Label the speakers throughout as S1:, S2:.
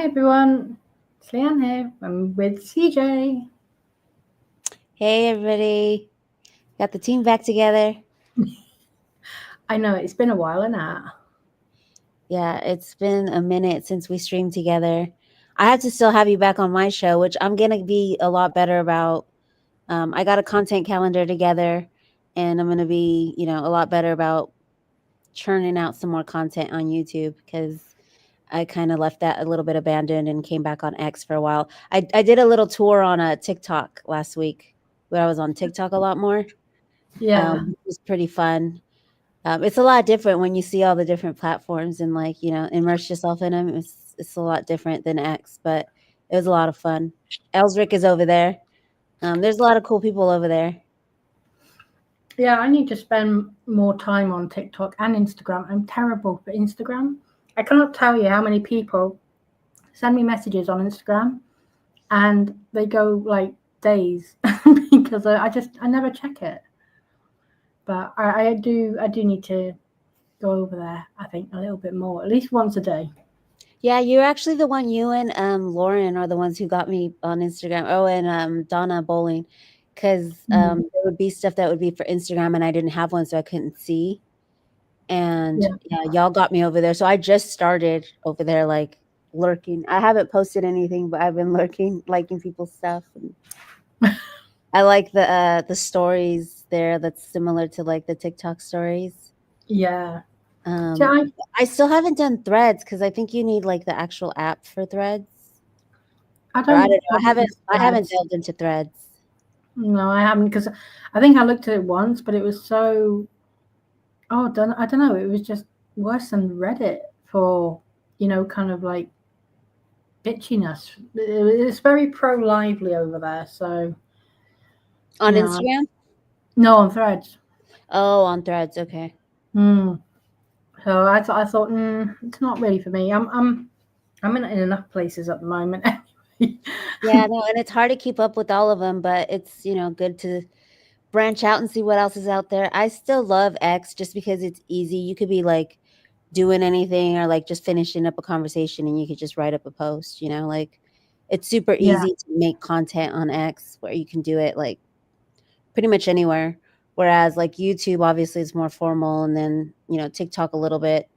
S1: everyone, it's Leanne here. I'm with CJ.
S2: Hey everybody, got the team back together.
S1: I know it's been a while now.
S2: Yeah, it's been a minute since we streamed together. I have to still have you back on my show, which I'm gonna be a lot better about. I got a content calendar together, and I'm gonna be, a lot better about churning out some more content on YouTube because I kind of left that a little bit abandoned and came back on X for a while. I did a little tour on a TikTok last week where I was on TikTok a lot more.
S1: Yeah,
S2: It was pretty fun. It's a lot different when you see all the different platforms and immerse yourself in them. It's a lot different than X, but it was a lot of fun. Elsric is over there. There's a lot of cool people over there.
S1: yeah. I need to spend more time on TikTok and Instagram. I'm terrible for Instagram. I cannot tell you how many people send me messages on Instagram, and they go like days because I never check it. But I do need to go over there. I think a little bit more, at least once a day.
S2: Yeah, you're actually the one. You and Lauren are the ones who got me on Instagram. Oh, and Donna Bowling, because there would be stuff that would be for Instagram, and I didn't have one, so I couldn't see. And
S1: Yeah.
S2: yeah, y'all got me over there. So I just started over there, like lurking. I haven't posted anything, but I've been lurking, liking people's stuff. I like the stories there. That's similar to like the TikTok stories.
S1: Yeah. So
S2: Um, I still haven't done Threads because I think you need like the actual app for Threads.
S1: I
S2: Or I
S1: don't
S2: don't know.
S1: probably use
S2: I haven't
S1: Threads.
S2: delved into Threads.
S1: No, I haven't because I think I looked at it once, but it was so I don't know. It was just worse than Reddit for kind of like bitchiness. It's very pro lively over there, so
S2: On
S1: no,
S2: Instagram?
S1: no on Threads.
S2: Oh, on Threads. Okay.
S1: Mm. So I thought it's not really for me. I'm in enough places at the moment. Anyway.
S2: Yeah, no, and it's hard to keep up with all of them, but it's, good to branch out and see what else is out there. I still love X just because it's easy. You could be like doing anything or like just finishing up a conversation and you could just write up a post, like it's super
S1: Yeah,
S2: easy to make content on X where you can do it like pretty much anywhere. Whereas like YouTube obviously is more formal and then, TikTok a little bit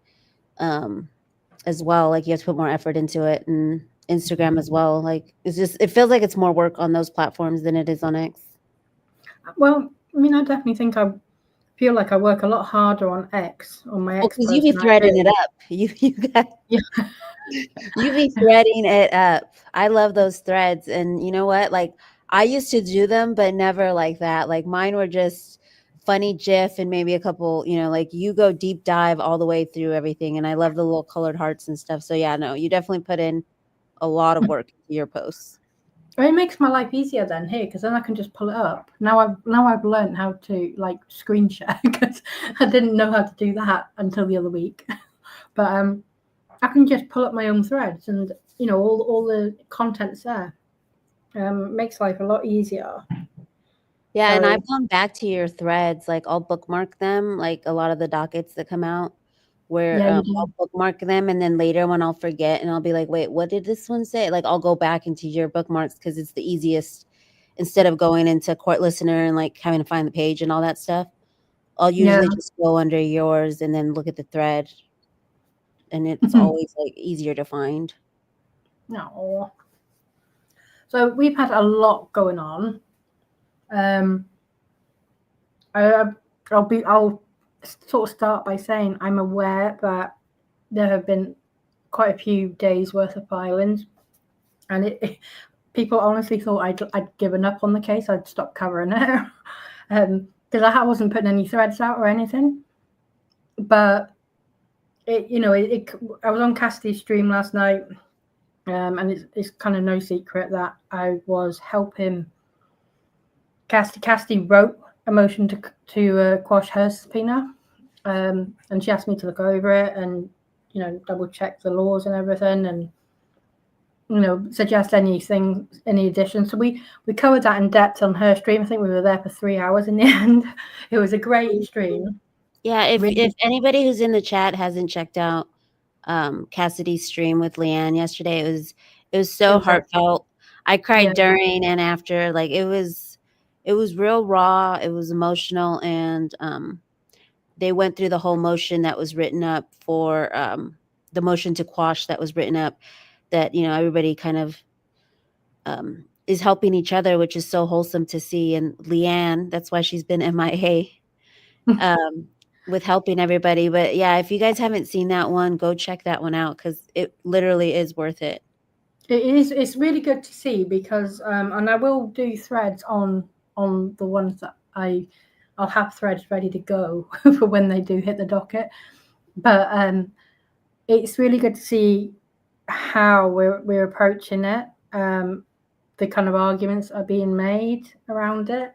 S2: as well. Like you have to put more effort into it and Instagram as well. Like it feels like it's more work on those platforms than it is on X.
S1: well, I mean, I definitely think I feel like I work a lot harder on X on my
S2: Well,
S1: X
S2: because you
S1: post
S2: be
S1: than I
S2: threading it
S1: do.
S2: up. You got
S1: Yeah,
S2: you be threading it up. I love those threads. And you know what? Like I used to do them, but never like that. Like mine were just funny GIF and maybe a couple, like you go deep dive all the way through everything. And I love the little colored hearts and stuff. So yeah, no, you definitely put in a lot of work into your posts.
S1: it makes my life easier then here because then I can just pull it up. Now I've learned how to like screen share because I didn't know how to do that until the other week. But I can just pull up my own threads and all the content's there. Makes life a lot easier.
S2: Yeah, and
S1: So
S2: I've gone back to your threads, like I'll bookmark them, like a lot of the dockets that come out where
S1: yeah, you
S2: I'll
S1: do.
S2: bookmark them and then later when I'll forget and I'll be like, wait, what did this one say? Like I'll go back into your bookmarks because it's the easiest instead of going into court listener and like having to find the page and all that stuff. I'll
S1: Yeah.
S2: usually just go under yours and then look at the thread and it's always like easier to find.
S1: No. So we've had a lot going on. Um, I, I'll sort of start by saying I'm aware that there have been quite a few days worth of filings, and people honestly thought I'd given up on the case. I'd stopped covering it because I wasn't putting any threads out or anything. But I was on Cassidy's stream last night, and it's kind of no secret that I was helping. Cassidy wrote a motion to quash her subpoena, and she asked me to look over it and double check the laws and everything, and suggest any additions. So we covered that in depth on her stream. I think we were there for 3 hours in the end. It was a great stream.
S2: Yeah, if
S1: Really,
S2: anybody who's in the chat hasn't checked out Cassidy's stream with Leanne yesterday. It was so
S1: It was
S2: heartfelt. I
S1: yeah.
S2: cried during and after. Like it was real raw. It was emotional, and they went through the whole motion that was written up for the motion to quash that was written up. That everybody kind of is helping each other, which is so wholesome to see. And Leanne, that's why she's been MIA. With helping everybody. But yeah, if you guys haven't seen that one, go check that one out because it literally is worth it.
S1: It is. It's really good to see because, and I will do threads on the ones that I'll have threads ready to go for when they do hit the docket. But it's really good to see how we're approaching it. The kind of arguments are being made around it.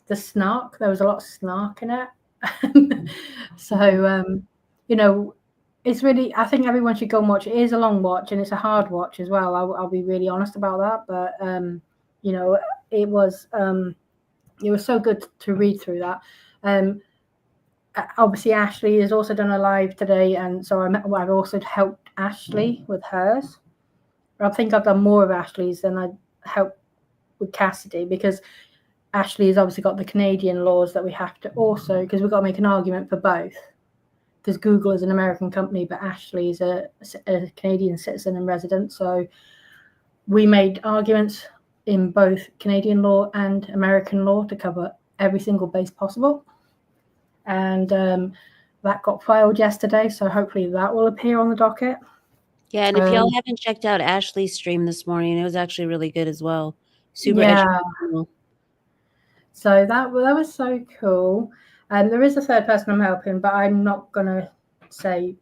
S1: The snark. There was a lot of snark in it. So it's really, I think everyone should go and watch it. It is a long watch and it's a hard watch as well. I'll be really honest about that. But it was so good to read through that. Obviously Ashley has also done a live today, and so I've also helped Ashley with hers. I think I've done more of Ashley's than I helped with Cassidy, because Ashley has obviously got the Canadian laws that we have to also, because we've got to make an argument for both. Because Google is an American company, but Ashley is a Canadian citizen and resident. So we made arguments in both Canadian law and American law to cover every single base possible. And that got filed yesterday. So hopefully that will appear on the docket.
S2: Yeah, and if y'all haven't checked out Ashley's stream this morning, it was actually really good as well. Super educational.
S1: So that was so cool. And there is a third person I'm helping, but I'm not going to say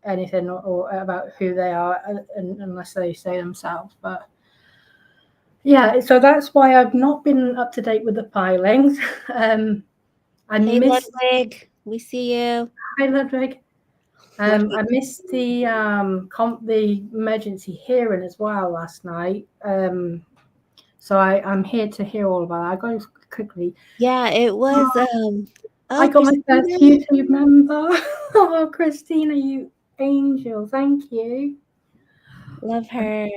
S1: anything or about who they are unless they say themselves. But yeah, so that's why I've not been up to date with the filings. I missed
S2: Ludwig, we see you.
S1: Hi Ludwig. I missed the emergency hearing as well last night. So I'm here to hear all about it. I got it quickly.
S2: Yeah, it was.
S1: I got my first YouTube member. Oh, Christina, you angel! Thank you.
S2: Love her.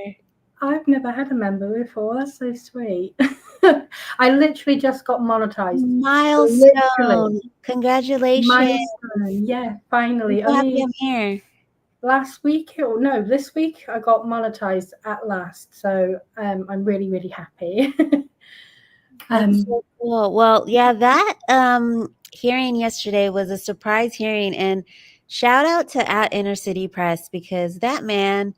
S1: I've never had a member before. That's so sweet. I literally just got monetized.
S2: Milestone! Literally. Congratulations!
S1: Milestone. Yeah, finally.
S2: I'm happy I'm here.
S1: Last week, this week, I got monetized at last. So I'm really, really happy.
S2: That's so cool. Well, yeah, that hearing yesterday was a surprise hearing, and shout out to at Inner City Press, because that man,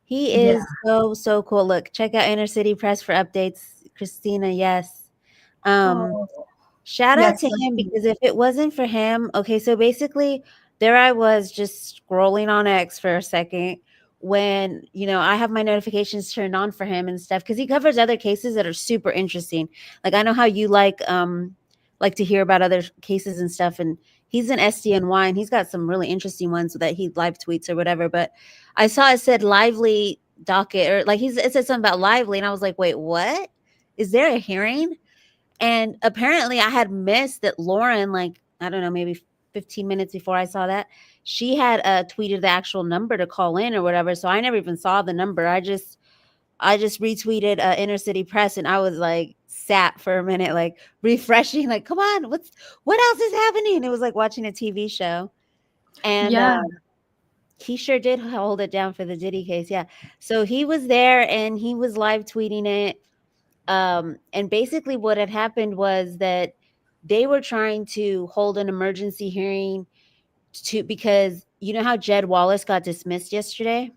S2: he is so cool. Look, check out Inner City Press for updates. Christina, yes. Shout out to him, because if it wasn't for him, okay, so basically there I was just scrolling on X for a second when, I have my notifications turned on for him and stuff, because he covers other cases that are super interesting. Like, I know how you like to hear about other cases and stuff, and he's an SDNY and he's got some really interesting ones that he live tweets or whatever. But I saw it said Lively docket, or like it said something about Lively, and I was like, wait, what? Is there a hearing? And apparently I had missed that Lauren, like, I don't know, maybe 15 minutes before I saw that, she had tweeted the actual number to call in or whatever. So I never even saw the number. I just retweeted Inner City Press, and I was like sat for a minute, like refreshing, like, come on, what else is happening? It was like watching a TV show. And he sure did hold it down for the Diddy case. Yeah. So he was there and he was live tweeting it. And basically what had happened was that they were trying to hold an emergency hearing because you know how Jed Wallace got dismissed yesterday?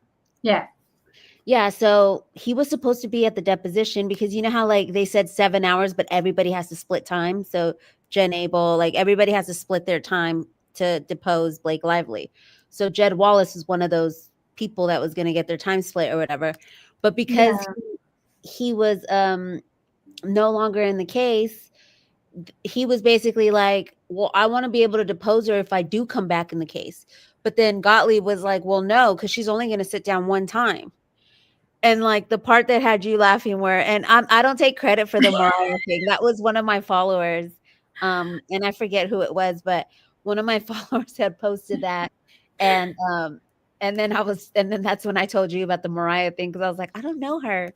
S2: Yeah, so he was supposed to be at the deposition, because you know how like they said 7 hours, but everybody has to split time. So Jen Abel, like everybody has to split their time to depose Blake Lively. So Jed Wallace is one of those people that was going to get their time split or whatever. But because he was no longer in the case, he was basically like, well, I want to be able to depose her if I do come back in the case. But then Gottlieb was like, well, no, because she's only going to sit down one time. And like the part that had you laughing and I don't take credit for the Mariah thing. That was one of my followers. And I forget who it was, but one of my followers had posted that. And And then that's when I told you about the Mariah thing, because I was like, I don't know her.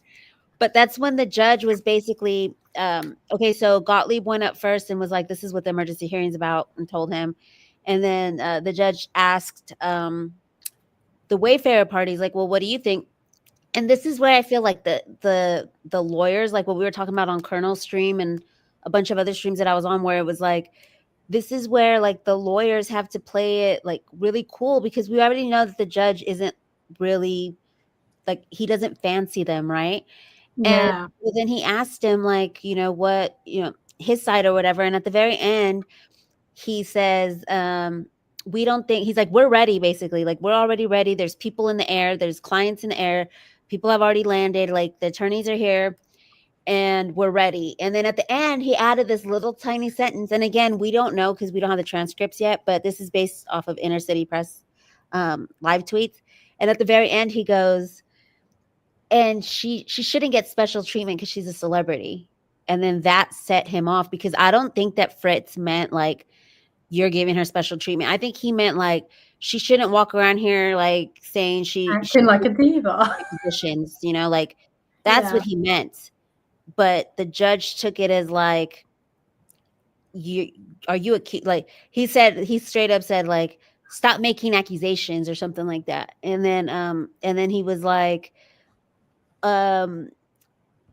S2: But that's when the judge was basically, okay, so Gottlieb went up first and was like, this is what the emergency hearing's about, and told him. And then the judge asked the Wayfarer parties, like, well, what do you think? And this is where I feel like the lawyers, like what we were talking about on Colonel's stream and a bunch of other streams that I was on, where it was like, this is where like the lawyers have to play it like really cool, because we already know that the judge isn't really like, he doesn't fancy them, right? And
S1: Yeah.
S2: then he asked him, like, what, his side or whatever. And at the very end, he says, we don't think, he's like, we're ready, basically. Like, we're already ready. There's people in the air. There's clients in the air. People have already landed. Like, the attorneys are here and we're ready. And then at the end, he added this little tiny sentence. And again, we don't know because we don't have the transcripts yet, but this is based off of Inner City Press live tweets. And at the very end, he goes, and she shouldn't get special treatment because she's a celebrity. And then that set him off, because I don't think that Fritz meant like, you're giving her special treatment. I think he meant like, she shouldn't walk around here like saying she
S1: Acting like a diva.
S2: positions, like that's what he meant. But the judge took it as like, you a key, like he straight up said like, stop making accusations or something like that. And then he was like, I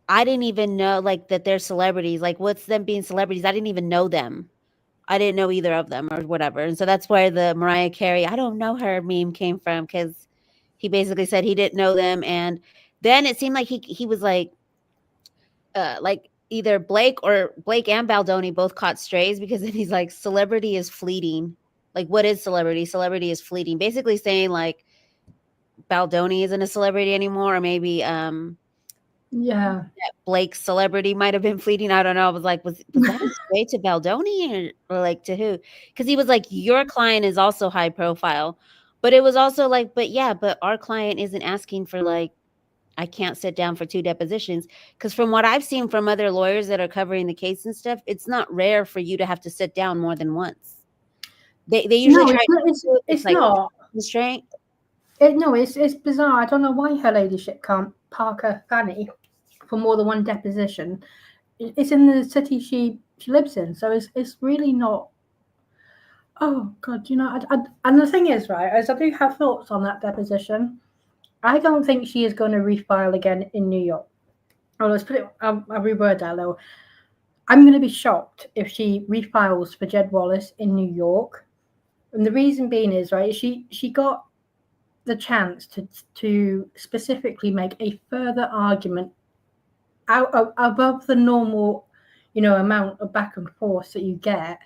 S2: didn't even know like that they're celebrities. Like, what's them being celebrities? I didn't even know them. I didn't know either of them or whatever. And so that's where the Mariah Carey, I don't know her meme came from, because he basically said he didn't know them. And then it seemed like he was like either Blake and Baldoni both caught strays, because then he's like, celebrity is fleeting. Like, what is celebrity? Celebrity is fleeting. Basically saying like Baldoni isn't a celebrity anymore, or maybe
S1: Yeah.
S2: Blake's celebrity might have been fleeting. I don't know. I was like, was that a stray to Baldoni or like to who? Because he was like, your client is also high profile. But it was also like, but our client isn't asking for like, I can't sit down for 2 depositions. Because from what I've seen from other lawyers that are covering the case and stuff, it's not rare for you to have to sit down more than once. They usually
S1: No,
S2: try
S1: it's
S2: like
S1: not.
S2: restraint.
S1: No, it's bizarre. I don't know why her ladyship can't park her fanny for more than one deposition. It's in the city she lives in, so it's really not. Oh God, and the thing is, right, as I do have thoughts on that deposition, I don't think she is going to refile again in New York. Oh, let's put it. I'll reword that a little. I'm going to be shocked if she refiles for Jed Wallace in New York, and the reason being is, right, she got the chance to specifically make a further argument out above the normal, amount of back and forth that you get,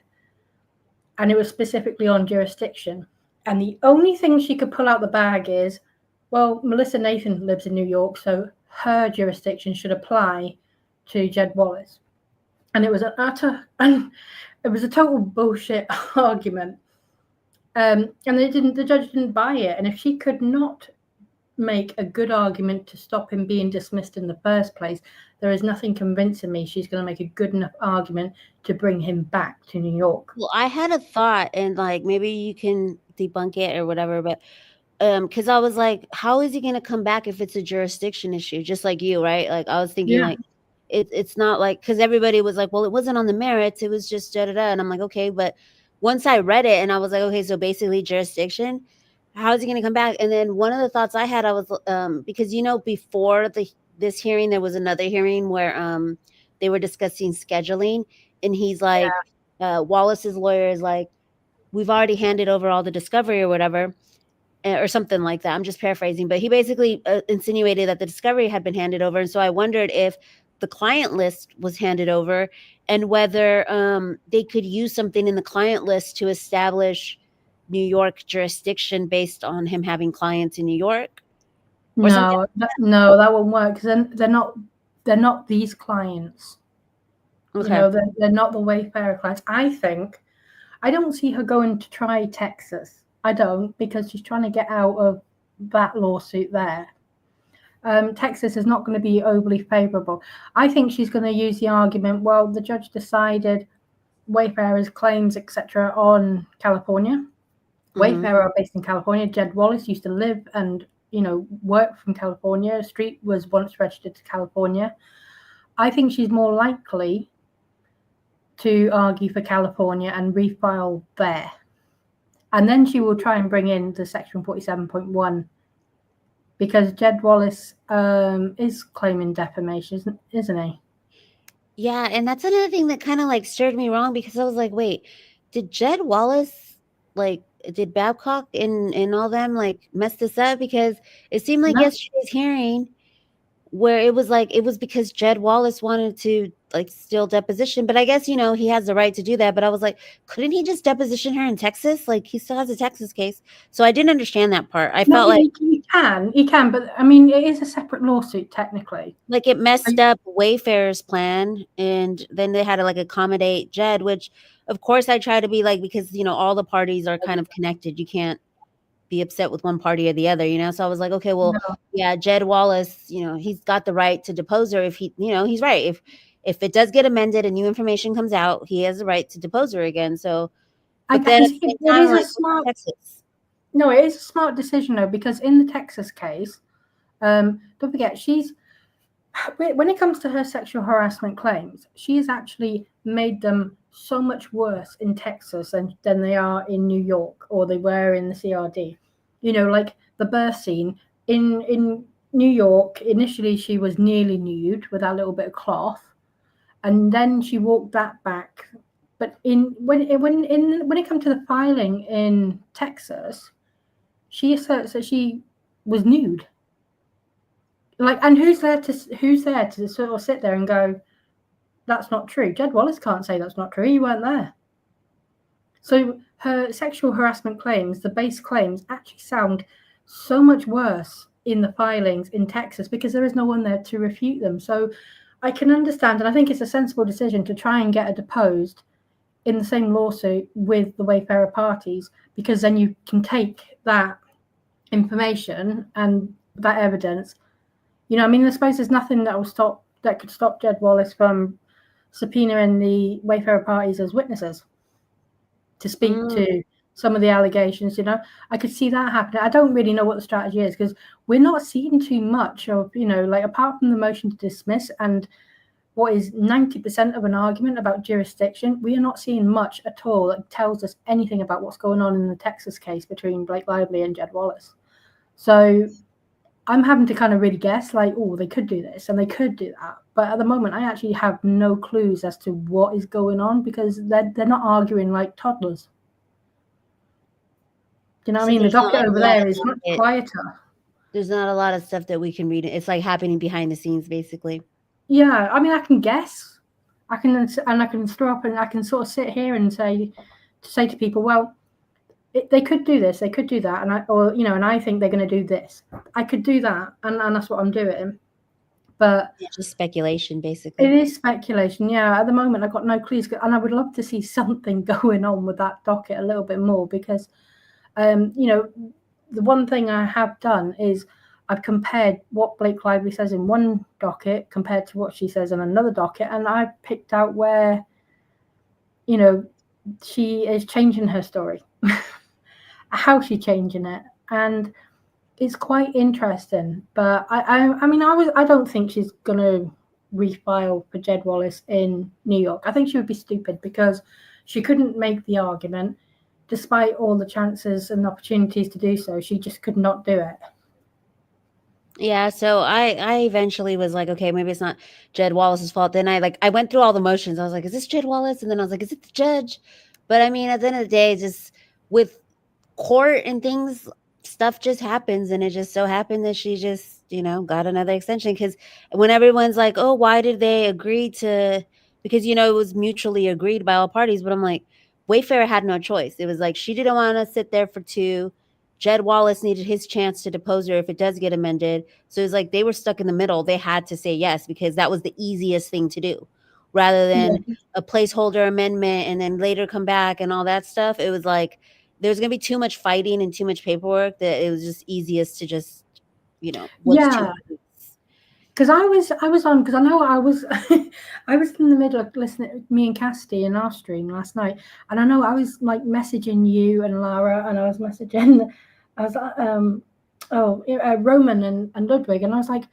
S1: and it was specifically on jurisdiction. And the only thing she could pull out the bag is, well, Melissa Nathan lives in New York, so her jurisdiction should apply to Jed Wallace. And it was it was a total bullshit argument. And the judge didn't buy it. And if she could not make a good argument to stop him being dismissed in the first place, there is nothing convincing me she's going to make a good enough argument to bring him back to New York.
S2: Well, I had a thought, and like maybe you can debunk it or whatever, but because I was like, how is he going to come back if it's a jurisdiction issue, just like you, right? Like I was thinking like it's not like, because everybody was like, well, it wasn't on the merits, it was just da da da. And I'm like, okay, but once I read it and I was like, okay, so basically jurisdiction, how is he going to come back? And then one of the thoughts I had, I was because before this hearing there was another hearing where they were discussing scheduling, and he's like, Wallace's lawyer is like, we've already handed over all the discovery or whatever, or something like that. I'm just paraphrasing, but he basically insinuated that the discovery had been handed over. And so I wondered if the client list was handed over, and whether they could use something in the client list to establish New York jurisdiction based on him having clients in New York.
S1: No, that won't work, because they're not these clients.
S2: Okay.
S1: They're not the Wayfarer clients. I don't see her going to try Texas. I don't, because she's trying to get out of that lawsuit there. Texas is not going to be overly favorable. I think she's going to use the argument, well, the judge decided Wayfarer's claims, etc., on California. Wayfarer are based in California. Jed Wallace used to live and, work from California. Street was once registered to California. I think she's more likely to argue for California and refile there. And then she will try and bring in the Section 47.1 because Jed Wallace is claiming defamation, isn't he?
S2: Yeah, and that's another thing that kind of like stirred me wrong because I was like, wait, did Jed Wallace did Babcock and all them like mess this up? Because it seemed like
S1: No.
S2: yesterday's hearing where it was because Jed Wallace wanted to like steal deposition, but I guess he has the right to do that. But I was like, couldn't he just deposition her in Texas? Like he still has a Texas case, so I didn't understand that part. I felt like
S1: he can, but I mean, it is a separate lawsuit technically.
S2: Like it messed up Wayfarer's plan, and then they had to like accommodate Jed, which of course I try to be like because all the parties are kind of connected. You can't be upset with one party or the other, So I was like, okay, well, yeah, Jed Wallace, he's got the right to depose her if he's right. If it does get amended and new information comes out, he has the right to depose her again. So, but then at the same time, like Texas.
S1: No, it is a smart decision though, because in the Texas case, don't forget when it comes to her sexual harassment claims, she has actually made them so much worse in Texas than they are in New York or they were in the CRD. Like the birth scene in New York, initially she was nearly nude with that little bit of cloth, and then she walked that back. But when it comes to the filing in Texas, she asserts that she was nude. And who's there to sort of sit there and go, that's not true? Jed Wallace can't say that's not true. You weren't there. So her sexual harassment claims, the base claims, actually sound so much worse in the filings in Texas because there is no one there to refute them. So I can understand, and I think it's a sensible decision to try and get her deposed in the same lawsuit with the Wayfarer parties, because then you can take that information and that evidence. I suppose there's nothing that could stop Jed Wallace from subpoenaing the Wayfarer parties as witnesses to speak to some of the allegations. I could see that happening. I don't really know what the strategy is because we're not seeing too much of, apart from the motion to dismiss and what is 90% of an argument about jurisdiction, we are not seeing much at all that tells us anything about what's going on in the Texas case between Blake Lively and Jed Wallace. So I'm having to kind of really guess, they could do this and they could do that. But at the moment, I actually have no clues as to what is going on because they're not arguing like toddlers. Do you know what I mean? The docket over there is much quieter.
S2: There's not a lot of stuff that we can read. It's like happening behind the scenes, basically.
S1: Yeah, I mean, I can guess. I can throw up and I can sort of sit here and say to people, well, they could do this, they could do that, and I think they're going to do this. I could do that, and that's what I'm doing. But
S2: it's just speculation, basically.
S1: It is speculation, yeah. At the moment, I've got no clues, and I would love to see something going on with that docket a little bit more because, the one thing I have done is I've compared what Blake Lively says in one docket compared to what she says in another docket, and I've picked out where, she is changing her story. How she's changing it, and it's quite interesting. But I don't think she's gonna refile for Jed Wallace in New York. I think she would be stupid because she couldn't make the argument despite all the chances and opportunities to do so. She just could not do it.
S2: Yeah, so I eventually was like, okay, maybe it's not Jed Wallace's fault. Then I went through all the motions. I was like, is this Jed Wallace? And then I was like, is it the judge? But I mean, at the end of the day, just with court and things, stuff just happens, and it just so happened that she just got another extension. Because when everyone's like, oh, why did they agree to, because it was mutually agreed by all parties, but I'm like, Wayfarer had no choice. It was like she didn't want to sit there for 2. Jed Wallace needed his chance to depose her if it does get amended. So it was like they were stuck in the middle. They had to say yes because that was the easiest thing to do rather than a placeholder amendment and then later come back and all that stuff. It was like there's going to be too much fighting and too much paperwork that it was just easiest to just,
S1: Yeah. because I was on, because I know I was I was in the middle of listening, me and Cassidy in our stream last night, and I know I was like messaging you and Lara, and I was messaging Roman and Ludwig, and I was like,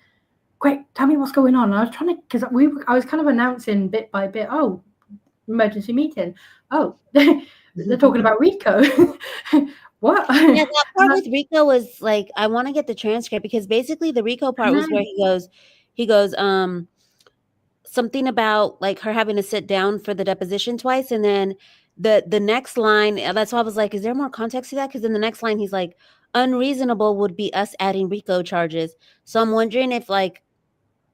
S1: quick, tell me what's going on. And I was trying to, because I was kind of announcing bit by bit, oh, emergency meeting, oh, they're talking about RICO. What?
S2: Yeah, that part with RICO was like, I want to get the transcript, because basically the RICO part was where he goes, something about like her having to sit down for the deposition twice, and then the next line, that's why I was like, is there more context to that? Because in the next line he's like, unreasonable would be us adding RICO charges. So I'm wondering if like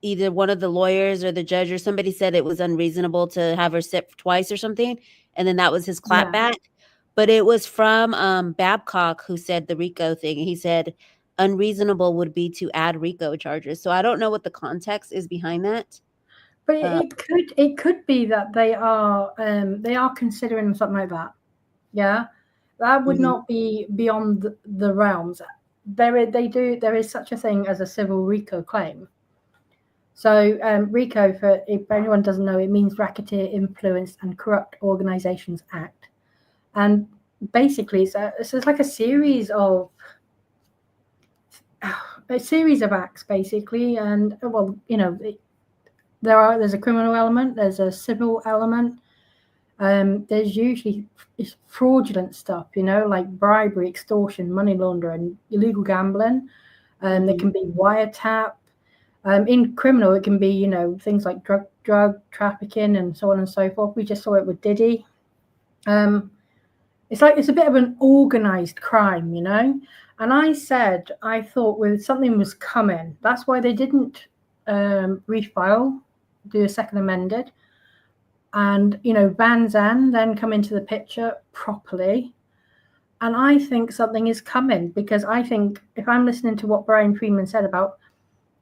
S2: either one of the lawyers or the judge or somebody said it was unreasonable to have her sit twice or something, and then that was his clapback. But it was from Babcock who said the RICO thing. He said unreasonable would be to add RICO charges. So I don't know what the context is behind that.
S1: But it could be that they are considering something like that. Yeah, that would not be beyond the realms. There is such a thing as a civil RICO claim. So RICO, for if anyone doesn't know, it means Racketeer Influenced and Corrupt Organizations Act, and basically it's like a series of acts, basically, and well, you know. There's a criminal element, there's a civil element, there's usually fraudulent stuff, you know, like bribery, extortion, money laundering, illegal gambling. There can be wiretap. In criminal, it can be, you know, things like drug trafficking and so on and so forth. We just saw it with Diddy. It's a bit of an organized crime, you know. And I thought something was coming. That's why they didn't refile, do a second amended, and you know, Van Zandt then come into the picture properly. And I think something is coming, because I think if I'm listening to what Brian Freeman said about,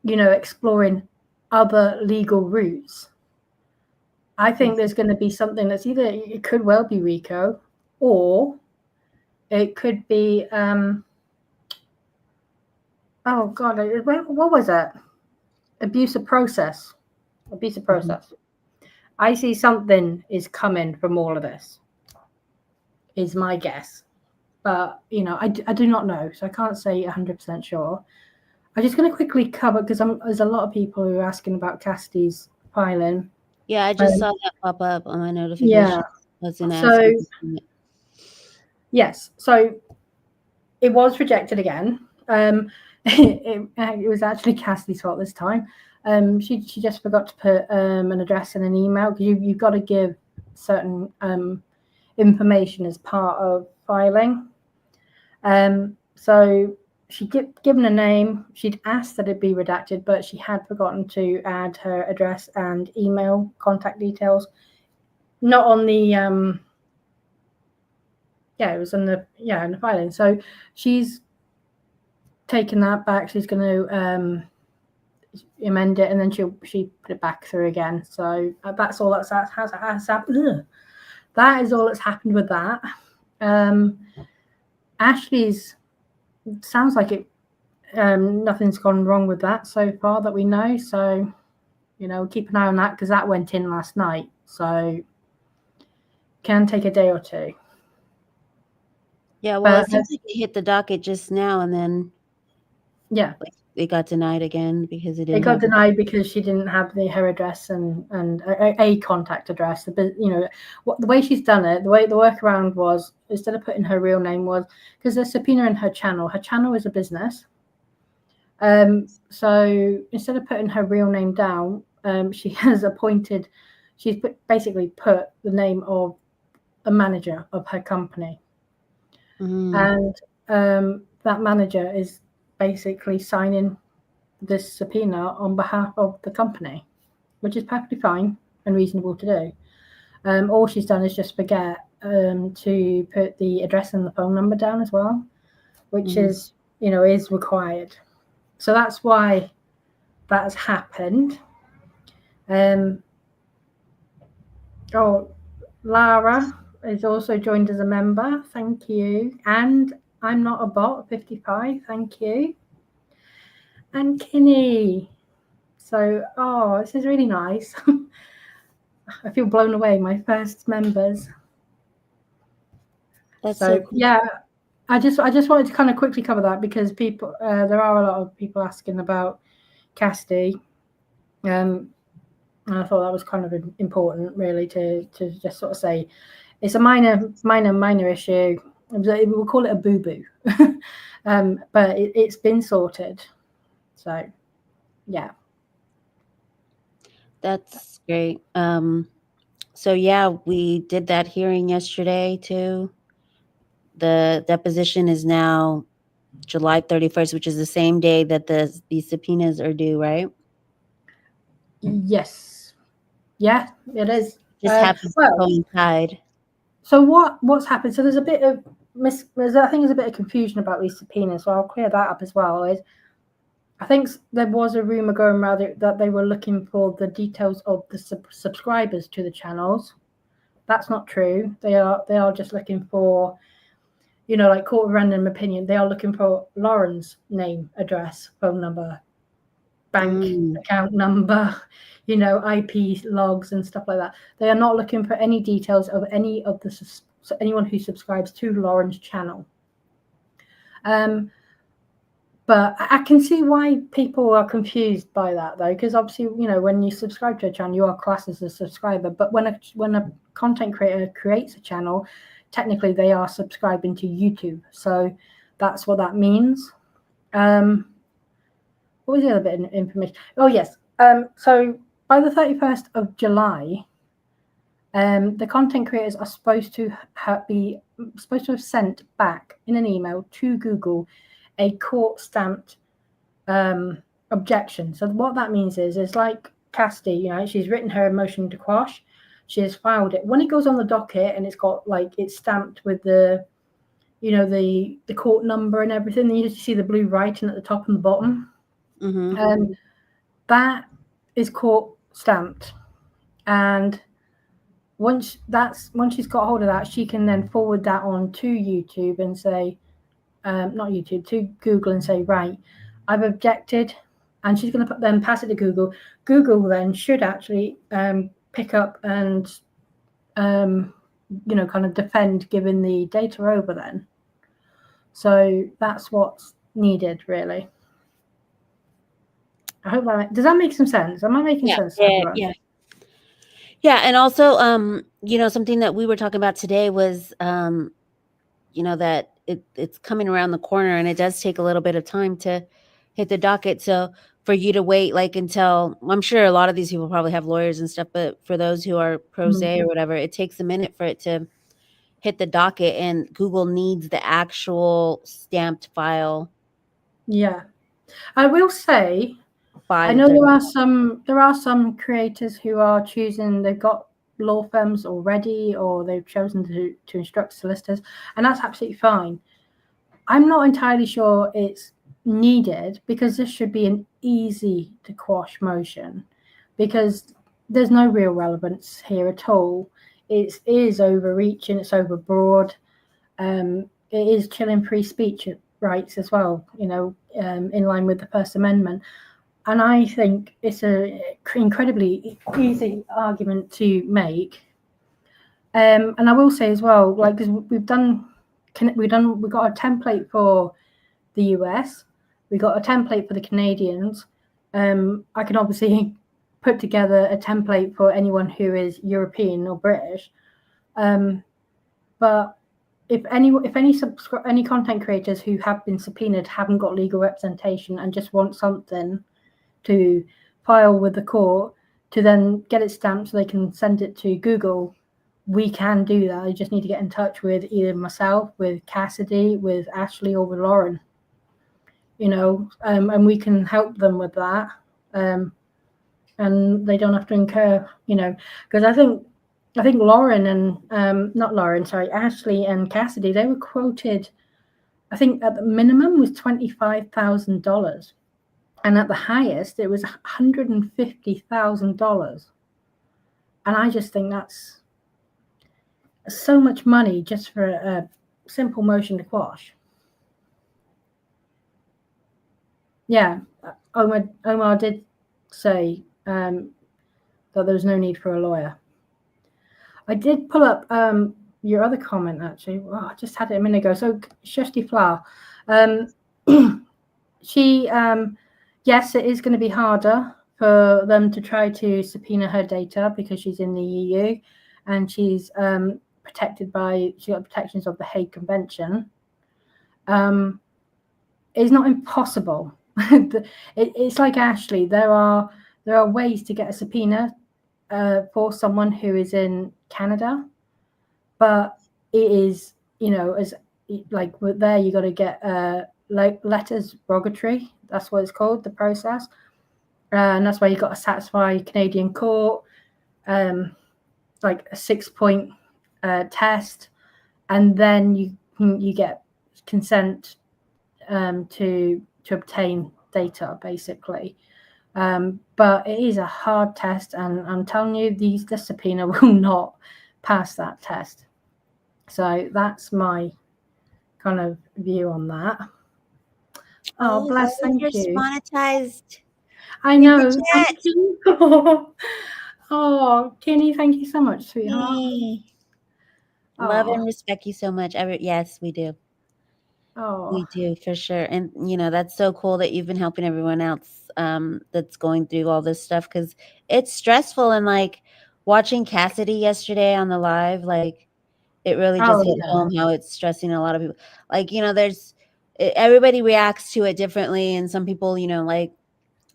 S1: you know, exploring other legal routes, I think there's going to be something that's either, it could well be RICO, or it could be oh god, what was it? Abuse of process. I see something is coming from all of this, is my guess. But, you know, I do not know, so I can't say 100% sure. I'm just going to quickly cover, because there's a lot of people who are asking about Cassidy's filing.
S2: Yeah, I just saw that pop up on my notification.
S1: Yeah. Yes, so it was rejected again. It was actually Cassidy's fault this time. She just forgot to put an address in an email, because you've got to give certain information as part of filing. So she'd given a name. She'd asked that it be redacted, but she had forgotten to add her address and email contact details. Not on the it was in the filing. So she's taken that back. She's going to amend it, and then she put it back through again. So that's all has happened. That is all that's happened with that. Ashley's sounds like it. Nothing's gone wrong with that so far that we know. So, you know, keep an eye on that, because that went in last night. So can take a day or two.
S2: Yeah, well, it seems like it hit the docket just now, and then it got denied again because it got
S1: denied because she didn't have her address and a contact address. You know, the way she's done it, the workaround was, instead of putting her real name, was because there's subpoena in her channel. Her channel is a business. So instead of putting her real name down, she has she's basically put the name of a manager of her company. And that manager is basically signing this subpoena on behalf of the company, which is perfectly fine and reasonable to do. All she's done is just forget to put the address and the phone number down as well, which is, you know, is required. So that's why that has happened. Lara is also joined as a member. Thank you. And I'm not a bot, 55. Thank you. And Kinney, So, this is really nice. I feel blown away. My first members.
S2: That's so cool.
S1: Yeah, I just wanted to kind of quickly cover that because people, there are a lot of people asking about Cassidy, and I thought that was kind of important, really, to just sort of say it's a minor issue. We'll call it a boo-boo, but it's been sorted. So, yeah.
S2: That's great. So yeah, we did that hearing yesterday too. The deposition is now July 31st, which is the same day that these subpoenas are due, right?
S1: Yes. Yeah, it is.
S2: Just happens to coincide.
S1: So what's happened? So there's a bit of I think there's a bit of confusion about these subpoenas. So I'll clear that up as well. I think there was a rumor going around that they were looking for the details of the subscribers to the channels. That's not true. They are just looking for, like court of random opinion. They are looking for Lauren's name, address, phone number, bank account number, IP logs and stuff like that. They are not looking for any details of anyone who subscribes to Lauren's channel. But I can see why people are confused by that, though, because obviously, when you subscribe to a channel, you are classed as a subscriber. But when a content creator creates a channel, technically they are subscribing to YouTube. So that's what that means. What was the other bit of information? Oh, yes. So by the 31st of July, the content creators are supposed to have sent back in an email to Google a court-stamped objection. So what that means is like Cassidy, she's written her motion to quash. She has filed it. When it goes on the docket and it's got it's stamped with the court number and everything, then you just see the blue writing at the top and the bottom.
S2: Mm-hmm.
S1: That is court stamped, and once she's got hold of that, she can then forward that on to YouTube and say, not YouTube, to Google and say, right, I've objected, and she's going to then pass it to Google. Google then should actually pick up and kind of defend giving the data over then. So that's what's needed, really. I hope does that make some sense? Am I making sense?
S2: Yeah, and also, something that we were talking about today was, that it's coming around the corner, and it does take a little bit of time to hit the docket. So for you to wait until, I'm sure a lot of these people probably have lawyers and stuff, but for those who are pro se or whatever, it takes a minute for it to hit the docket, and Google needs the actual stamped file.
S1: Yeah, I will say, I know there are some creators who are choosing, they've got law firms already, or they've chosen to instruct solicitors, and that's absolutely fine. I'm not entirely sure it's needed, because this should be an easy to quash motion, because there's no real relevance here at all. It is overreaching, it's overbroad. It is chilling free speech rights as well, in line with the First Amendment. And I think it's an incredibly easy argument to make. And I will say as well, because we've got a template for the US, we got a template for the Canadians. I can obviously put together a template for anyone who is European or British. But if any content creators who have been subpoenaed haven't got legal representation and just want something to file with the court to then get it stamped so they can send it to Google, we can do that. You just need to get in touch with either myself, with Cassidy, with Ashley, or with Lauren. And we can help them with that. And they don't have to incur, because I think Lauren and Ashley and Cassidy, they were quoted, I think at the minimum was $25,000. And at the highest, it was $150,000. And I just think that's so much money just for a simple motion to quash. Yeah, Omar did say that there was no need for a lawyer. I did pull up your other comment, actually. I just had it a minute ago. So, Sheshti Flower, she, yes, it is going to be harder for them to try to subpoena her data because she's in the EU and she's protected by, she got protections of the Hague Convention. It's not impossible. It's like Ashley. There are ways to get a subpoena for someone who is in Canada, but it is, as like there you got to get like letters rogatory. That's what it's called, the process, and that's why you got to satisfy Canadian court, like a 6-point test, and then you get consent to obtain data, basically. But it is a hard test, and I'm telling you, the subpoena will not pass that test. So that's my kind of view on that. Oh, bless, thank you.
S2: Monetized.
S1: I know. Thank you. Oh, Kenny, thank you so much, sweetheart.
S2: Love and respect you so much. Yes, we do.
S1: Oh,
S2: we do for sure. And that's so cool that you've been helping everyone else that's going through all this stuff, because it's stressful. And like watching Cassidy yesterday on the live, like it really just hit home how it's stressing a lot of people. Like, there's everybody reacts to it differently, and some people, like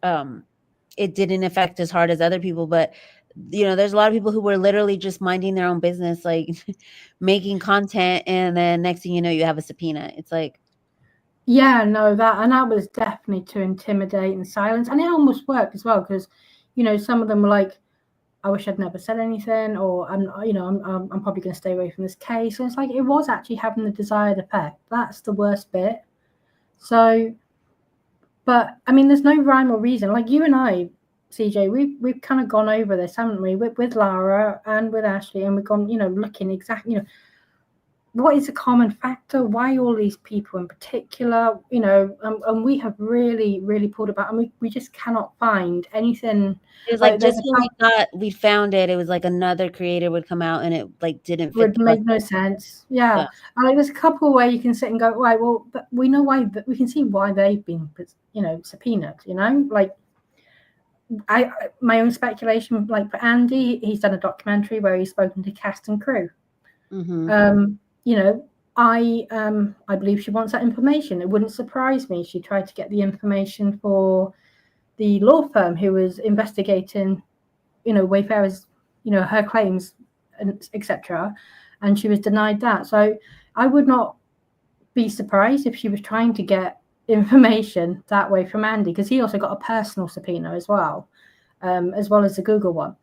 S2: it didn't affect as hard as other people, but there's a lot of people who were literally just minding their own business, like making content, and then next thing you know, you have a subpoena. It's like,
S1: yeah, no, that was definitely to intimidate and silence, and it almost worked as well, because some of them were like, I wish I'd never said anything, or I'm probably going to stay away from this case. And it's like, it was actually having the desired effect. That's the worst bit. So, but I mean, there's no rhyme or reason. Like you and I, CJ, we've kind of gone over this, haven't we, with Lara and with Ashley, and we've gone, looking exactly, what is a common factor? Why all these people in particular? And we have really, really pulled about, and we just cannot find anything.
S2: It was like just when we thought we found it, it was like another creator would come out, and it like didn't fit.
S1: Would make no sense. Yeah. Like there's a couple where you can sit and go, right, well, but we know why. We can see why they've been, subpoenaed. Like my own speculation. Like for Andy, he's done a documentary where he's spoken to cast and crew.
S2: Mm-hmm.
S1: I believe she wants that information. It wouldn't surprise me if she tried to get the information for the law firm who was investigating, Wayfair's, her claims, and etc. And she was denied that. So I would not be surprised if she was trying to get information that way from Andy, because he also got a personal subpoena as well as the Google one.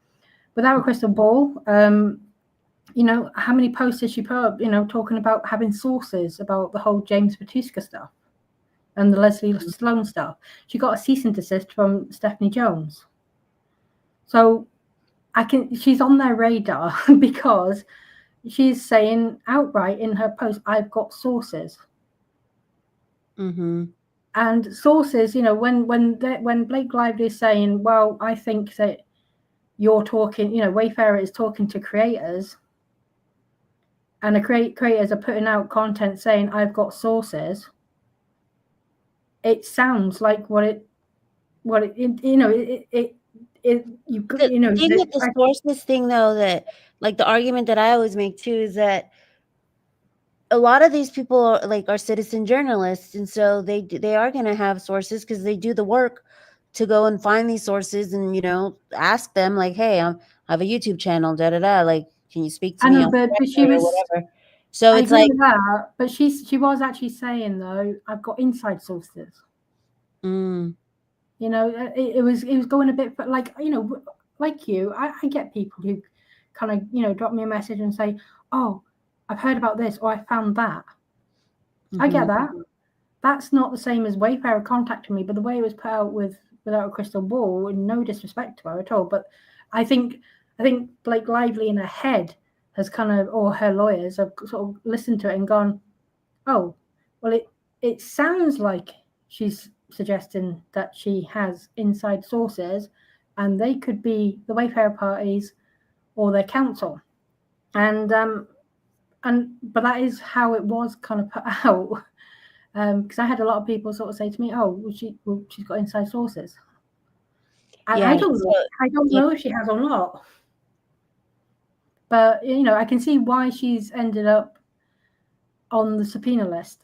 S1: Without a crystal ball, how many posts did she put up, talking about having sources about the whole James Batuska stuff and the Leslie Sloan stuff. She got a cease and desist from Stephanie Jones. So she's on their radar because she's saying outright in her post, I've got sources.
S2: Mm-hmm.
S1: And sources, when Blake Lively is saying, well, I think that you're talking, Wayfarer is talking to creators, and the creators are putting out content saying I've got sources, it sounds like the
S2: sources thing, though, that like the argument that I always make too is that a lot of these people are citizen journalists, and so they are going to have sources because they do the work to go and find these sources and ask them like, hey, I have a YouTube channel, like, can you speak to me on
S1: but she was
S2: whatever. So
S1: I
S2: it's like
S1: that, but she was actually saying, though, I've got inside sources. It was going a bit, but like you, I get people who kind of drop me a message and say, oh, I've heard about this, or I found that. Mm-hmm. I get that. That's not the same as Wayfarer contacting me, but the way it was put out without a crystal ball, and no disrespect to her at all, but I think Blake Lively in her head has kind of, or her lawyers have sort of listened to it and gone, oh, well, it sounds like she's suggesting that she has inside sources, and they could be the Wayfarer parties or their counsel. And but that is how it was kind of put out. Because I had a lot of people sort of say to me, "Oh, well, she's got inside sources."
S2: Yeah,
S1: I don't know. I don't know if she has or not. But I can see why she's ended up on the subpoena list.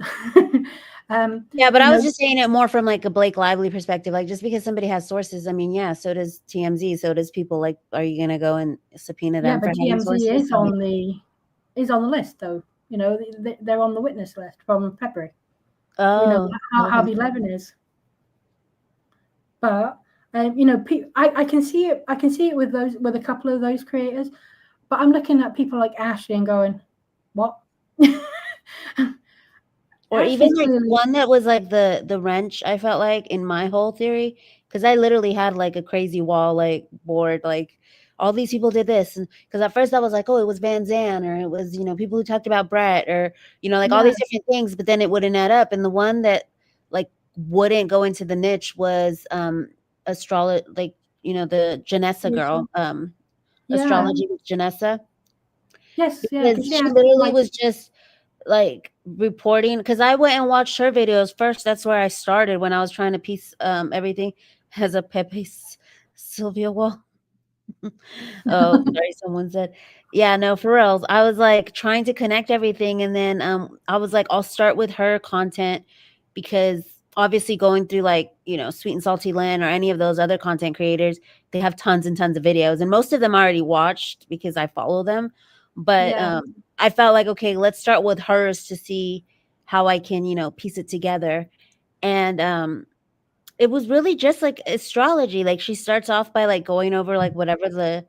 S2: Yeah, but I was just saying it more from like a Blake Lively perspective. Like, just because somebody has sources, I mean, yeah, so does TMZ, so does people. Like, are you gonna go and subpoena them for having sources?
S1: TMZ is on the list, though. They're on the witness list from February.
S2: Oh,
S1: how Harvey Levin is. But I can see it. I can see it with a couple of those creators. But I'm looking at people like Ashley and going, "What?"
S2: Or even like one that was like the wrench, I felt like, in my whole theory, because I literally had like a crazy wall like board, like all these people did this, and because at first I was like, oh, it was Van Zandt, or it was people who talked about Brett, or like all these different things, but then it wouldn't add up. And the one that like wouldn't go into the niche was astrology, like the Janessa girl, astrology with Janessa.
S1: Yes,
S2: because she literally was just like reporting, because I went and watched her videos first. That's where I started when I was trying to piece everything. Has a Pepe Sylvia wall. Oh, sorry, someone said. Yeah, no, for reals. I was like trying to connect everything, and then I was like, I'll start with her content, because obviously going through like Sweet and Salty Lynn or any of those other content creators, they have tons and tons of videos, and most of them I already watched because I follow them. But I felt like, okay, let's start with hers to see how I can piece it together. And it was really just like astrology. Like, she starts off by like going over like whatever the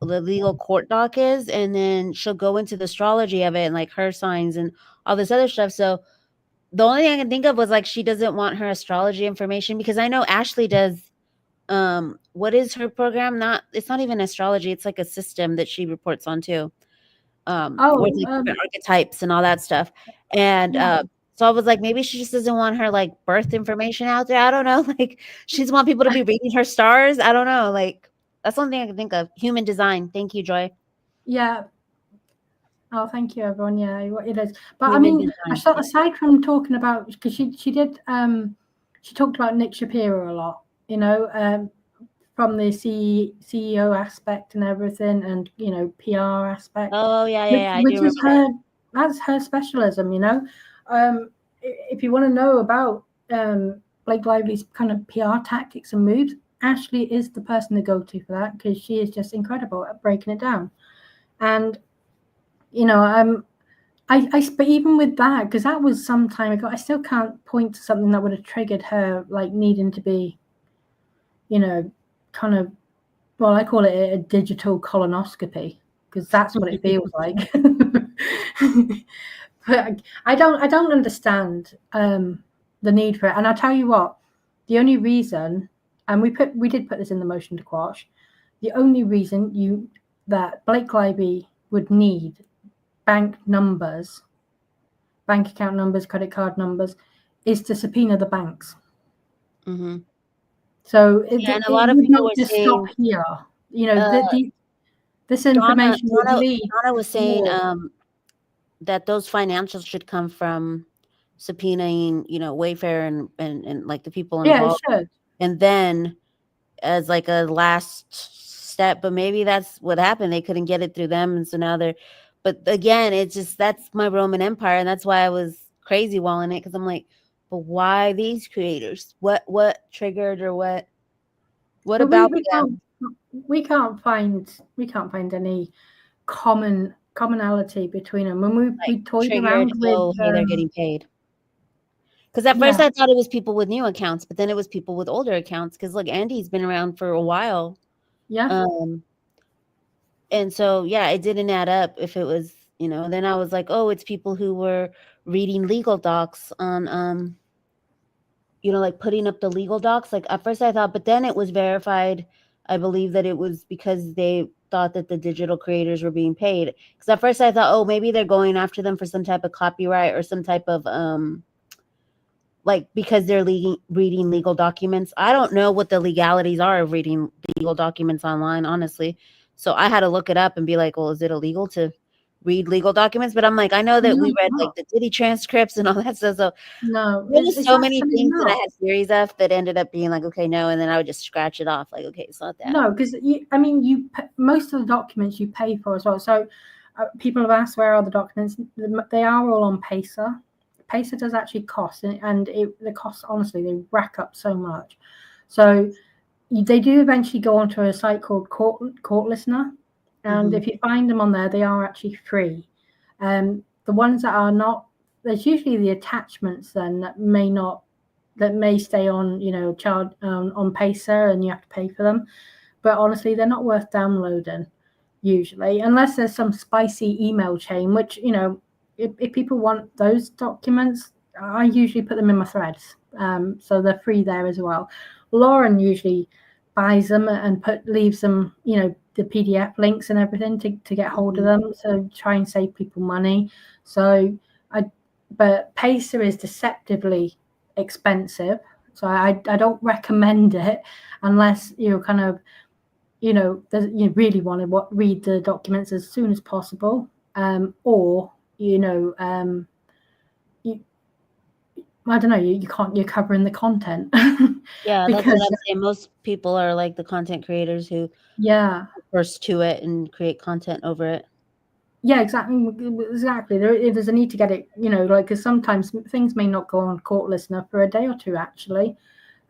S2: legal court doc is, and then she'll go into the astrology of it and like her signs and all this other stuff. So the only thing I can think of was like she doesn't want her astrology information, because I know Ashley does. What is her program? It's not even astrology, it's like a system that she reports on too. With like different archetypes and all that stuff. And so I was like, maybe she just doesn't want her like birth information out there. I don't know. Like, she just want people to be reading her stars. I don't know. Like, that's one thing I can think of. Human design. Thank you, Joy.
S1: Yeah. Oh, thank you, everyone. Yeah, it is. But human I mean, aside from talking about, because she did, she talked about Nick Shapiro a lot, from the CEO aspect and everything, and PR aspect.
S2: Oh yeah.
S1: Which is that's her specialism. If you want to know about Blake Lively's kind of PR tactics and moves, Ashley is the person to go to for that, because she is just incredible at breaking it down. And but even with that, because that was some time ago, I still can't point to something that would have triggered her like needing to be, kind of, well, I call it a digital colonoscopy, because that's what it feels like. But I don't understand the need for it. And I'll tell you what, the only reason, and we did put this in the motion to quash, the only reason that Blake Lively would need bank account numbers, credit card numbers, is to subpoena the banks.
S2: Mm-hmm.
S1: So
S2: and a lot of people were saying,
S1: stop here. This information
S2: Donna was saying that those financials should come from subpoenaing, Wayfair and like the people involved.
S1: Yeah, it should.
S2: And then as like a last step, but maybe that's what happened. They couldn't get it through them, and so now they're. But again, it's just, that's my Roman Empire, and that's why I was crazy walling it, because I'm like, but why these creators? What triggered, or what about them?
S1: We can't find any commonality between them. When we toyed around with,
S2: hey, they're getting paid. Because at first I thought it was people with new accounts, but then it was people with older accounts. Because look, Andy's been around for a while.
S1: Yeah.
S2: And so, yeah, it didn't add up if it was, then I was like, oh, it's people who were reading legal docs on, like putting up the legal docs. Like at first I thought, but then it was verified. I believe that it was because they thought that the digital creators were being paid. Because at first I thought, oh, maybe they're going after them for some type of copyright or some type of, like because they're reading legal documents. I don't know what the legalities are of reading legal documents online, honestly. So I had to look it up and be like, well, is it illegal to read legal documents? But I'm like, I know that
S1: No,
S2: we
S1: it's
S2: read like
S1: not.
S2: the Diddy transcripts and all that stuff. So
S1: No,
S2: there was
S1: it's
S2: so many
S1: absolutely
S2: things that I
S1: not.
S2: had theories of that ended up being like, okay, no, and then I would just scratch it off, like, okay, it's not that.
S1: No, because most of the documents you pay for as well. So people have asked where are the documents. They are all on Pacer. Pacer does actually cost, and the costs, honestly, they rack up so much. So they do eventually go onto a site called Court Listener, and if you find them on there, they are actually free. The ones that are not, there's usually the attachments then that may stay on, child on Pacer, and you have to pay for them. But honestly, they're not worth downloading usually, unless there's some spicy email chain, which, if people want those documents, I usually put them in my threads. So they're free there as well. Lauren usually buys them and leaves them, the PDF links and everything to get hold of them. So try and save people money. But Pacer is deceptively expensive. So I don't recommend it unless you're kind of, you really want to read the documents as soon as possible, or I don't know, you're covering the content.
S2: Yeah, that's
S1: Because
S2: what I'm saying. Most people are like the content creators who
S1: yeah,
S2: first to it and create content over it.
S1: yeah, exactly. There's a need to get it, because sometimes things may not go on Court Listener for a day or two. Actually,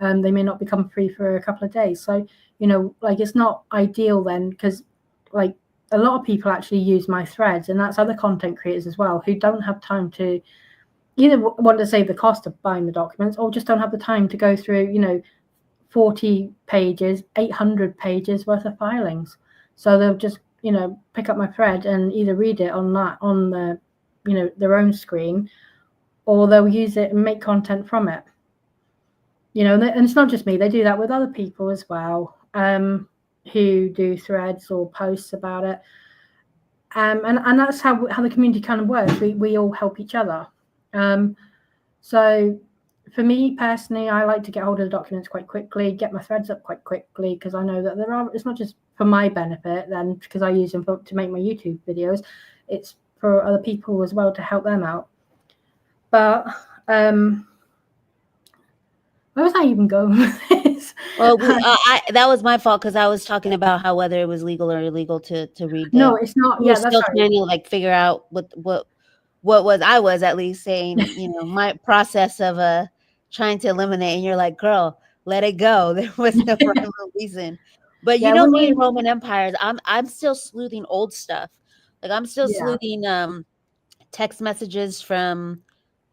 S1: they may not become free for a couple of days. So it's not ideal then, because like a lot of people actually use my threads, and that's other content creators as well who don't have time to either want to save the cost of buying the documents, or just don't have the time to go through 40 pages, 800 pages worth of filings. So they'll just pick up my thread and either read it on the their own screen, or they'll use it and make content from it. And it's not just me, they do that with other people as well, who do threads or posts about it. And that's how the community kind of works. We all help each other. So for me personally, I like to get hold of the documents quite quickly, get my threads up quite quickly, because I know that it's not just for my benefit then, because I use them to make my YouTube videos, it's for other people as well to help them out. But where was I even going with this?
S2: Well, that was my fault because I was talking about how whether it was legal or illegal to read.
S1: No, it's not.
S2: We're
S1: Yeah, that's
S2: still
S1: right.
S2: trying to like figure out what was I was at least saying, my process of trying to eliminate, and you're like, girl, let it go. There was no rhyme or reason. But
S1: Yeah,
S2: me and Roman empires, I'm still sleuthing old stuff. Like I'm still sleuthing text messages from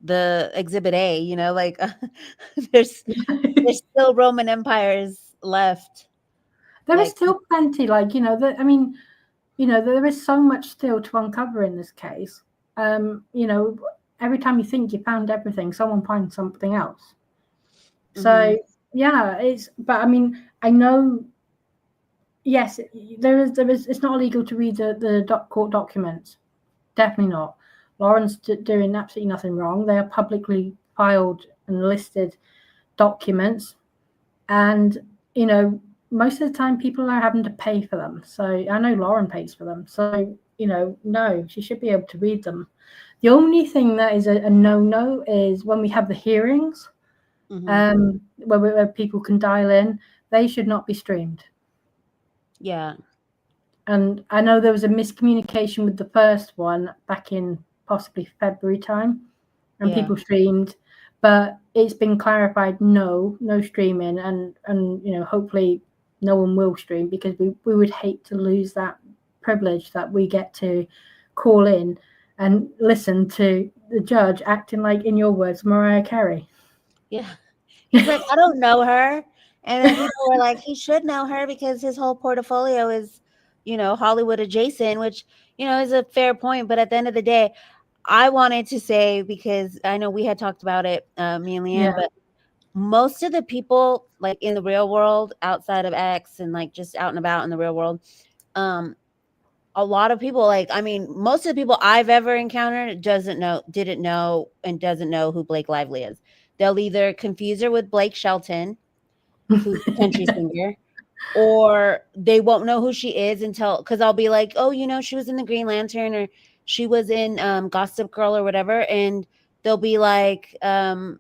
S2: the Exhibit A, like there's still Roman empires left.
S1: There is still plenty, there is so much still to uncover in this case. Every time you think you found everything, someone finds something else. So yeah, but I know, yes, there is, it's not illegal to read the court documents. Definitely not. Lauren's doing absolutely nothing wrong. They are publicly filed and listed documents, and most of the time people are having to pay for them. So I know Lauren pays for them. So no, she should be able to read them. The only thing that is a no is when we have the hearings, where people can dial in, they should not be streamed.
S2: Yeah.
S1: And I know there was a miscommunication with the first one back in possibly February time, and people streamed, but it's been clarified, no streaming, and hopefully no one will stream, because we would hate to lose that privilege that we get to call in and listen to the judge acting like, in your words, Mariah Carey.
S2: Yeah. He's like, I don't know her. And then people were like, he should know her because his whole portfolio is, Hollywood adjacent, which, is a fair point. But at the end of the day, I wanted to say, because I know we had talked about it, me and Leanne, but most of the people like in the real world outside of X and like just out and about in the real world, a lot of people, most of the people I've ever encountered didn't know and doesn't know who Blake Lively is. they'll either confuse her with Blake Shelton, who's the country singer, or they won't know who she is until, because I'll be like, oh, you know, she was in the Green Lantern, or she was in Gossip Girl or whatever, and they'll be like, and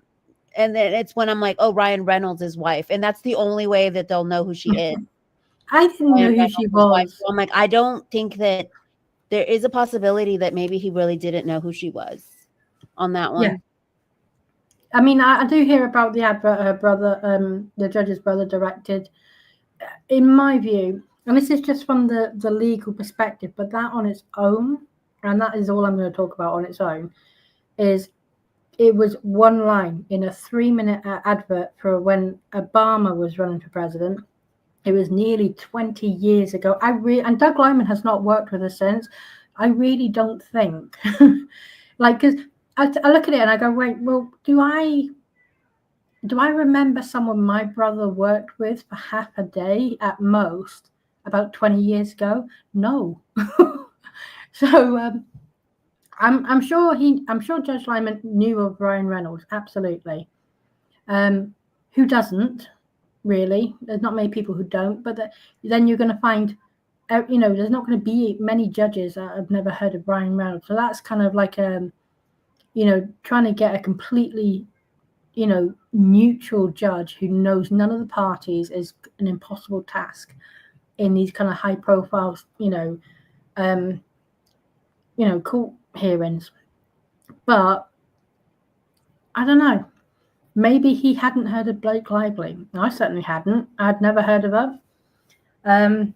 S2: then it's when I'm like, oh, Ryan Reynolds' wife, and that's the only way that they'll know who she is.
S1: I didn't know
S2: Ryan
S1: who she
S2: Reynolds' wife.
S1: was.
S2: So I'm like, I don't think that there is a possibility that maybe he really didn't know who she was on that one.
S1: Yeah. I mean, I do hear about the advert her brother, the judge's brother, directed. In my view, and this is just from the legal perspective, but that on its own, and that is all I'm going to talk about on its own, is it was one line in a 3-minute advert for when Obama was running for president. It was nearly 20 years ago. And Doug Lyman has not worked with her since. I really don't think, like, because I look at it and I go, wait, well, do I remember someone my brother worked with for half a day at most about 20 years ago? No. So I'm sure Judge Lyman knew of Ryan Reynolds, absolutely. Who doesn't, really? There's not many people who don't, but then you're going to find, there's not going to be many judges that have never heard of Ryan Reynolds. So that's kind of like, trying to get a completely, neutral judge who knows none of the parties is an impossible task in these kind of high profile, court hearings. But I don't know. Maybe he hadn't heard of Blake Lively. I certainly hadn't. I'd never heard of her. I'd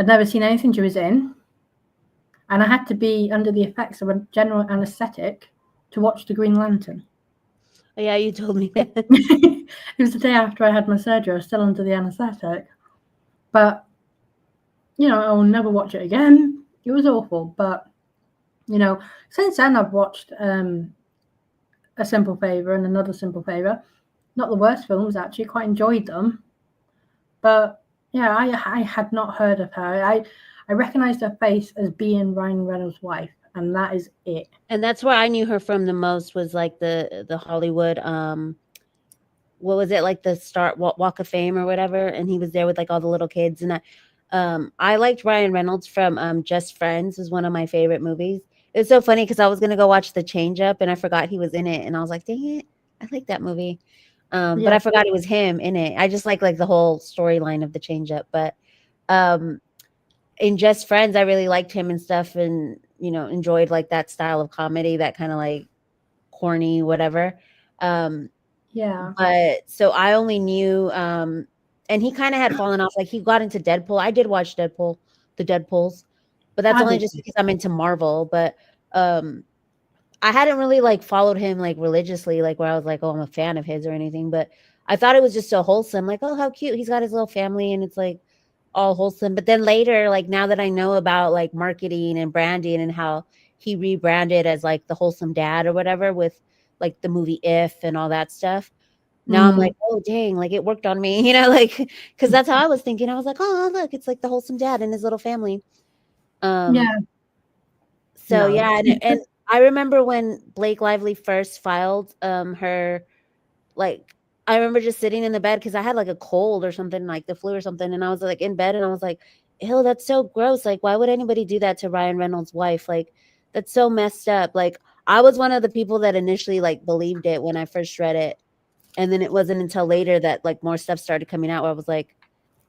S1: never seen anything she was in. And I had to be under the effects of a general anesthetic to watch The Green Lantern.
S2: Oh, yeah, you told me that.
S1: It was the day after I had my surgery. I was still under the anesthetic. But, I'll never watch it again. It was awful. But, since then I've watched A Simple Favor and Another Simple Favor. Not the worst films, actually. Quite enjoyed them. But, yeah, I had not heard of her. I recognized her face as being Ryan Reynolds' wife. And that is it.
S2: And that's where I knew her from the most, was like the Hollywood, what was it, like the Walk of Fame or whatever, and he was there with like all the little kids. And I liked Ryan Reynolds from Just Friends, was one of my favorite movies. It was so funny because I was gonna go watch The Change Up and I forgot he was in it, and I was like, dang it, I like that movie. But I forgot it was him in it. I just like the whole storyline of The Change Up. But in Just Friends, I really liked him and stuff, and enjoyed like that style of comedy, that kind of like corny, whatever. But so I only knew, and he kind of had fallen off. Like he got into Deadpool. I did watch Deadpool, the Deadpools, but that's only just because I'm into Marvel. But I hadn't really like followed him like religiously, like where I was like, oh, I'm a fan of his or anything. But I thought it was just so wholesome. Like, oh, how cute. He's got his little family and it's like all wholesome. But then later, like now that I know about like marketing and branding and how he rebranded as like the wholesome dad or whatever with like the movie If and all that stuff. Now I'm like, oh dang, like it worked on me, like, because that's how I was thinking. I was like, oh look, it's like the wholesome dad and his little family. So yeah, and I remember when Blake Lively first filed her, like I remember just sitting in the bed because I had like a cold or something, like the flu or something, and I was like in bed and I was like, ew, that's so gross. Like, why would anybody do that to Ryan Reynolds' wife? Like, that's so messed up. Like, I was one of the people that initially like believed it when I first read it. And then it wasn't until later that like more stuff started coming out where I was like,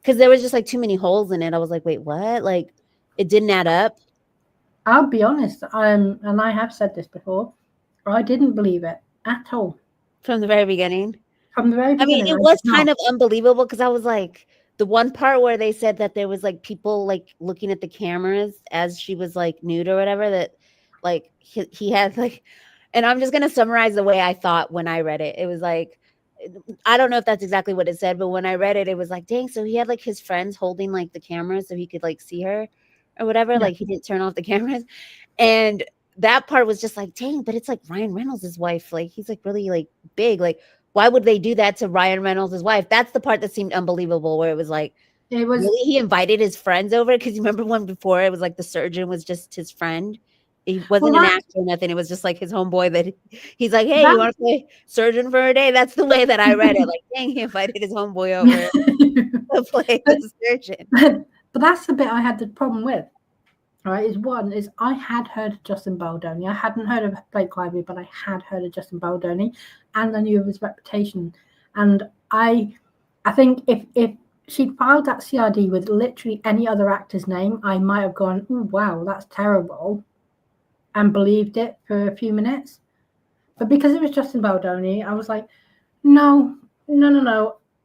S2: because there was just like too many holes in it. I was like, wait, what? Like, it didn't add up.
S1: I'll be honest, and I have said this before, I didn't believe it at all.
S2: From the very beginning.
S1: From the very beginning.
S2: I mean, it was kind of unbelievable because I was like, the one part where they said that there was like people like looking at the cameras as she was like nude or whatever, that like he had like, and I'm just going to summarize the way I thought when I read it. It was like, I don't know if that's exactly what it said, but when I read it, it was like, dang, so he had like his friends holding like the camera so he could like see her or whatever. Yeah. Like he didn't turn off the cameras. And that part was just like, dang, but it's like Ryan Reynolds' wife. Like he's like really like big. Like, why would they do that to Ryan Reynolds' wife? That's the part that seemed unbelievable, where it was like, really, he invited his friends over? Because you remember one before, it was like the surgeon was just his friend. He wasn't
S1: Well,
S2: an actor or nothing. It was just like his homeboy that he's like, hey, you
S1: that
S2: want to play surgeon for a day? That's the way that I read it. Like, dang, he invited his homeboy over to play
S1: but,
S2: the surgeon.
S1: but that's the bit I had the problem with. Right, is I had heard of Justin Baldoni. I hadn't heard of Blake Lively, but I had heard of Justin Baldoni, and I knew of his reputation. And I think if she'd filed that CRD with literally any other actor's name, I might have gone, oh wow, that's terrible, and believed it for a few minutes. But because it was Justin Baldoni, I was like, no,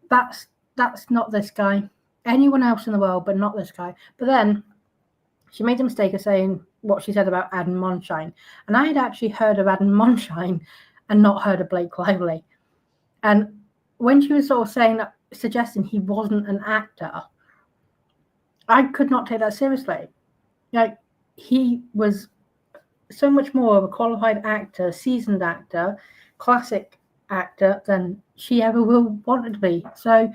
S1: that's not this guy. Anyone else in the world, but not this guy. But then she made the mistake of saying what she said about Adam Monshine. And I had actually heard of Adam Monshine and not heard of Blake Lively. And when she was sort of saying that, suggesting he wasn't an actor, I could not take that seriously. Like, he was so much more of a qualified actor, seasoned actor, classic actor than she ever will want to be. So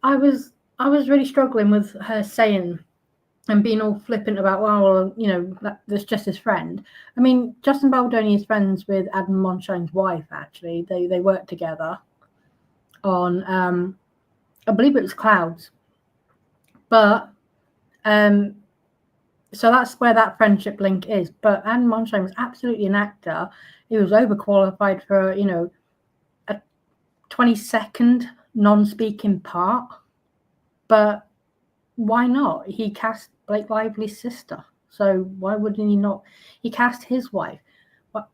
S1: I was really struggling with her saying and being all flippant about, well, that's just his friend. I mean, Justin Baldoni is friends with Adam Monshine's wife, actually. They work together on, I believe it was Clouds. But, so that's where that friendship link is. But Adam Monshine was absolutely an actor. He was overqualified for, a 20-second non-speaking part. But why not? He cast Blake Lively's sister. So why wouldn't he not? He cast his wife.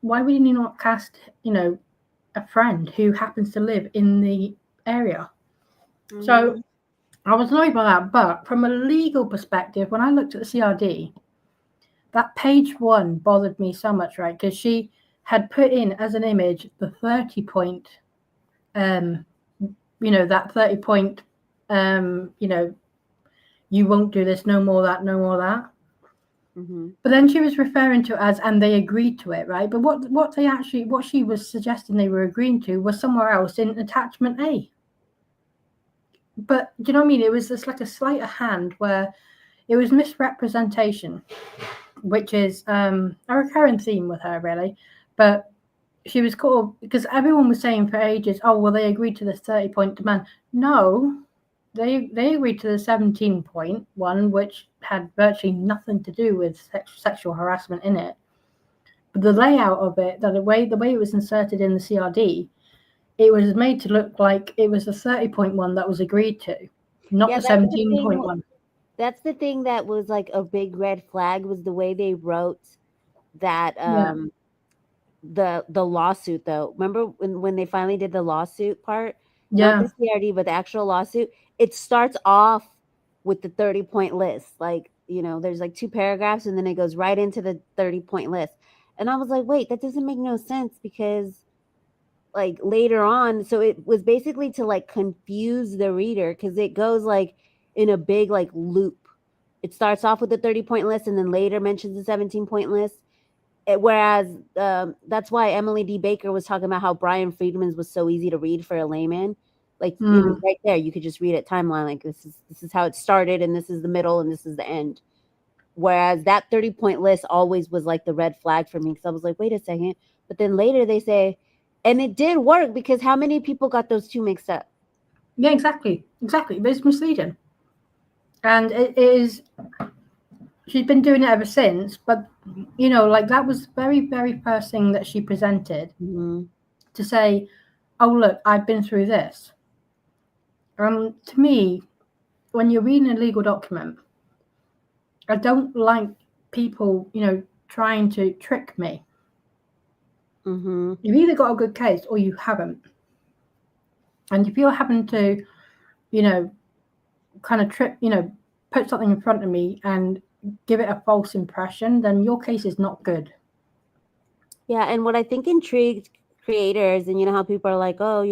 S1: Why wouldn't he not cast, a friend who happens to live in the area? Mm-hmm. So I was annoyed by that. But from a legal perspective, when I looked at the CRD, that page 1 bothered me so much, right? Because she had put in as an image the 30-point, that 30-point, you won't do this, no more that, no more that. Mm-hmm. But then she was referring to it as, and they agreed to it, right? But what she was suggesting they were agreeing to was somewhere else in attachment A. But do you know what I mean? It was just like a sleight of hand where it was misrepresentation, which is a recurring theme with her, really. But she was caught because everyone was saying for ages, oh, well, they agreed to this 30-point demand. No. They agreed to the 17-point one, which had virtually nothing to do with sexual harassment in it. But the layout of it, the way it was inserted in the CRD, it was made to look like it was the 30-point one that was agreed to, not the 17-point one.
S2: That's the thing that was like a big red flag, was the way they wrote that the lawsuit, though. Remember when they finally did the lawsuit part? Not the CRD, but the actual lawsuit. It starts off with the 30-point list. Like, there's like 2 paragraphs and then it goes right into the 30-point list. And I was like, wait, that doesn't make no sense, because like later on, so it was basically to like confuse the reader, because it goes like in a big like loop. It starts off with the 30-point list and then later mentions the 17-point list. Whereas that's why Emily D. Baker was talking about how Brian Friedman's was so easy to read for a layman. Like it was right there. You could just read it timeline. Like this is how it started, and this is the middle, and this is the end. Whereas that 30-point list always was like the red flag for me, because I was like, wait a second. But then later they say, and it did work, because how many people got those two mixed up?
S1: Yeah, exactly. But it's misleading. And it is, she's been doing it ever since, but like that was the very, very first thing that she presented to say, oh, look, I've been through this. To me, when you're reading a legal document, I don't like people, trying to trick me. Mm-hmm. You've either got a good case or you haven't. And if you're having to, kind of trick, put something in front of me and give it a false impression, then your case is not good.
S2: Yeah, and what I think intrigued creators, and how people are like, oh,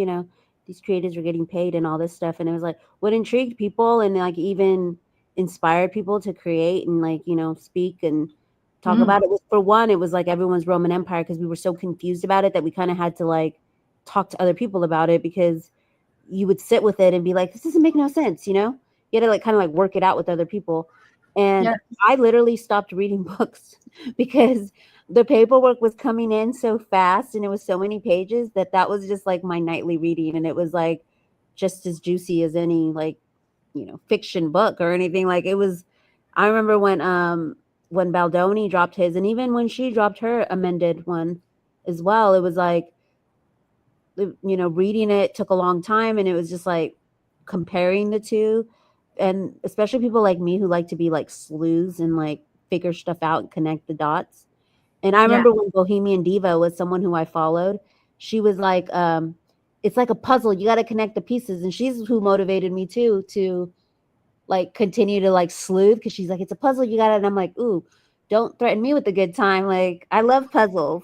S2: these creators are getting paid and all this stuff, and it was like what intrigued people and like even inspired people to create and like speak and talk about it was, for one, it was like everyone's Roman Empire, because we were so confused about it that we kind of had to like talk to other people about it, because you would sit with it and be like, this doesn't make no sense, you had to like kind of like work it out with other people. And I literally stopped reading books because the paperwork was coming in so fast and it was so many pages that was just like my nightly reading. And it was like just as juicy as any like, fiction book or anything. Like it was, I remember when Baldoni dropped his, and even when she dropped her amended one as well, it was like, reading it took a long time, and it was just like comparing the two. And especially people like me who like to be like sleuths and like figure stuff out and connect the dots. And I remember when Bohemian Diva was someone who I followed, she was like, it's like a puzzle. You got to connect the pieces. And she's who motivated me too, to like continue to like sleuth, because she's like, it's a puzzle. You got it. And I'm like, ooh, don't threaten me with a good time. Like, I love puzzles.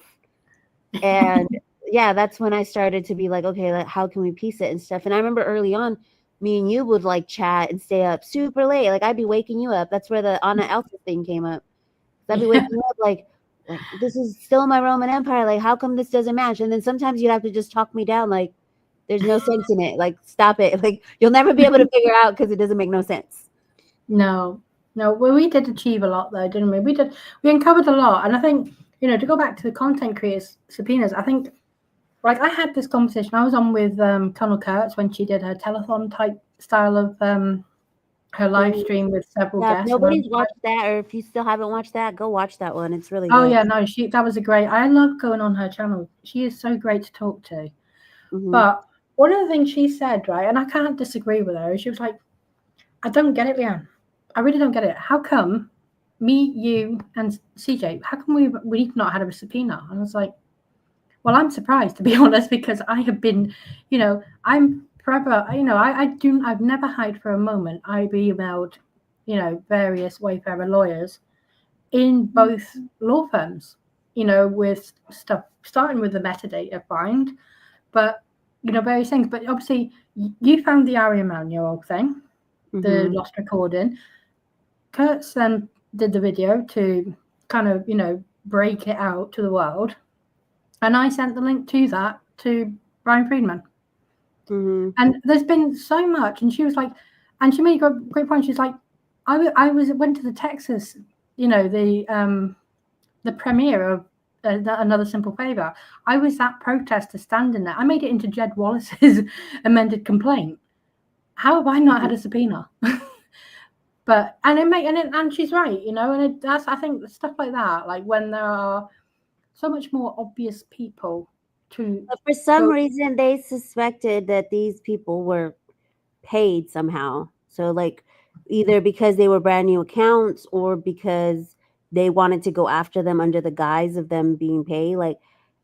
S2: And yeah, that's when I started to be like, okay, like, how can we piece it and stuff. And I remember early on, me and you would like chat and stay up super late. Like I'd be waking you up. That's where the Anna Elsa thing came up. I'd be waking you up like this is still my Roman Empire. Like, how come this doesn't match? And then sometimes you'd have to just talk me down. Like, there's no sense in it. Like, stop it. Like, you'll never be able to figure out because it doesn't make no sense.
S1: No. Well, we did achieve a lot though, didn't we? We uncovered a lot. And I think, to go back to the content creators subpoenas, I think, like, I had this conversation. I was on with Connell Kurtz when she did her telethon type style of her live stream with several guests.
S2: If nobody's watched that, or if you still haven't watched that, go watch that one. It's really good.
S1: Oh yeah, no, that was I love going on her channel. She is so great to talk to. Mm-hmm. But one of the things she said, right, and I can't disagree with her, she was like, I don't get it, Leanne. I really don't get it. How come me, you, and CJ, how come we've not had a subpoena? And I was like, well, I'm surprised, to be honest, because I have been, I'm forever, I've never hid for a moment. I've emailed, various Wayfarer lawyers in both law firms, with stuff, starting with the metadata find, but, various things. But obviously, you found the ARIA manual thing, the lost recording. Kurtz then did the video to kind of, break it out to the world. And I sent the link to that to Brian Friedman. Mm-hmm. And there's been so much. And she was like, and she made a great point. She's like, I went to the Texas, the premiere of Another Simple Favor. I was that protester standing there. I made it into Jed Wallace's amended complaint. How have I not had a subpoena? But and she's right, and that's, I think, stuff like that, like when there are so much more obvious people
S2: but for some reason they suspected that these people were paid somehow. So like either because they were brand new accounts or because they wanted to go after them under the guise of them being paid. Like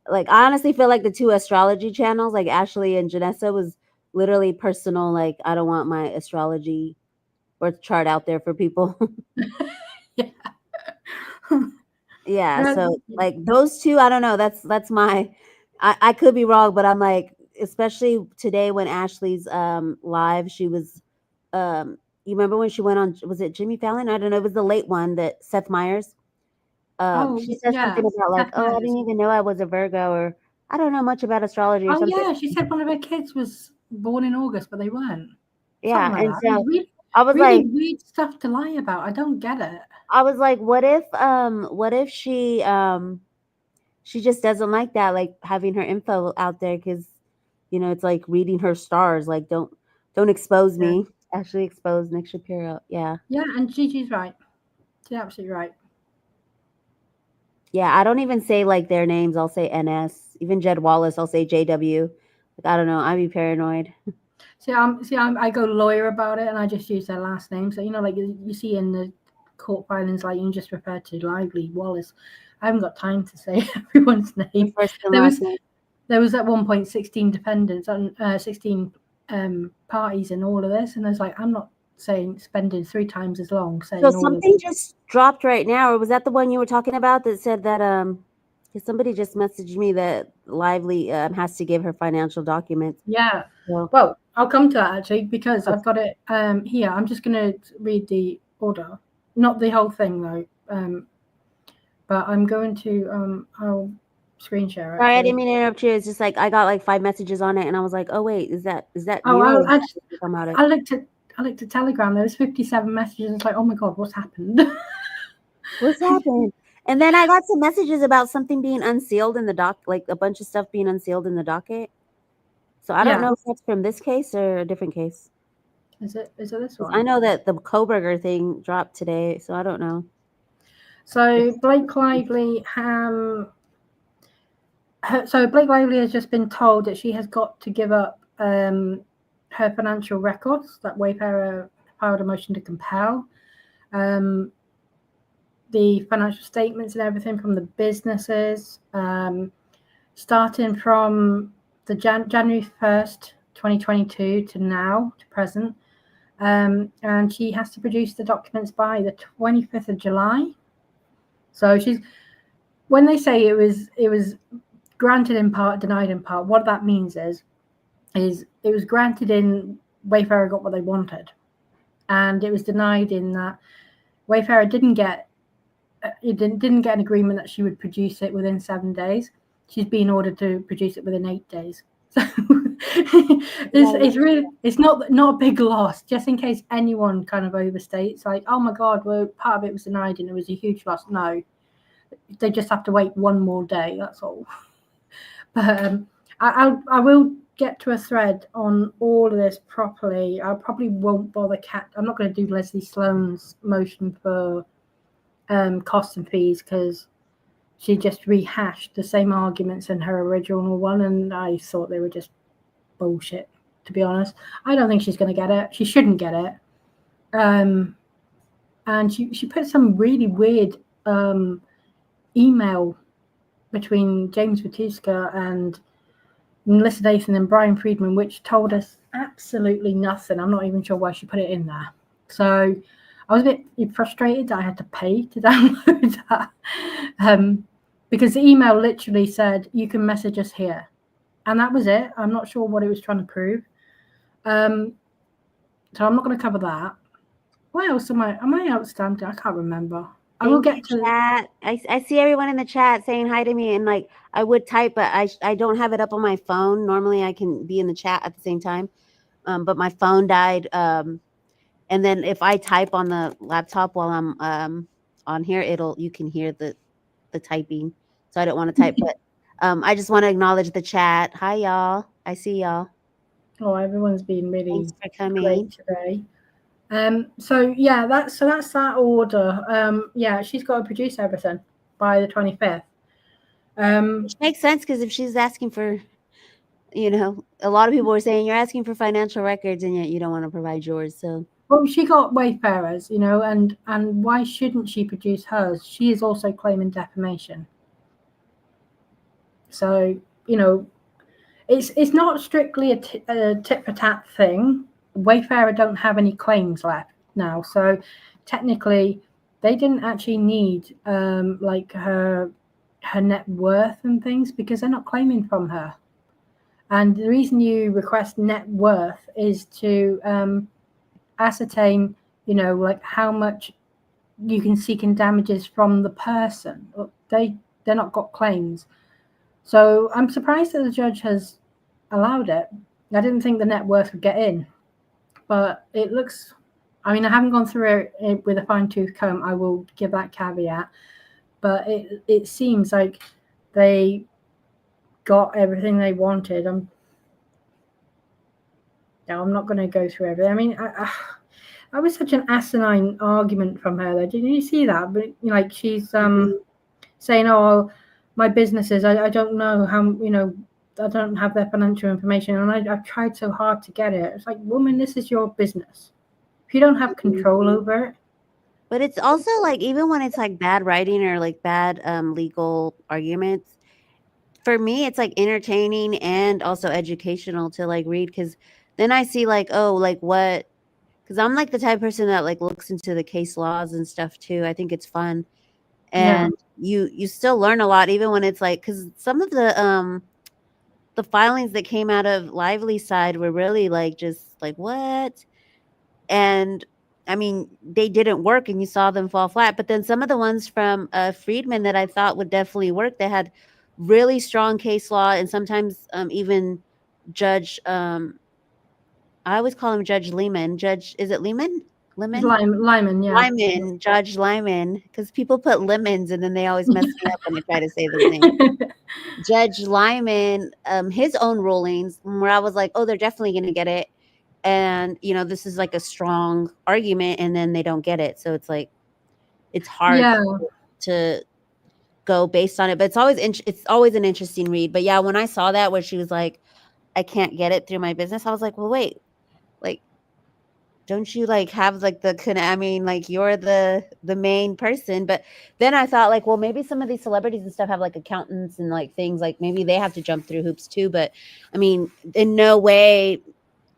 S2: I honestly feel like the two astrology channels, like Ashley and Janessa, was literally personal. Like, I don't want my astrology birth chart out there for people.
S1: Yeah.
S2: Yeah. So like those two, I don't know. That's my, I could be wrong, but I'm like, especially today when Ashley's live, she was, you remember when she went on, was it Jimmy Fallon? I don't know. It was the late one that Seth Meyers. She said something about like, I didn't even know I was a Virgo, or I don't know much about astrology or something.
S1: Yeah, she said one of her kids was born in August, but they weren't.
S2: Yeah,
S1: like
S2: and
S1: that.
S2: so
S1: I was really like, weird stuff to lie about. I don't get it.
S2: I was like, what if she just doesn't like that, like having her info out there, because it's like reading her stars. Like, don't expose me. Actually expose Nick Shapiro. Yeah.
S1: Yeah, and Gigi's right. She's absolutely right.
S2: Yeah, I don't even say like their names. I'll say NS. Even Jed Wallace, I'll say JW. Like, I don't know. I'd be paranoid.
S1: I go lawyer about it, and I just use their last name. So like you see in the court filings, like you can just refer to Lively Wallace. I haven't got time to say everyone's name. There was at one point 16 defendants and 16 parties in all of this, and I was like, I'm not spending 3 times as long saying.
S2: So something just dropped right now, or was that the one you were talking about that said that because somebody just messaged me that Lively has to give her financial documents.
S1: Yeah. Well, I'll come to that actually, because I've got it here. I'm just going to read the order, not the whole thing though. But I'm going to I'll screen share it.
S2: Sorry, I didn't mean to interrupt you. It's just like I got like 5 messages on it, and I was like, oh wait, is that
S1: oh,
S2: you?
S1: I looked at I looked at Telegram. There was 57 messages. It's like, oh my god, what's happened?
S2: What's happened? And then I got some messages about something being unsealed in the doc, like a bunch of stuff being unsealed in the docket. So I don't know if that's from this case or a different case.
S1: Is it this one?
S2: I know that the Koberger thing dropped today, so I don't know.
S1: So Blake Lively has just been told that she has got to give up her financial records that Wayfarer filed a motion to compel. The financial statements and everything from the businesses, starting from the January 1st, 2022 to now, to present. And she has to produce the documents by the 25th of July. So when they say it was granted in part, denied in part, what that means is it was granted in Wayfarer got what they wanted, and it was denied in that Wayfarer didn't get an agreement that she would produce it within 7 days. She's being ordered to produce it within 8 days. So it's not a big loss, just in case anyone kind of overstates, like, oh my god, well, part of it was denied and it was a huge loss. No, they just have to wait one more day, that's all. But I will get to a thread on all of this properly. I probably won't bother I'm not going to do Leslie Sloan's motion for costs and fees, because she just rehashed the same arguments in her original one, and I thought they were just bullshit, to be honest. I don't think she's going to get it. She shouldn't get it. And she put some really weird email between James Batuska and Melissa Nathan and Brian Friedman, which told us absolutely nothing. I'm not even sure why she put it in there. So I was a bit frustrated that I had to pay to download that, because the email literally said, you can message us here. And that was it. I'm not sure what it was trying to prove. So I'm not going to cover that. What else am I outstanding? I can't remember. I will get to
S2: chat. I see everyone in the chat saying hi to me, and like I would type, but I don't have it up on my phone. Normally I can be in the chat at the same time, but my phone died. And then if I type on the laptop while I'm on here, you can hear the typing. So I don't want to type, but I just want to acknowledge the chat. Hi y'all. I see y'all.
S1: Oh, everyone's been really
S2: Thanks for coming
S1: great today. So yeah, that's that order. Yeah, she's got to produce everything by the 25th.
S2: Which makes sense, because if she's asking for, a lot of people were saying you're asking for financial records and yet you don't want to provide yours. So
S1: well, she got Wayfarers, and why shouldn't she produce hers? She is also claiming defamation. So it's not strictly a tit for tat thing. Wayfarer don't have any claims left now, so technically they didn't actually need like her net worth and things, because they're not claiming from her. And the reason you request net worth is to ascertain, like how much you can seek in damages from the person. They're not got claims. So I'm surprised that the judge has allowed it. I didn't think the net worth would get in, but it looks, I mean, I haven't gone through it with a fine-tooth comb, I will give that caveat, but it seems like they got everything they wanted. I'm not going to go through everything. I mean, that was such an asinine argument from her, though. Didn't you see that? But like, she's saying, oh, my businesses, I don't know how, I don't have their financial information, and I've tried so hard to get it. It's like, woman, this is your business. If you don't have control over it.
S2: But it's also like, even when it's like bad writing or like bad legal arguments, for me it's like entertaining and also educational to like read, because then I see like, oh, like what, because I'm like the type of person that like looks into the case laws and stuff too. I think it's fun, and you still learn a lot, even when it's like, because some of the filings that came out of Lively's side were really like, just like, what? And I mean, they didn't work and you saw them fall flat. But then some of the ones from Friedman that I thought would definitely work, they had really strong case law, and sometimes even Judge I always call him Judge Lehman. Is it Lehman?
S1: It's
S2: Lemon?
S1: Lyman, yeah.
S2: Lyman, Judge Lyman, because people put lemons and then they always mess me up when I try to say those names. Judge Lyman, his own rulings, where I was like, oh, they're definitely going to get it. And, this is like a strong argument, and then they don't get it. So it's like, it's hard
S1: Yeah.
S2: to go based on it. But it's always an interesting read. But yeah, when I saw that where she was like, I can't get it through my business, I was like, well, wait, like, don't you like have like I mean, like you're the main person. But then I thought like, well, maybe some of these celebrities and stuff have like accountants and like things like maybe they have to jump through hoops too. But I mean, in no way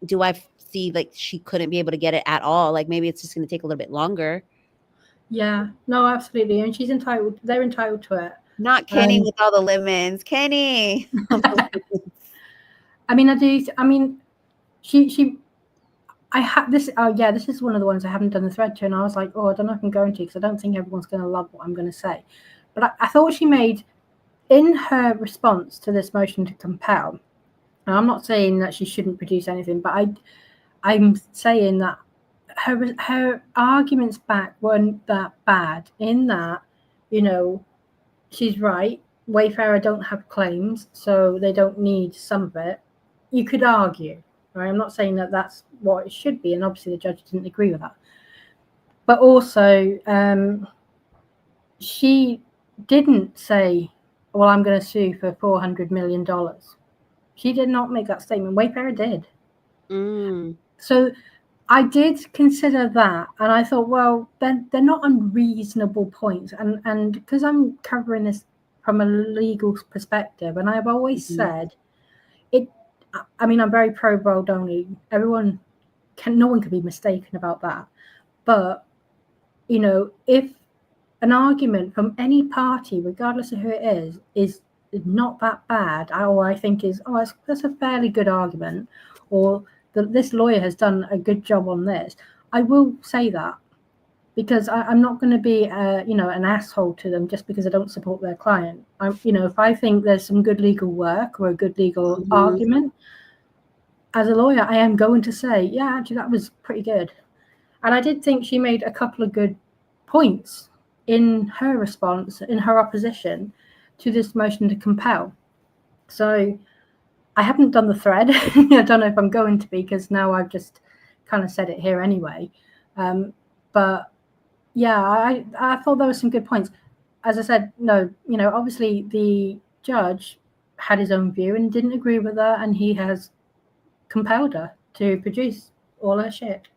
S2: do I see like she couldn't be able to get it at all. Like maybe it's just going to take a little bit longer.
S1: Yeah, no, absolutely. And they're entitled to it.
S2: Not Kenny with all the lemons. Kenny.
S1: I mean, I have this. Oh, yeah, this is one of the ones I haven't done the thread to, and I was like, oh, I don't know if I'm going to, because I don't think everyone's going to love what I'm going to say. But I thought she made, in her response to this motion to compel, and I'm not saying that she shouldn't produce anything, but I'm saying that her arguments back weren't that bad. In that, she's right. Wayfarer don't have claims, so they don't need some of it. You could argue. Right? I'm not saying that that's what it should be, and obviously the judge didn't agree with that. But also, she didn't say, well, I'm going to sue for $400 million. She did not make that statement. Wayfarer did. So I did consider that, and I thought, well, they're not unreasonable points. And because I'm covering this from a legal perspective, and I've always said, I mean, I'm very pro Baldoni. No one can be mistaken about that. But, if an argument from any party, regardless of who it is not that bad, or I think that's a fairly good argument, or this lawyer has done a good job on this, I will say that, because I'm not going to be, an asshole to them just because I don't support their client. If I think there's some good legal work or a good legal argument, as a lawyer, I am going to say, yeah, actually, that was pretty good. And I did think she made a couple of good points in her response, in her opposition to this motion to compel. So I haven't done the thread. I don't know if I'm going to be, because now I've just kind of said it here anyway. But yeah, I thought there were some good points. As I said, no, obviously the judge had his own view and didn't agree with her, and he has compelled her to produce all her shit.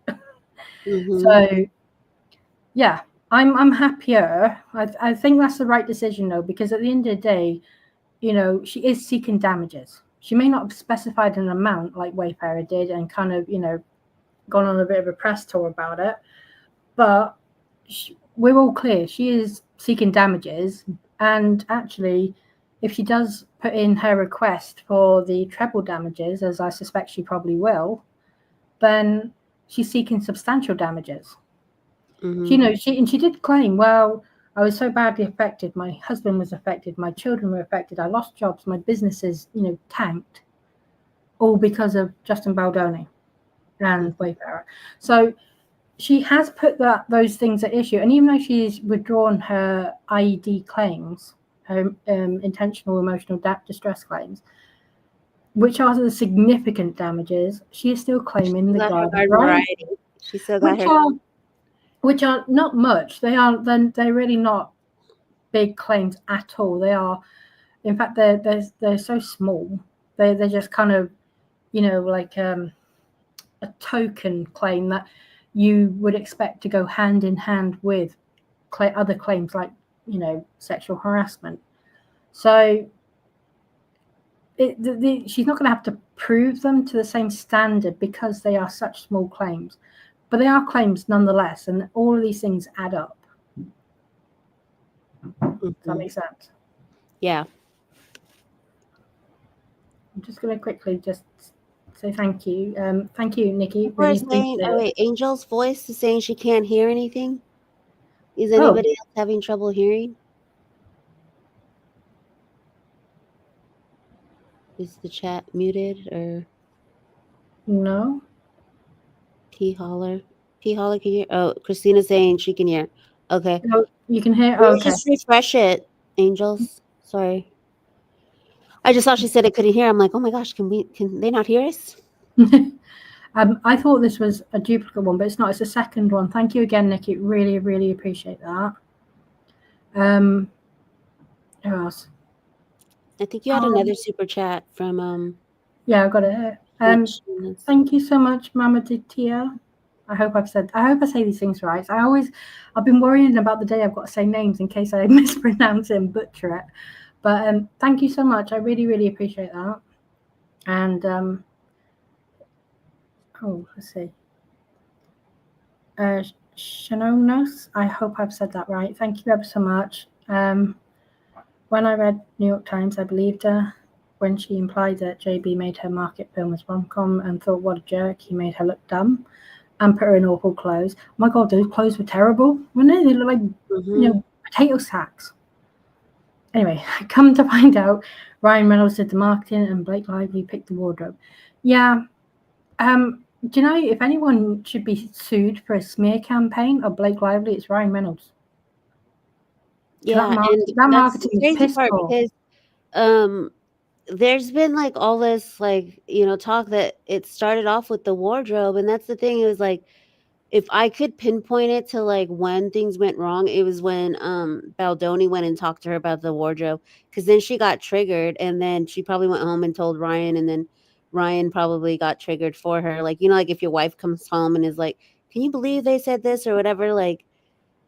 S1: So yeah, I'm happier. I think that's the right decision, though, because at the end of the day, she is seeking damages. She may not have specified an amount like Wayfarer did and kind of, gone on a bit of a press tour about it, but we're all clear. She is seeking damages, and actually, if she does put in her request for the treble damages, as I suspect she probably will, then she's seeking substantial damages. She did claim, well, I was so badly affected. My husband was affected. My children were affected. I lost jobs. My businesses, tanked, all because of Justin Baldoni and Wayfarer. So she has put those things at issue. And even though she's withdrawn her IED claims, her intentional emotional distress claims, which are the significant damages, she is still claiming the garden variety.
S2: She still got
S1: which are not much. They're really not big claims at all. They are, in fact, they're so small. They're just kind of, like a token claim that you would expect to go hand in hand with other claims like, sexual harassment. So she's not going to have to prove them to the same standard because they are such small claims. But they are claims nonetheless, and all of these things add up. Does that make sense?
S2: Yeah.
S1: I'm just going to quickly just say thank you. Thank you, Nikki.
S2: Angel's voice is saying she can't hear anything. Is anybody else having trouble hearing? Is the chat muted or?
S1: No.
S2: P holler. P holler can hear. Oh, Christina's saying she can hear. Okay.
S1: No, you can hear.
S2: Let me
S1: Okay.
S2: just refresh it, Angels. Sorry. I just thought she said it couldn't hear. I'm like, oh my gosh, can they not hear us?
S1: I thought this was a duplicate one, but it's not. It's a second one. Thank you again, Nikki. Really, really appreciate that. Who else?
S2: I think you had another super chat from
S1: Yeah, I got it here. Thank you so much, Mama Ditia. I hope I say these things right. I've been worrying about the day I've got to say names in case I mispronounce it and butcher it. But thank you so much. I really, really appreciate that. And let's see. Shanonos, I hope I've said that right. Thank you ever so much. When I read New York Times, I believed her when she implied that JB made her market film as rom-com and thought, what a jerk, he made her look dumb and put her in awful clothes. Oh my God, those clothes were terrible, weren't they? They look like, potato sacks. Anyway, come to find out, Ryan Reynolds did the marketing and Blake Lively picked the wardrobe. Yeah. Do you know if anyone should be sued for a smear campaign of Blake Lively, it's Ryan Reynolds.
S2: Yeah, and
S1: that
S2: that's the
S1: marketing is
S2: crazy
S1: piss
S2: part
S1: poor.
S2: because there's been like all this like talk that it started off with the wardrobe, and that's the thing. It was like if I could pinpoint it to like when things went wrong, it was when Baldoni went and talked to her about the wardrobe, because then she got triggered, and then she probably went home and told Ryan, and then Ryan probably got triggered for her. Like like if your wife comes home and is like, "Can you believe they said this?" or whatever, like.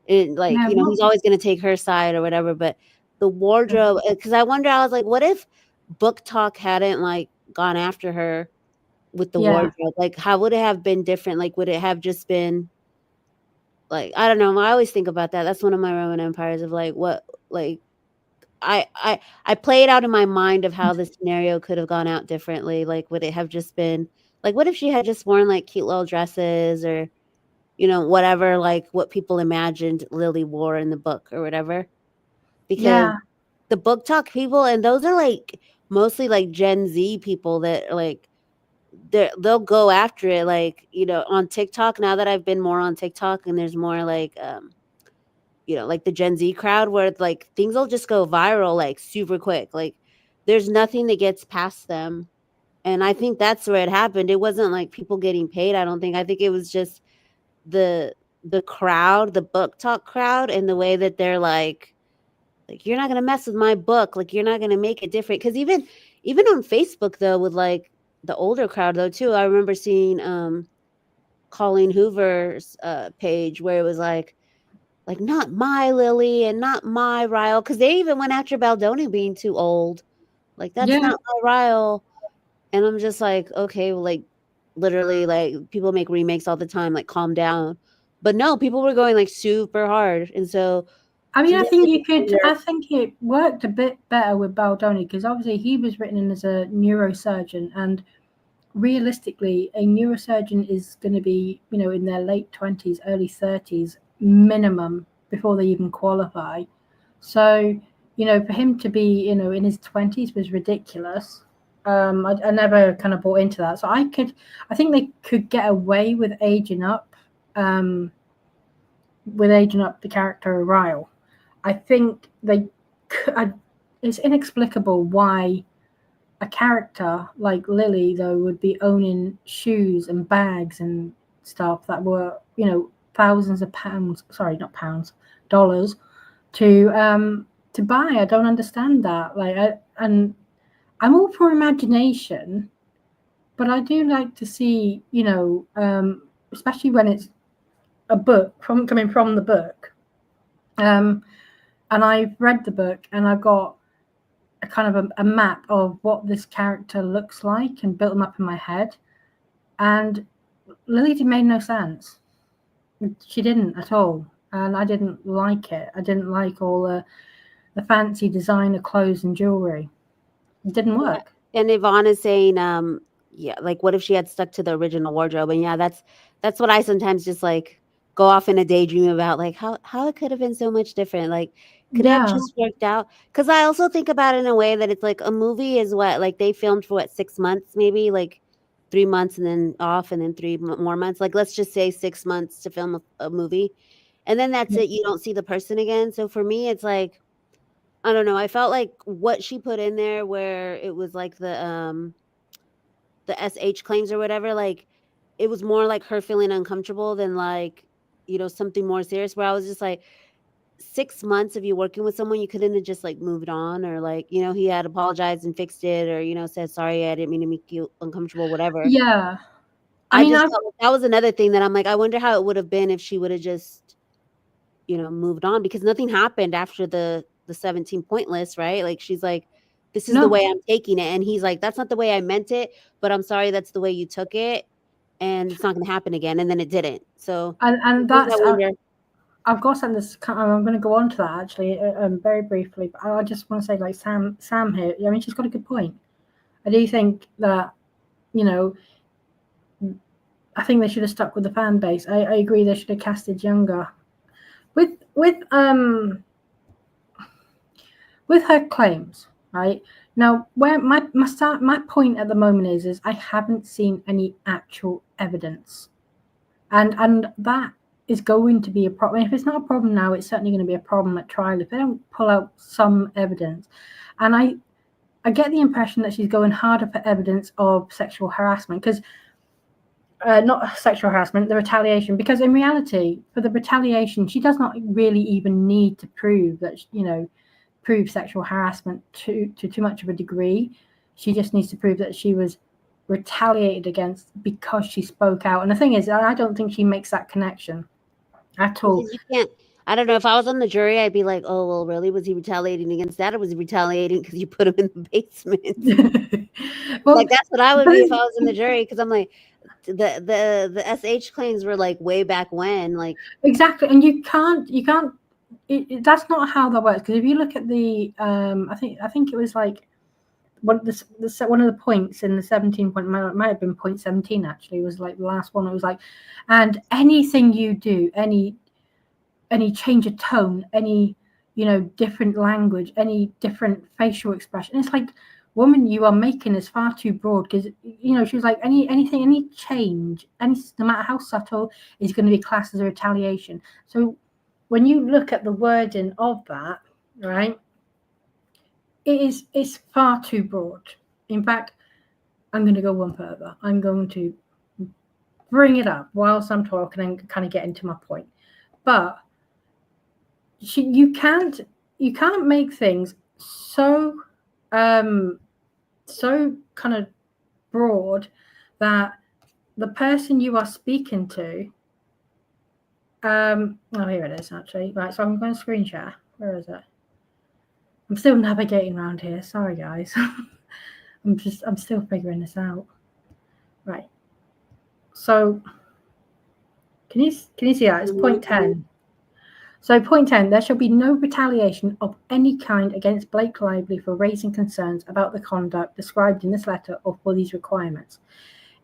S2: He's always going to take her side or whatever. But the wardrobe, because I was like, what if Book Talk hadn't like gone after her with the wardrobe? Like, how would it have been different? Like, would it have just been like, I don't know. I always think about that. That's one of my Roman empires of like, what, like, I play it out in my mind of how the scenario could have gone out differently. Like, would it have just been like, what if she had just worn like cute little dresses or whatever, like what people imagined Lily wore in the book or whatever. Because the Book Talk people, and those are like mostly like Gen Z people that like they'll go after it, like, on TikTok. Now that I've been more on TikTok and there's more like like the Gen Z crowd where like things will just go viral like super quick. Like there's nothing that gets past them. And I think that's where it happened. It wasn't like people getting paid, I don't think. I think it was just the crowd, the Book Talk crowd, and the way that they're like you're not gonna mess with my book, like you're not gonna make it different. Because even on Facebook though, with like the older crowd though too, I remember seeing Colleen Hoover's page where it was like not my Lily and not my Ryle, because they even went after Baldoni being too old. Like that's not my Ryle. And I'm just like, okay, well, like literally, like people make remakes all the time, like calm down. But no, people were going like super hard. And so
S1: I mean, I think it worked a bit better with Baldoni because obviously he was written in as a neurosurgeon, and realistically, a neurosurgeon is going to be, in their late 20s, early 30s minimum before they even qualify. So, for him to be, in his 20s was ridiculous. I never kind of bought into that. So I think they could get away with aging up the character of Ryle. I think it's inexplicable why a character like Lily, though, would be owning shoes and bags and stuff that were, thousands of pounds, sorry, not pounds, dollars to buy. I don't understand that. And I'm all for imagination, but I do like to see, especially when it's a book coming from the book. And I've read the book and I've got a kind of a map of what this character looks like and built them up in my head. And Lily made no sense. She didn't at all. And I didn't like it. I didn't like all the fancy designer clothes and jewelry. It didn't work.
S2: Yeah. And Yvonne is saying, like what if she had stuck to the original wardrobe? And yeah, that's what I sometimes just like go off in a daydream about, like how it could have been so much different. Like could it have just worked out? Because I also think about it in a way that it's like a movie is what, like they filmed for 6 months, maybe like 3 months and then off and then 3 more months. Like, let's just say 6 months to film a movie. And then that's it. You don't see the person again. So for me, it's like, I don't know. I felt like what she put in there where it was like the SH claims or whatever, like it was more like her feeling uncomfortable than like, something more serious where I was just like 6 months of you working with someone, you couldn't have just like moved on or like, he had apologized and fixed it or, said, sorry, I didn't mean to make you uncomfortable, whatever.
S1: Yeah.
S2: I just felt like that was another thing that I'm like, I wonder how it would have been if she would have just, moved on because nothing happened after the 17-point list, right? Like she's like, this is the way I'm taking it. And he's like, that's not the way I meant it, but I'm sorry that's the way you took it. And it's not going to happen again. And then it didn't. So,
S1: and that's, I've got something that's, I'm going to go on to that actually, very briefly. But I just want to say, like Sam here, I mean, she's got a good point. I do think that, I think they should have stuck with the fan base. I agree they should have casted younger. With her claims, right? Now, where my point at the moment is I haven't seen any actual evidence, and that is going to be a problem. If it's not a problem now, it's certainly going to be a problem at trial if they don't pull out some evidence. And I get the impression that she's going harder for evidence of sexual harassment because. Not sexual harassment, the retaliation. Because in reality, for the retaliation, she does not really even need to prove that, prove sexual harassment to too much of a degree. She just needs to prove that she was retaliated against because she spoke out. And the thing is, I don't think she makes that connection at all.
S2: You can't. I don't know. If I was on the jury, I'd be like, oh, well, really? Was he retaliating against that or was he retaliating because you put him in the basement? Well, like, that's what I would be if I was in the jury because I'm like, the SH claims were like way back when. Like,
S1: exactly. And you can't, that's not how that works. Because if you look at the, I think it was like, one of the points in the 17 point might have been point 17 actually was like the last one. It was like, and anything you do, any change of tone, any different language, any different facial expression, it's like, woman, you are making this far too broad because she was like anything, any change, no matter how subtle, is going to be classed as a retaliation. So when you look at the wording of that, right, it's far too broad. In fact, I'm going to go one further. I'm going to bring it up whilst I'm talking and kind of get into my point. But you can't make things so kind of broad that the person you are speaking to here it is actually, right, so I'm going to screen share. Where is it? I'm still navigating around here, sorry guys. I'm still figuring this out. Right, so can you see that? It's point 10. So point 10, there shall be no retaliation of any kind against Blake Lively for raising concerns about the conduct described in this letter or for these requirements.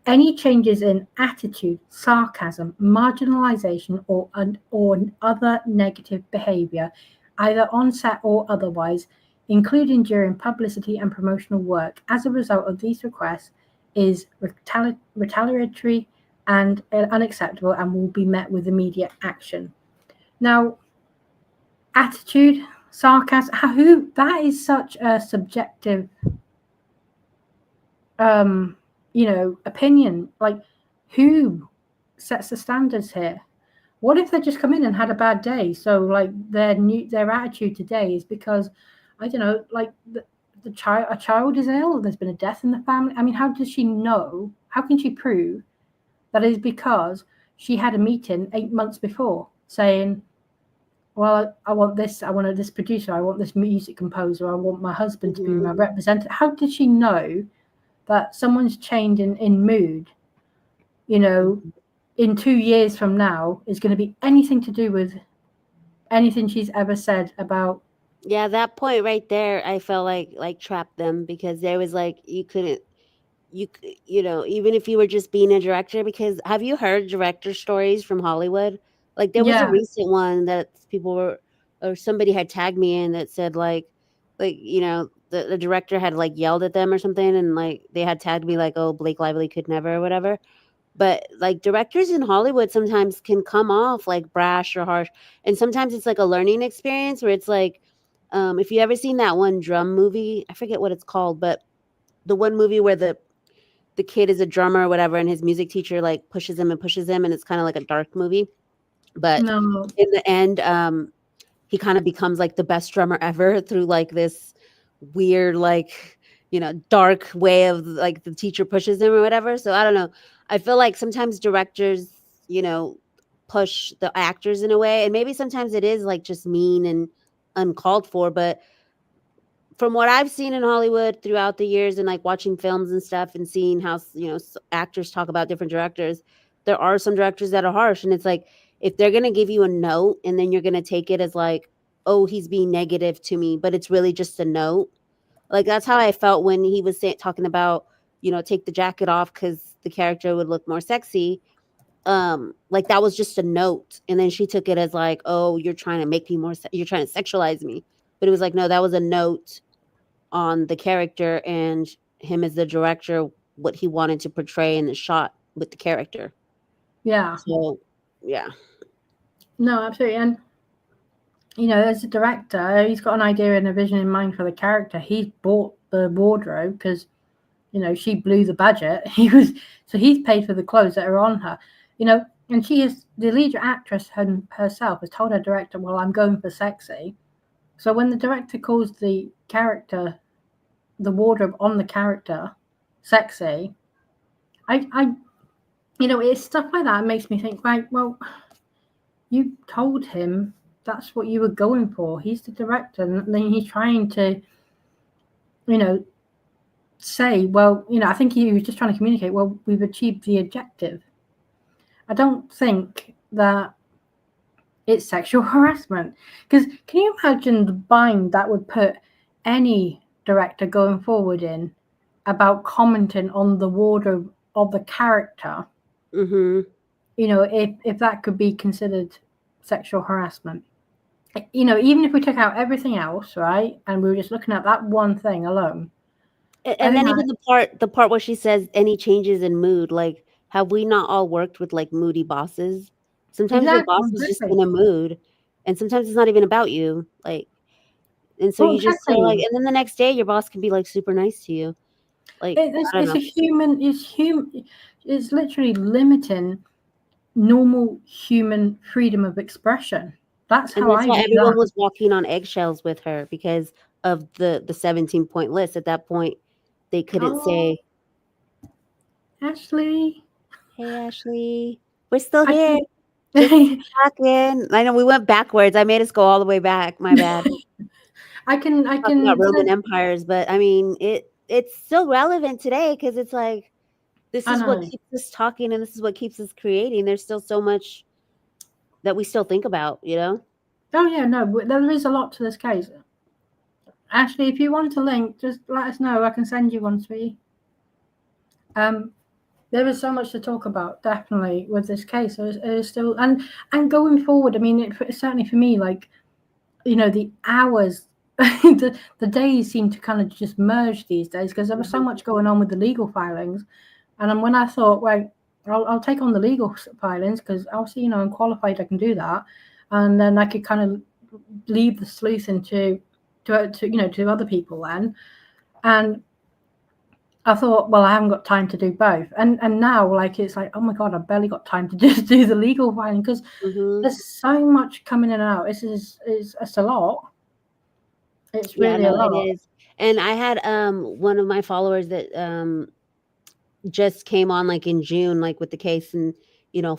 S1: Any changes in attitude, sarcasm, marginalization, or other negative behavior, either on set or otherwise, including during publicity and promotional work, as a result of these requests, is retaliatory and unacceptable and will be met with immediate action. Now, attitude, sarcasm, that is such a subjective opinion. Like, who sets the standards here? What if they just come in and had a bad day? So like their attitude today is because, I don't know, like a child is ill, there's been a death in the family. I mean, how does she know? How can she prove that is because she had a meeting 8 months before saying, well, I want this producer, I want this music composer, I want my husband to be my representative. How did she know that someone's changed in mood, in 2 years from now is going to be anything to do with anything she's ever said about?
S2: Yeah, that point right there, I felt like trapped them because there was like, you couldn't, even if you were just being a director, because have you heard director stories from Hollywood? Like there was a recent one that people were, or somebody had tagged me in that said like, the director had like yelled at them or something, and like they had tagged me like, oh, Blake Lively could never or whatever. But like directors in Hollywood sometimes can come off like brash or harsh, and sometimes it's like a learning experience where it's like, if you ever seen that one drum movie, I forget what it's called, but the one movie where the kid is a drummer or whatever, and his music teacher like pushes him, and it's kind of like a dark movie, but
S1: No.
S2: in the end, he kind of becomes like the best drummer ever through like this weird, like, dark way of like the teacher pushes him or whatever. So I don't know. I feel like sometimes directors, push the actors in a way, and maybe sometimes it is like just mean and uncalled for. But from what I've seen in Hollywood throughout the years and like watching films and stuff and seeing how, actors talk about different directors, there are some directors that are harsh. And it's like, if they're going to give you a note and then you're going to take it as like, oh, he's being negative to me, but it's really just a note. Like, that's how I felt when he was talking about, take the jacket off because the character would look more sexy. Like that was just a note. And then she took it as like, oh, you're trying to make me more, you're trying to sexualize me. But it was like, no, that was a note on the character and him as the director, what he wanted to portray in the shot with the character.
S1: Yeah.
S2: So, yeah.
S1: No, absolutely. And, as a director, he's got an idea and a vision in mind for the character. He's bought the wardrobe because, she blew the budget. He's paid for the clothes that are on her, and she is the lead actress herself has told her director, well, I'm going for sexy. So when the director calls the character, the wardrobe on the character, sexy, it's stuff like that makes me think, right, well, you told him that's what you were going for. He's the director, and then he's trying to, say, well, I think he was just trying to communicate, well, we've achieved the objective. I don't think that it's sexual harassment, because can you imagine the bind that would put any director going forward in about commenting on the wardrobe of the character?
S2: Mm-hmm.
S1: If that could be considered sexual harassment, even if we took out everything else, right, and we were just looking at that one thing alone.
S2: And then even the part where she says any changes in mood, like, have we not all worked with like moody bosses? Sometimes your boss is just in a mood, and sometimes it's not even about you. Like, and so you just say like, and then the next day your boss can be like super nice to you. Like,
S1: it's literally limiting normal human freedom of expression. That's how I view that.
S2: Everyone was walking on eggshells with her because of the 17-point list. At that point, they couldn't say,
S1: Ashley.
S2: Hey, Ashley. We're still here. Just talking. I know we went backwards. I made us go all the way back. My bad.
S1: I can
S2: talking about Roman empires, but I mean it's still relevant today because it's like this is what keeps us talking and this is what keeps us creating. There's still so much that we still think about,
S1: Oh yeah, no, there is a lot to this case. Ashley, if you want a link, just let us know. I can send you one, sweetie. There is so much to talk about, definitely, with this case. It is still, and going forward, I mean, certainly for me, like, the hours, the days seem to kind of just merge these days because there was so much going on with the legal filings. And when I thought, well, I'll take on the legal filings because obviously, I'm qualified, I can do that. And then I could kind of leave the sleuthing to other people then. And I thought, well, I haven't got time to do both. And now, like, it's like, oh my God, I've barely got time to just do the legal filing because there's so much coming in and out. It's a lot. It's really a lot.
S2: It is. And I had one of my followers that just came on like in June, like with the case and,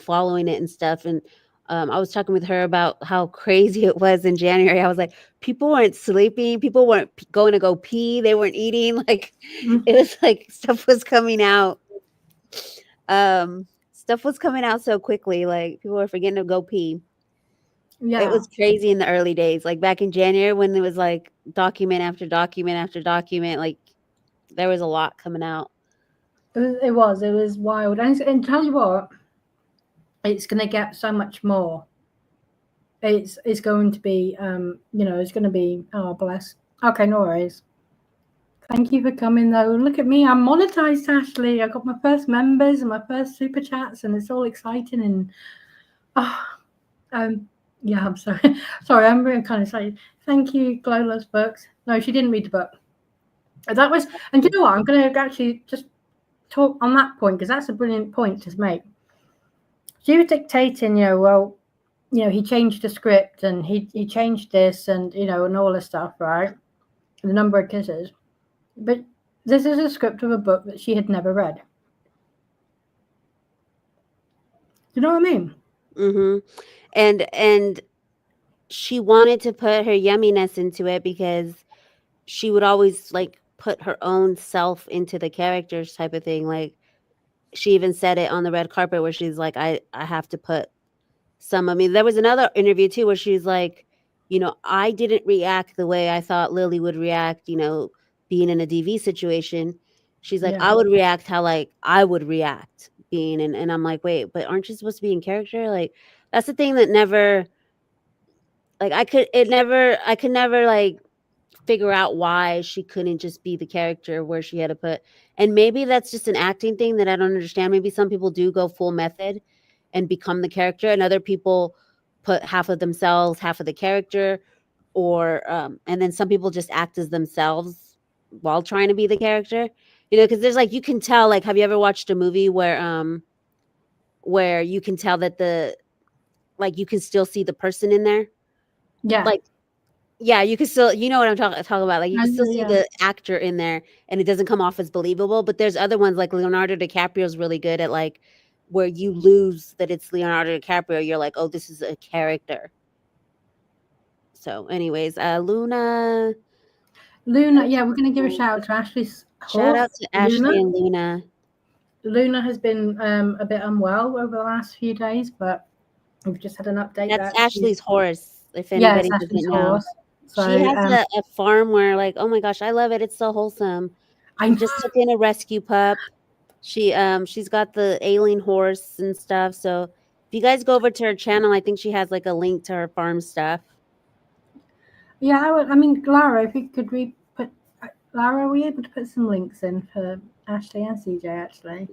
S2: following it and stuff. And I was talking with her about how crazy it was in January. I was like, people weren't sleeping. People weren't going to go pee. They weren't eating. Like, it was like stuff was coming out. Stuff was coming out so quickly. Like, people were forgetting to go pee. Yeah. It was crazy in the early days. Like, back in January when it was like document after document after document, like, there was a lot coming out.
S1: It was wild. And tell you what, it's going to get so much more. It's going to be, it's going to be, oh, bless. Okay, no worries. Thank you for coming, though. Look at me. I'm monetized, Ashley. I got my first members and my first super chats, and it's all exciting. And yeah, I'm sorry. Sorry, I'm really kind of excited. Thank you, Glola's books. No, she didn't read the book. That was, and you know what? I'm going to actually just talk on that point because that's a brilliant point to make. She was dictating, well, he changed the script and he changed this and and all this stuff, right? The number of kisses. But this is a script of a book that she had never read. You know what I mean?
S2: Mm-hmm. And she wanted to put her yumminess into it because she would always like put her own self into the characters type of thing. Like she even said it on the red carpet where she's like, I have to put some of me. There was another interview too where she's like, I didn't react the way I thought Lily would react, being in a DV situation. She's like,
S1: Yeah.
S2: I would react how like I would react being in, and I'm like, wait, but aren't you supposed to be in character? Like that's the thing that never, like I could never like figure out why she couldn't just be the character where she had to put, and maybe that's just an acting thing that I don't understand. Maybe some people do go full method and become the character, and other people put half of themselves, half of the character, or and then some people just act as themselves while trying to be the character. Because there's like, you can tell, like, have you ever watched a movie where you can tell that you can still see the person in there?
S1: Yeah.
S2: Like, yeah, you can still, you know what I'm talking about. Like you can still see
S1: Yeah.
S2: the actor in there, and it doesn't come off as believable. But there's other ones like Leonardo DiCaprio's really good at like where you lose that it's Leonardo DiCaprio. You're like, oh, this is a character. So, anyways, Luna.
S1: Yeah, we're gonna give a shout out to Ashley's
S2: Shout out
S1: horse,
S2: to
S1: Luna.
S2: Ashley and Luna.
S1: Luna has been a bit unwell over the last few days, but we've just had an update.
S2: That's Ashley's horse. If
S1: Yeah,
S2: anybody
S1: it's
S2: doesn't
S1: Ashley's
S2: know,
S1: horse. So
S2: she has a farm where, like, oh my gosh, I love it. It's so wholesome. She just took in a rescue pup. She's got the ailing horse and stuff. So if you guys go over to her channel, I think she has like a link to her farm stuff.
S1: Yeah, I mean, Lara, if you could put Lara, are we able to put some links in for Ashley and CJ actually?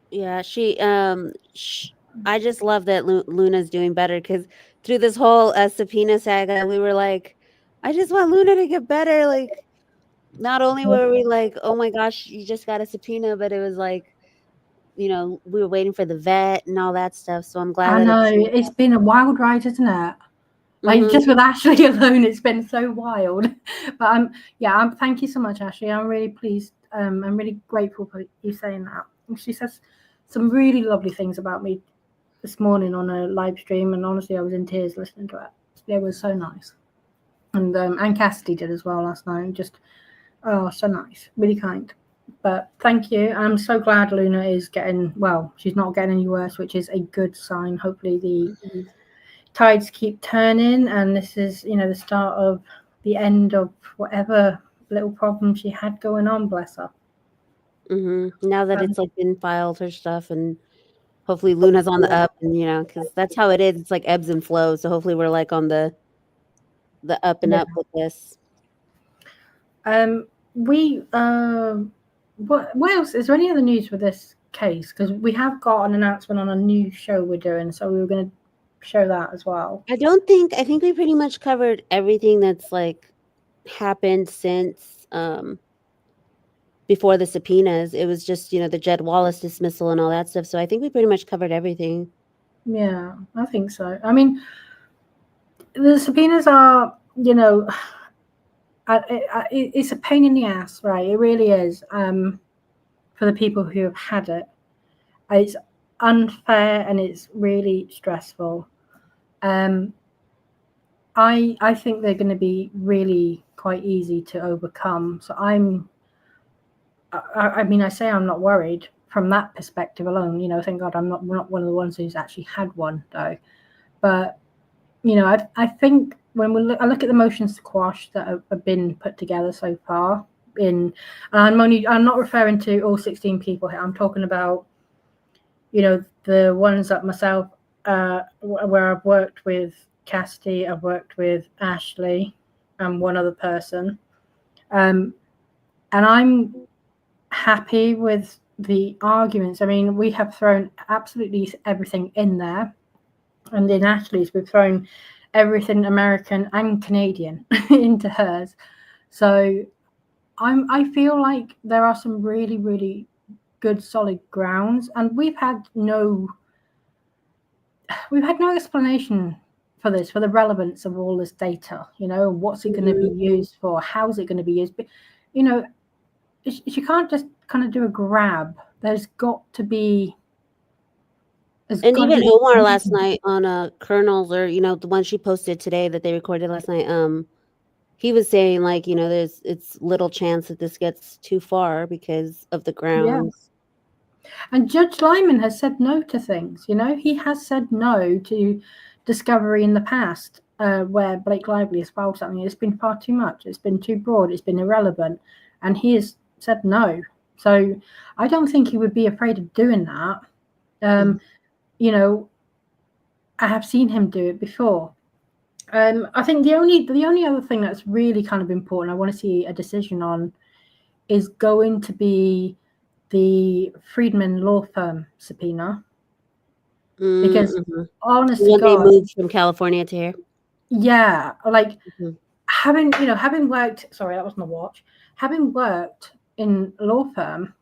S2: Yeah, I just love that Luna's doing better because through this whole subpoena saga, we were like, I just want Luna to get better. Like, not only were we like, oh my gosh, you just got a subpoena, but it was like, we were waiting for the vet and all that stuff. So I'm glad
S1: I
S2: that
S1: know it's been a wild ride, isn't it? Like just with Ashley alone, it's been so wild. But thank you so much, Ashley. I'm really pleased. I'm really grateful for you saying that. And she says some really lovely things about me this morning on a live stream, and honestly, I was in tears listening to it. It was so nice, and Cassidy did as well last night. Just so nice, really kind. But thank you. I'm so glad Luna is getting well. She's not getting any worse, which is a good sign. Hopefully the tides keep turning, and this is the start of the end of whatever little problem she had going on. Bless her.
S2: Now that it's like been filed, her stuff, and hopefully Luna's on the up, and because that's how it is. It's like ebbs and flows. So hopefully we're like on the up and up with this.
S1: What else is there? Any other news for this case? Because we have got an announcement on a new show we're doing, so we were going to show that as well.
S2: I think we pretty much covered everything that's like happened since before the subpoenas. It was just the Jed Wallace dismissal and all that stuff. So I think we pretty much covered everything.
S1: Yeah, I think so. I mean, the subpoenas are it's a pain in the ass, right? It really is. For the people who have had it, it's unfair and it's really stressful. I think they're going to be really quite easy to overcome. So I mean, I say I'm not worried from that perspective alone. Thank God I'm not one of the ones who's actually had one though. But I think when I look at the motions to quash that have been put together so far, I'm not referring to all 16 people here. I'm talking about the ones that myself where I've worked with Cassidy, I've worked with Ashley and one other person. And I'm happy with the arguments. I mean, we have thrown absolutely everything in there. And in Ashley's, we've thrown everything American and Canadian into hers. So I feel like there are some really, really good solid grounds, and we've had no explanation for this, for the relevance of all this data, what's it going to be used for, how's it going to be used. But you can't just kind of do a grab. There's got to be
S2: even Omar last night on Colonel's, or the one she posted today that they recorded last night, he was saying, like, it's little chance that this gets too far because of the grounds.
S1: And Judge Lyman has said no to things. He has said no to discovery in the past, where Blake Lively has filed something. It's been far too much. It's been too broad. It's been irrelevant, and he has said no. So I don't think he would be afraid of doing that. I have seen him do it before. I think the only other thing that's really kind of important, I want to see a decision on, is going to be the Friedman law firm subpoena. Because honestly,
S2: when they moved from California to here,
S1: like having worked. Sorry, that was my watch. Having worked in a law firm,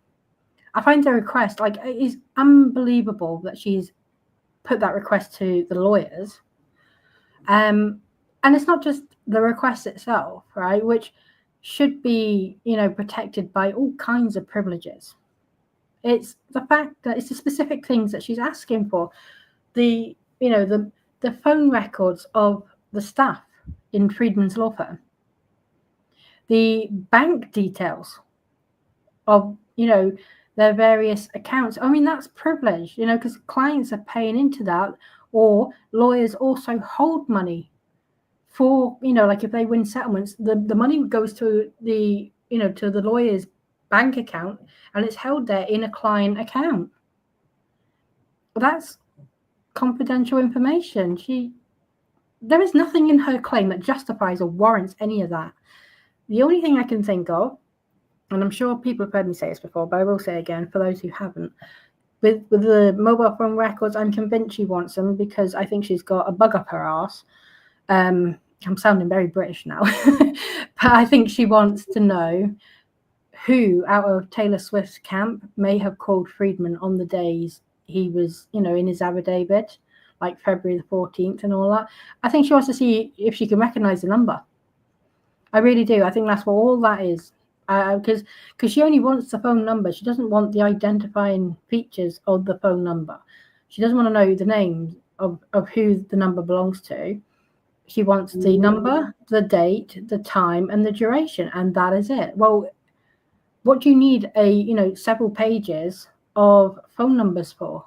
S1: I find the request, like, it is unbelievable that she's put that request to the lawyers. And it's not just the request itself, right, which should be, protected by all kinds of privileges. It's the fact that it's the specific things that she's asking for. The phone records of the staff in Friedman's law firm, the bank details of, their various accounts. I mean, that's privilege, because clients are paying into that, or lawyers also hold money for, like, if they win settlements, the money goes to the, to the lawyer's bank account, and it's held there in a client account. That's confidential information. There is nothing in her claim that justifies or warrants any of that. The only thing I can think of, and I'm sure people have heard me say this before, but I will say again for those who haven't, with the mobile phone records, I'm convinced she wants them because I think she's got a bug up her ass. I'm sounding very British now, but I think she wants to know who out of Taylor Swift's camp may have called Friedman on the days he was, in his affidavit, like February the 14th and all that. I think she wants to see if she can recognize the number. I really do. I think that's what all that is. Because she only wants the phone number. She doesn't want the identifying features of the phone number. She doesn't want to know the name of who the number belongs to. She wants the number, the date, the time, and the duration, and that is it. Well, what do you need several pages of phone numbers for?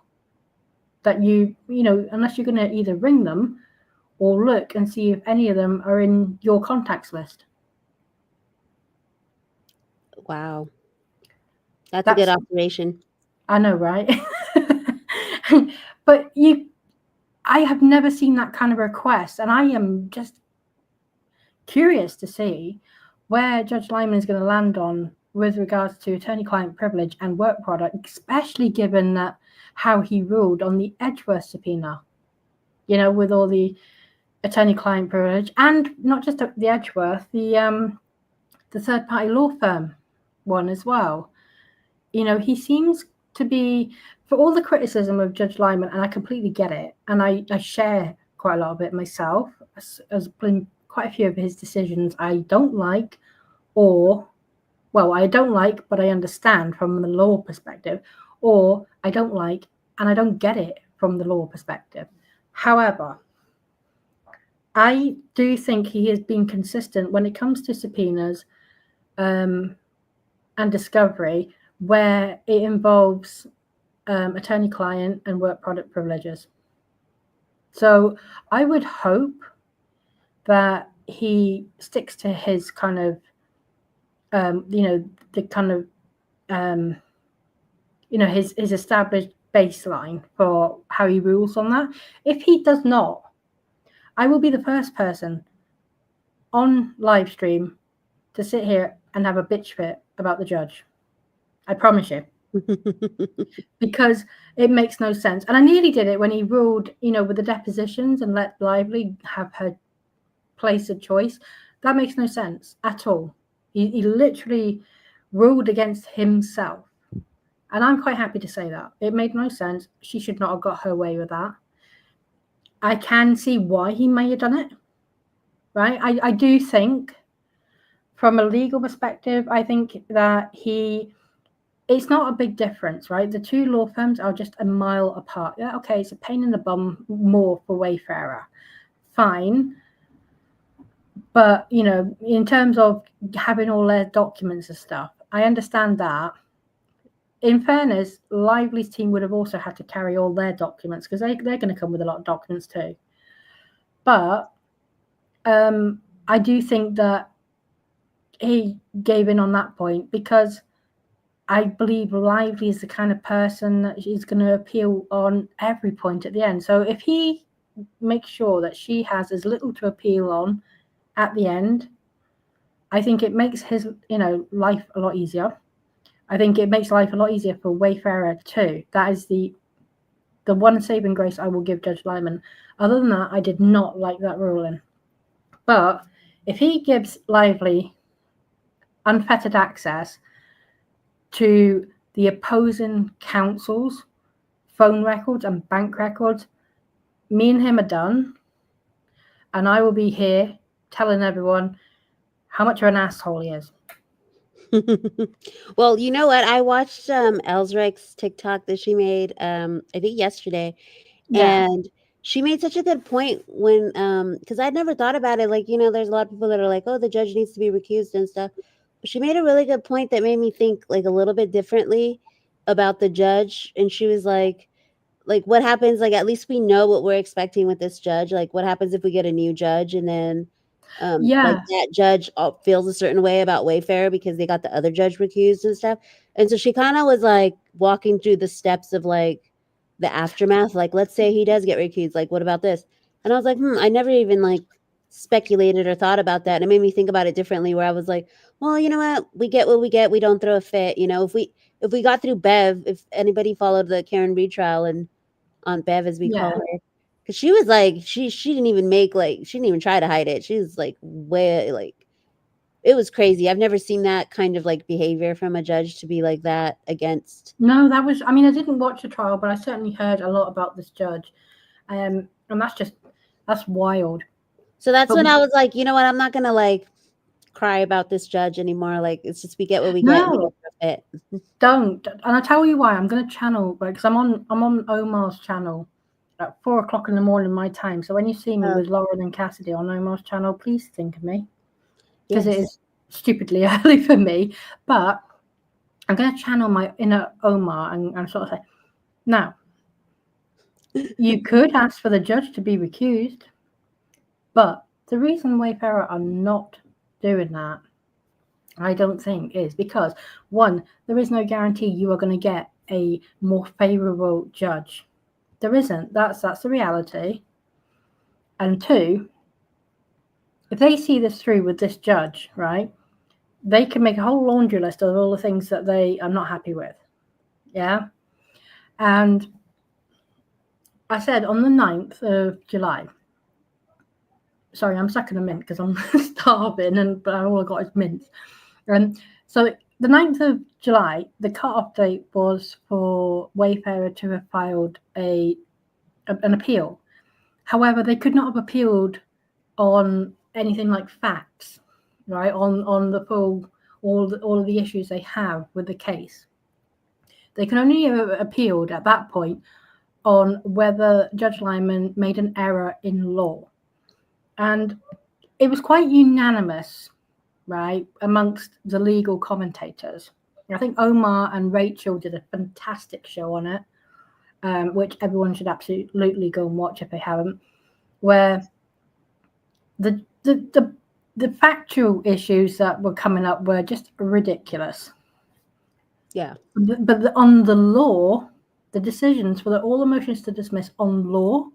S1: That unless you're going to either ring them or look and see if any of them are in your contacts list.
S2: Wow. That's a good observation.
S1: I know, right? But I have never seen that kind of request, and I am just curious to see where Judge Lyman is going to land on with regards to attorney-client privilege and work product, especially given that how he ruled on the Edgeworth subpoena, with all the attorney-client privilege, and not just the Edgeworth, the third-party law firm one as well. He seems to be, for all the criticism of Judge Lyman, and I completely get it, and I share quite a lot of it myself, as quite a few of his decisions I don't like, I don't like, but I understand from the law perspective, or I don't like and I don't get it from the law perspective. However, I do think he has been consistent when it comes to subpoenas and discovery, where it involves attorney-client and work product privileges. So I would hope that he sticks to his kind of, the kind of, his established baseline for how he rules on that. If he does not, I will be the first person on live stream to sit here and have a bitch fit about the judge. I promise you. Because it makes no sense. And I nearly did it when he ruled, with the depositions and let Lively have her place of choice. That makes no sense at all. He literally ruled against himself. And I'm quite happy to say that. It made no sense. She should not have got her way with that. I can see why he may have done it, right? I do think, from a legal perspective, I think that it's not a big difference, right? The two law firms are just a mile apart. Yeah, okay, it's a pain in the bum more for Wayfarer. Fine. But, in terms of having all their documents and stuff, I understand that. In fairness, Lively's team would have also had to carry all their documents because they're going to come with a lot of documents too. But I do think that he gave in on that point because I believe Lively is the kind of person that is going to appeal on every point at the end. So if he makes sure that she has as little to appeal on at the end, I think it makes his, life a lot easier. I think it makes life a lot easier for Wayfarer too. That is the one saving grace I will give Judge Lyman. Other than that, I did not like that ruling. But if he gives Lively unfettered access to the opposing counsel's phone records and bank records, me and him are done. And I will be here telling everyone how much of an asshole he is.
S2: Well, you know what? I watched Elsrick's TikTok that she made, I think yesterday, and she made such a good point when, because I'd never thought about it. Like, there's a lot of people that are like, oh, the judge needs to be recused and stuff. But she made a really good point that made me think like a little bit differently about the judge. And she was like, what happens? Like, at least we know what we're expecting with this judge. Like, what happens if we get a new judge and then like that judge feels a certain way about Wayfarer because they got the other judge recused and stuff. And so she kind of was like walking through the steps of like the aftermath. Like, let's say he does get recused. Like, what about this? And I was like, I never even like speculated or thought about that. And it made me think about it differently where I was like, well, you know what? We get what we get. We don't throw a fit. If we got through Bev, if anybody followed the Karen Reed trial and Aunt Bev, as we call her, because she was like, she didn't even she didn't even try to hide it. She was like, way, like, it was crazy. I've never seen that kind of like behavior from a judge to be like that against.
S1: No, that was, I mean, I didn't watch the trial, but I certainly heard a lot about this judge. And that's wild.
S2: So that's when I was like, you know what? I'm not going to like cry about this judge anymore. Like, it's just, we get what we get.
S1: No, don't. And I'll tell you why. I'm going to channel, because I'm on Omar's channel at 4:00 in the morning my time. So when you see me with Lauren and Cassidy on Omar's channel, please think of me, because it is stupidly early for me. But I'm going to channel my inner Omar and sort of say, now, you could ask for the judge to be recused, but the reason Wayfarer are not doing that, I don't think, is because, one, there is no guarantee you are going to get a more favorable judge. There isn't. That's the reality. And two, if they see this through with this judge, right, they can make a whole laundry list of all the things that they are not happy with. Yeah. And I said on the 9th of July, sorry, I'm sucking a mint because I'm starving, but all I got is mints. So the 9th of July, the cut-off date was for Wayfarer to have filed an appeal. However, they could not have appealed on anything like facts, right? On the full, all of the issues they have with the case. They can only have appealed at that point on whether Judge Lyman made an error in law. And it was quite unanimous, right, amongst the legal commentators. I think Omar and Rachel did a fantastic show on it, which everyone should absolutely go and watch if they haven't, where the factual issues that were coming up were just ridiculous.
S2: Yeah.
S1: But on the law, the decisions for all the motions to dismiss on law,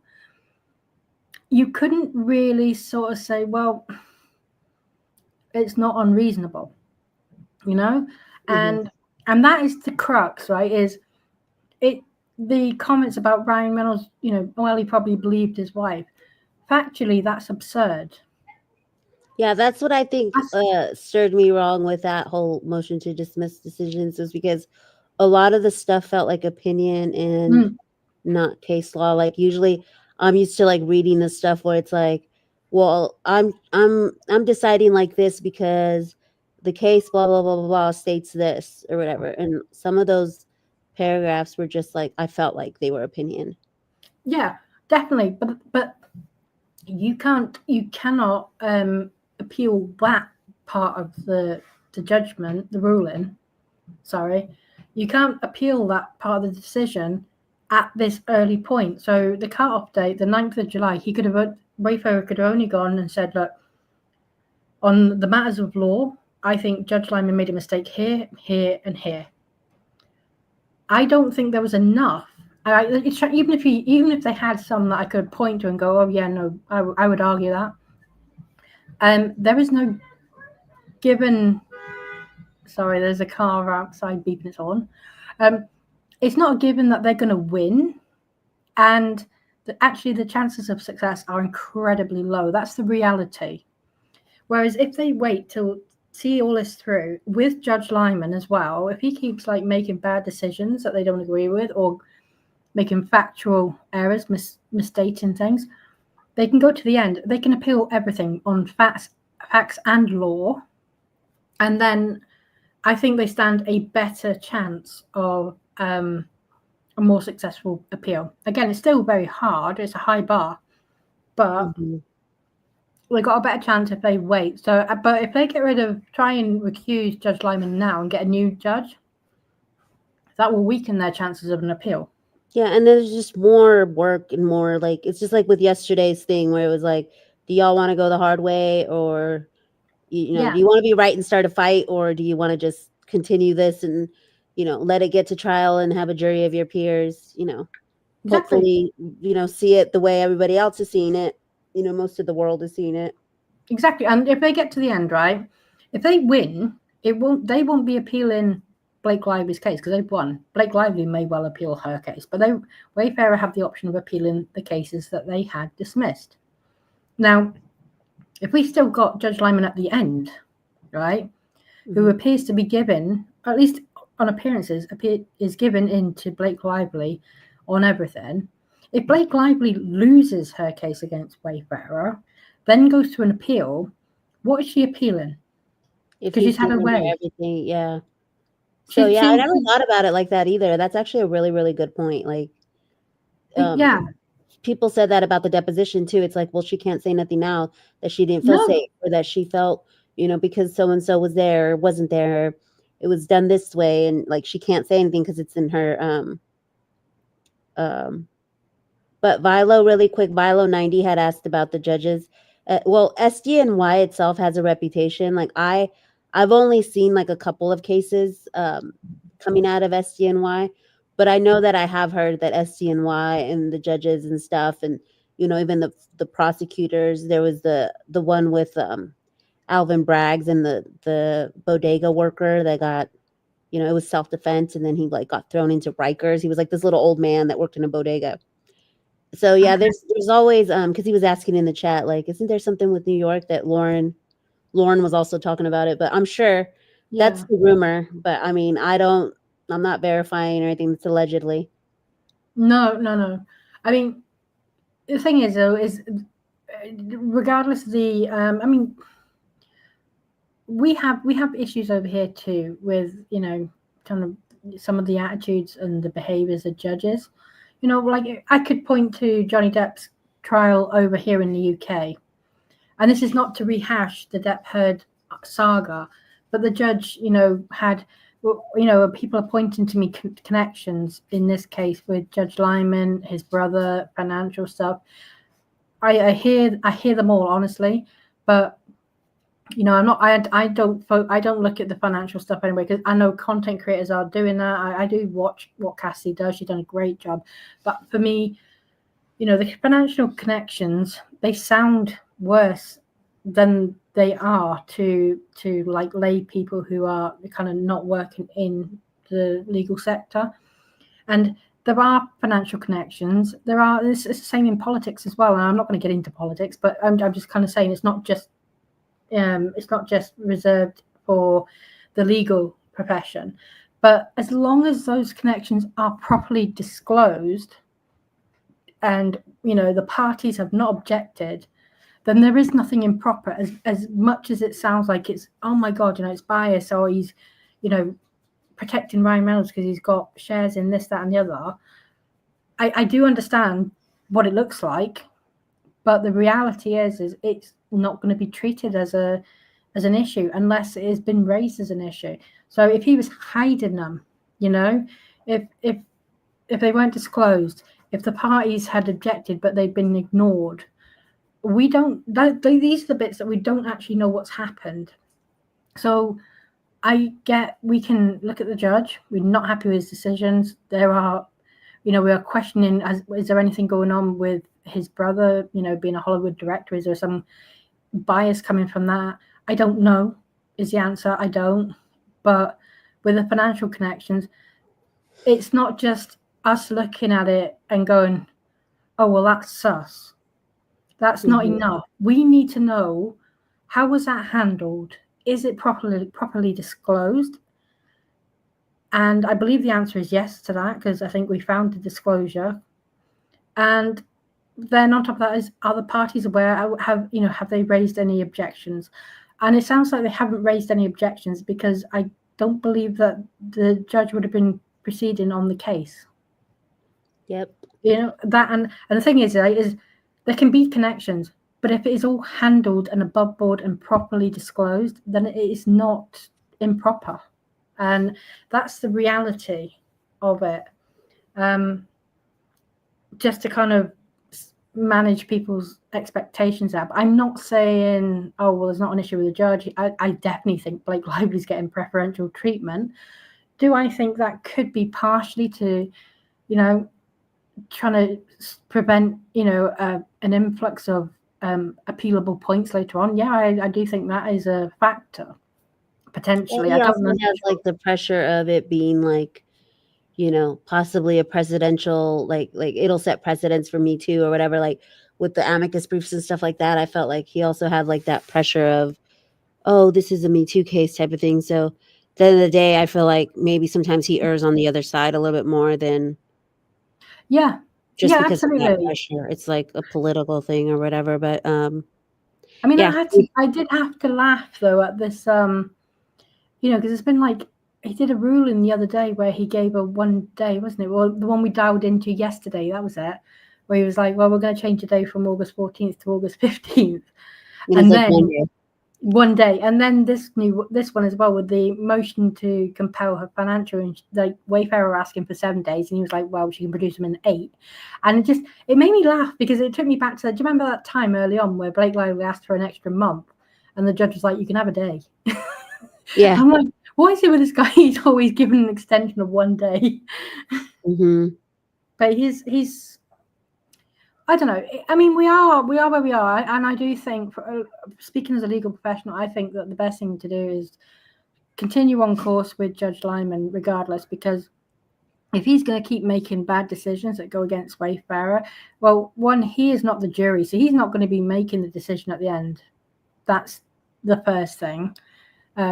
S1: you couldn't really sort of say, well, it's not unreasonable, And that is the crux, right? Is it the comments about Ryan Reynolds, well, he probably believed his wife. Factually, that's absurd.
S2: Yeah, that's what I think stirred me wrong with that whole motion to dismiss decisions, is because a lot of the stuff felt like opinion and not case law. Like usually I'm used to like reading the stuff where it's like, well, I'm deciding like this because the case blah blah blah blah blah states this or whatever. And some of those paragraphs were just like, I felt like they were opinion.
S1: Yeah, definitely. But you cannot appeal that part of the judgment, the ruling. Sorry, you can't appeal that part of the decision at this early point. So the cut-off date, the 9th of July, Wayfarer could have only gone and said, look, on the matters of law, I think Judge Lyman made a mistake here, here, and here. I don't think there was enough. Even if they had some that I could point to and go, oh yeah, no, I would argue that. There is no given. Sorry, there's a car outside beeping its horn. It's not a given that they're going to win, and actually the chances of success are incredibly low. That's the reality. Whereas if they wait till see all this through with Judge Lyman as well, if he keeps like making bad decisions that they don't agree with or making factual errors, misstating things, they can go to the end. They can appeal everything on facts and law, and then I think they stand a better chance of a more successful appeal. Again, it's still very hard. It's a high bar, but they got a better chance if they wait. So, but if they try and recuse Judge Lyman now and get a new judge, that will weaken their chances of an appeal.
S2: Yeah, and there's just more work and more like, it's just like with yesterday's thing where it was like, do y'all want to go the hard way, or do you want to be right and start a fight, or do you want to just continue this and let it get to trial and have a jury of your peers,
S1: Exactly.
S2: hopefully see it the way everybody else is seeing it, most of the world is seeing it.
S1: Exactly. And if they get to the end, right, if they win, they won't be appealing Blake Lively's case because they've won. Blake Lively may well appeal her case, but Wayfarer have the option of appealing the cases that they had dismissed. Now, if we still got Judge Lyman at the end, right, who appears to be given, at least on appearances, is given in to Blake Lively on everything. If Blake Lively loses her case against Wayfarer, then goes to an appeal, what is she appealing?
S2: Because
S1: she's had her way.
S2: Everything, yeah. So I never thought about it like that either. That's actually a really, really good point. Like, people said that about the deposition too. It's like, well, she can't say nothing now that she didn't feel safe, or that she felt, because so and so was there or wasn't there, it was done this way, and like she can't say anything because it's in her. But really quick, Vilo 90 had asked about the judges. Well, SDNY itself has a reputation. Like I've only seen like a couple of cases coming out of SDNY, but I know that I have heard that SDNY and the judges and stuff, and even the prosecutors. There was the one with Alvin Braggs and the bodega worker that got, it was self-defense, and then he like got thrown into Rikers. He was like this little old man that worked in a bodega. So yeah, there's always because he was asking in the chat, like, isn't there something with New York that Lauren was also talking about it, but I'm sure that's the rumor. But I mean, I'm not verifying or anything. That's allegedly.
S1: No. I mean, the thing is though, is regardless of the, I mean, we have issues over here too with kind of some of the attitudes and the behaviors of judges. Like I could point to Johnny Depp's trial over here in the UK, and this is not to rehash the Depp Heard saga, but the judge, had, people are pointing to me connections in this case with Judge Lyman, his brother, financial stuff. I hear them all, honestly, but I'm not. I don't look at the financial stuff anyway, because I know content creators are doing that. I do watch what Cassie does. She's done a great job. But for me, the financial connections, they sound worse than they are to like lay people who are kind of not working in the legal sector. And there are financial connections. It's the same in politics as well. And I'm not going to get into politics, but I'm just kind of saying it's not just reserved for the legal profession. But as long as those connections are properly disclosed, and the parties have not objected, then there is nothing improper. As much as it sounds like it's, oh my God, it's bias, or he's, protecting Ryan Reynolds because he's got shares in this, that, and the other. I do understand what it looks like, but the reality is it's not going to be treated as an issue unless it has been raised as an issue. So if he was hiding them, if they weren't disclosed, if the parties had objected but they've been ignored, these are the bits that we don't actually know what's happened. So we can look at the judge. We're not happy with his decisions. We are questioning, is there anything going on with his brother, being a Hollywood director? Is there some bias coming from that? I don't know is the answer. I don't. But with the financial connections, it's not just us looking at it and going, oh, well, that's sus. That's not enough. We need to know, how was that handled? Is it properly disclosed? And I believe the answer is yes to that, because I think we found the disclosure. And then on top of that is, are the parties aware? Have they raised any objections? And it sounds like they haven't raised any objections, because I don't believe that the judge would have been proceeding on the case.
S2: Yep.
S1: That, and the thing is there can be connections, but if it is all handled and above board and properly disclosed, then it is not improper. And that's the reality of it. Just to kind of manage people's expectations up. I'm not saying, oh, well, there's not an issue with the judge. I definitely think Blake Lively's getting preferential treatment. Do I think that could be partially to, trying to prevent, an influx of appealable points later on? Yeah, I do think that is a factor. Potentially.
S2: Well, he also has like the pressure of it being like, possibly a presidential, like it'll set precedents for Me Too or whatever, like with the amicus briefs and stuff like that. I felt like he also had like that pressure of, oh, this is a Me Too case type of thing. So at the end of the day, I feel like maybe sometimes he errs on the other side a little bit more than just because
S1: absolutely.
S2: of that pressure. It's like a political thing or whatever. But
S1: I mean, I did have to laugh though at this, because it's been like, he did a ruling the other day where he gave a 1 day, wasn't it? Well, the one we dialed into yesterday, that was it. Where he was like, well, we're going to change the day from August 14th to August 15th. And then 1 day. And then this one as well, with the motion to compel her financial, like Wayfarer asking for 7 days, and he was like, well, she can produce them in 8. And it made me laugh, because it took me back to, do you remember that time early on where Blake Lively asked for an extra month and the judge was like, you can have a day?
S2: Yeah.
S1: I'm like, why is it with this guy? He's always given an extension of 1 day. But he's I don't know. I mean, we are where we are, and I do think, speaking as a legal professional, I think that the best thing to do is continue on course with Judge Lyman, regardless, because if he's going to keep making bad decisions that go against Wayfarer, well, one, he is not the jury, so he's not going to be making the decision at the end. That's the first thing.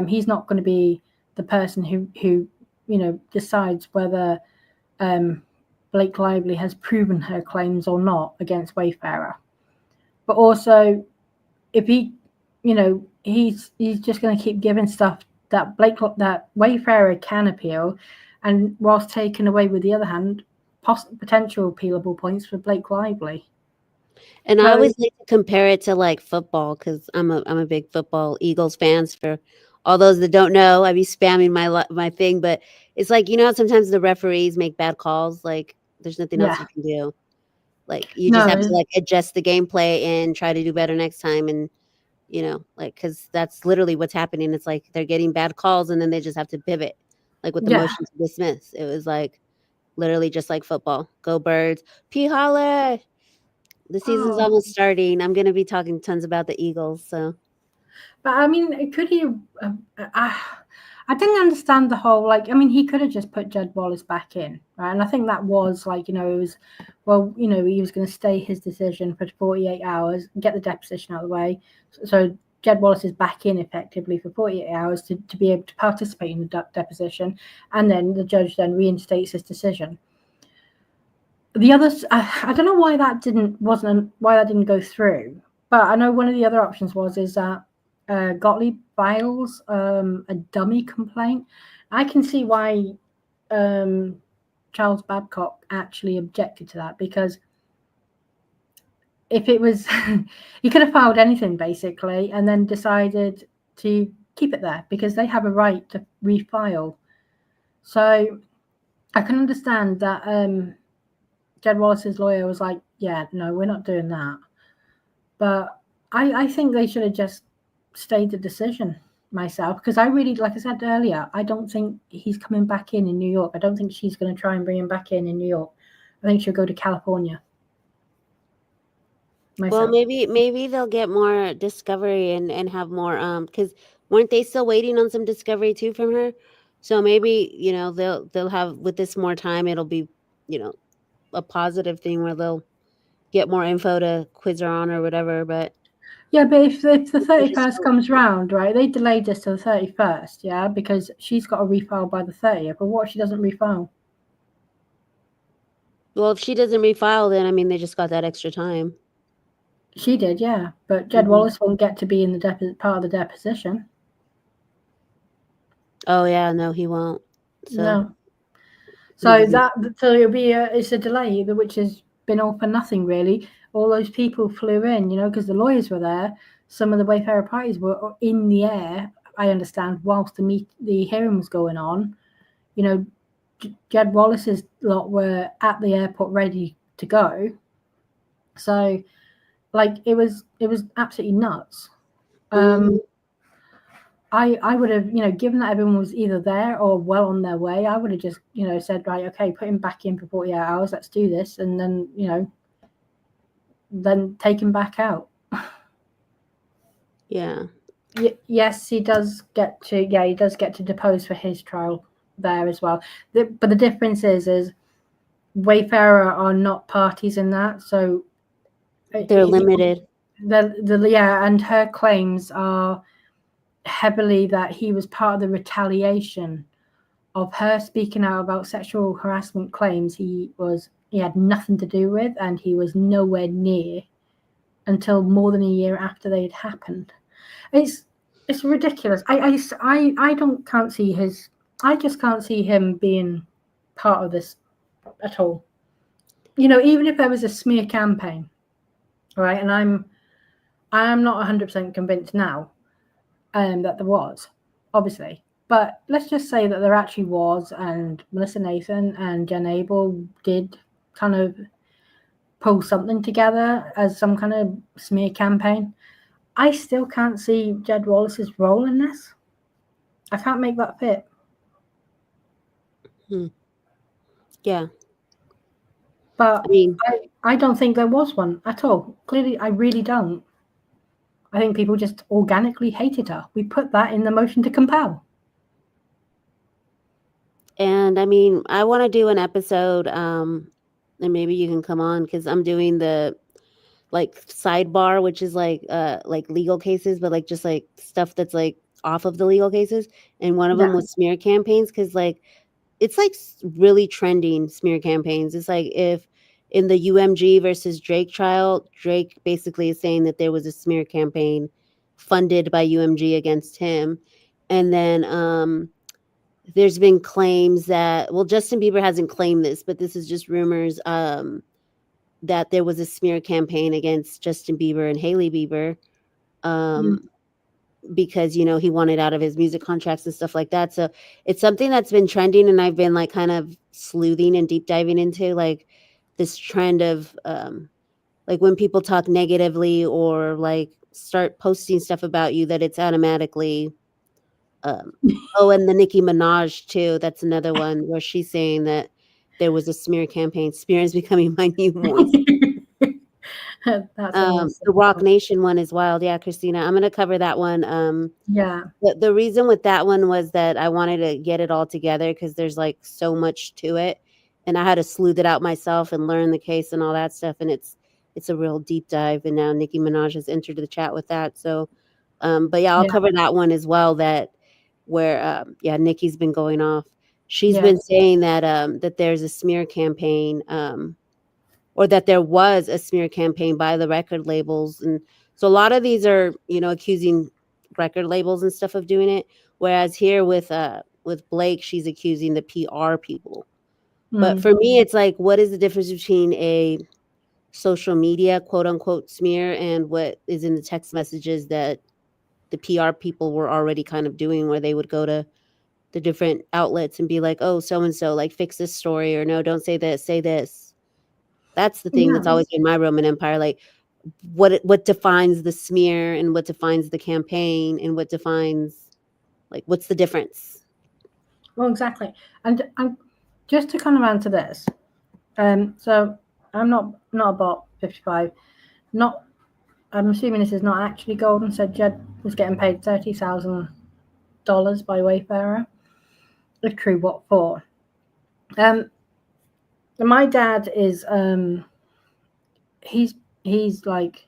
S1: He's not going to be the person who decides whether Blake Lively has proven her claims or not against Wayfarer. But also, if he's just going to keep giving stuff that Wayfarer can appeal, and whilst taking away, with the other hand, potential appealable points for Blake Lively.
S2: And I always like to compare it to like football, because I'm a big football Eagles fans. For all those that don't know, I be spamming my thing, but it's like, sometimes the referees make bad calls. Like there's nothing else you can do. Like you just have to like adjust the gameplay and try to do better next time. And because that's literally what's happening. It's like they're getting bad calls and then they just have to pivot, like with the motion to dismiss. It was like literally just like football. Go Birds, P. Holler. The season's
S1: Oh.
S2: almost starting. I'm gonna be talking tons about the Eagles. So
S1: But I mean, could he? I didn't understand the whole like. I mean, he could have just put Jed Wallace back in, right? And I think that was like, it was, well, he was going to stay his decision for 48 hours, get the deposition out of the way. So Jed Wallace is back in effectively for 48 hours to be able to participate in the deposition, and then the judge then reinstates his decision. The others, I don't know why that didn't go through, but I know one of the other options is that Gottlieb files a dummy complaint. I can see why Charles Babcock actually objected to that, because if it was, he could have filed anything basically and then decided to keep it there because they have a right to refile. So I can understand that Jed Wallace's lawyer was like, yeah, no, we're not doing that. But I think they should have just stayed the decision myself, because I really, like I said earlier, I don't think he's coming back in New York. I don't think she's going to try and bring him back in New York. I think she'll go to California.
S2: Well, maybe they'll get more discovery and have more because weren't they still waiting on some discovery too from her? So maybe they'll have, with this more time, it'll be a positive thing where they'll get more info to quiz her on or whatever. But
S1: yeah, but if the 31st comes round, right, they delayed this to the 31st, yeah, because she's got to refile by the 30th. But what if she doesn't refile?
S2: Well, if she doesn't refile, then I mean they just got that extra time.
S1: She did, yeah, but Jed Wallace won't get to be in the part of the deposition.
S2: Oh yeah, no, he won't. So.
S1: No. So it'll be it's a delay, which has been all for nothing really. All those people flew in, because the lawyers were there. Some of the Wayfarer parties were in the air, I understand, whilst the hearing was going on. Jed Wallace's lot were at the airport ready to go. So, like, it was absolutely nuts. I would have, given that everyone was either there or well on their way, I would have just, said, right, okay, put him back in for 48 hours. Let's do this. And then, then take him back out.
S2: Yeah.
S1: Yes, he does get to depose for his trial there as well. But the difference is Wayfarer are not parties in that. So
S2: they're limited.
S1: And her claims are heavily that he was part of the retaliation of her speaking out about sexual harassment claims he had nothing to do with, and he was nowhere near until more than a year after they had happened. It's ridiculous. I just can't see him being part of this at all. Even if there was a smear campaign, right? And I am not 100% convinced now that there was, obviously. But let's just say that there actually was, and Melissa Nathan and Jen Abel did kind of pull something together as some kind of smear campaign. I still can't see Jed Wallace's role in this. I can't make that fit.
S2: Yeah.
S1: But I don't think there was one at all. Clearly, I really don't. I think people just organically hated her. We put that in the motion to compel.
S2: And I mean, I want to do an episode, and maybe you can come on, because I'm doing the sidebar, which is like legal cases, but just stuff that's off of the legal cases. And one of them was smear campaigns, because it's really trending smear campaigns. It's if in the UMG versus Drake trial, Drake basically is saying that there was a smear campaign funded by UMG against him. And then there's been claims that, well, Justin Bieber hasn't claimed this, but this is just rumors, that there was a smear campaign against Justin Bieber and Hailey Bieber, because he wanted out of his music contracts and stuff like that. So it's something that's been trending, and I've been kind of sleuthing and deep diving into this trend of when people talk negatively or start posting stuff about you, that it's automatically and the Nicki Minaj too. That's another one where she's saying that there was a smear campaign. Smear is becoming my new moist.
S1: That's awesome.
S2: The Rock Nation one is wild. Yeah, Christina, I'm gonna cover that one.
S1: Yeah.
S2: The reason with that one was that I wanted to get it all together because there's like so much to it, and I had to sleuth it out myself and learn the case and all that stuff. And it's a real deep dive. And now Nicki Minaj has entered the chat with that. So, but yeah, I'll
S1: Yeah.
S2: cover that one as well. That where yeah, Nicki's been going off. She's
S1: Yeah.
S2: been saying that that there's a smear campaign, or that there was a smear campaign by the record labels, and so a lot of these are, you know, accusing record labels and stuff of doing it, whereas here with Blake, she's accusing the PR people. But
S1: Mm.
S2: for me, it's like, what is the difference between a social media quote unquote smear and what is in the text messages that the PR people were already kind of doing, where they would go to the different outlets and be like, oh, so and so, like, fix this story, or no, don't say this, say this. That's the thing
S1: Yeah.
S2: that's always been my Roman Empire. Like, what defines the smear and what defines the campaign and what defines, like, what's the difference?
S1: Well, exactly. And just to kind of answer this, so I'm not about 55. Not, I'm assuming this is not actually golden. So Jed was getting paid $30,000 by Wayfarer. If true, what for? My dad is he's like,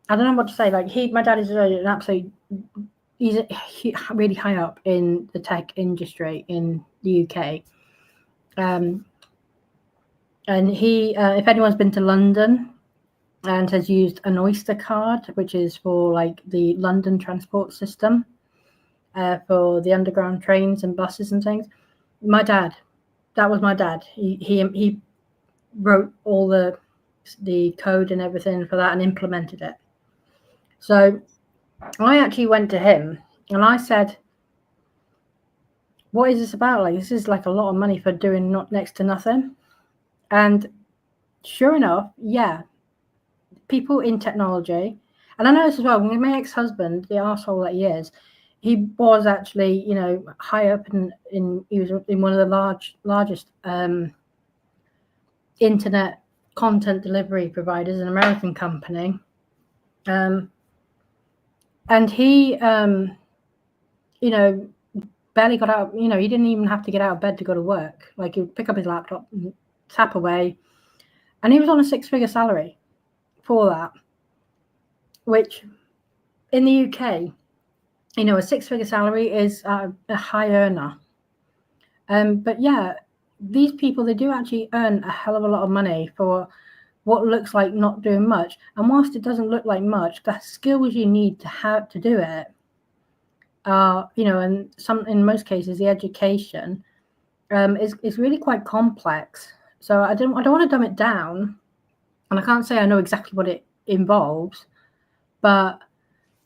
S1: I don't know what to say. Like my dad is an absolute. He's really high up in the tech industry in the UK. And he, if anyone's been to London and has used an Oyster card, which is for like the London transport system, for the underground trains and buses and things, that was my dad. He wrote all the code and everything for that and implemented it. So I actually went to him and I said, what is this about? Like, this is like a lot of money for doing not next to nothing. And sure enough, yeah, people in technology, and I know this as well, my ex-husband, the arsehole that he is, he was actually, you know, high up in he was in one of the largest internet content delivery providers, an American company. And he, you know, barely got out, you know, he didn't even have to get out of bed to go to work. Like, he would pick up his laptop and tap away. And he was on a 6-figure salary for that, which in the UK, you know, a 6-figure salary is a high earner. But yeah, these people, they do actually earn a hell of a lot of money for what looks like not doing much. And whilst it doesn't look like much, the skills you need to have to do it are, you know, and in most cases, the education is really quite complex. So I don't want to dumb it down, and I can't say I know exactly what it involves, but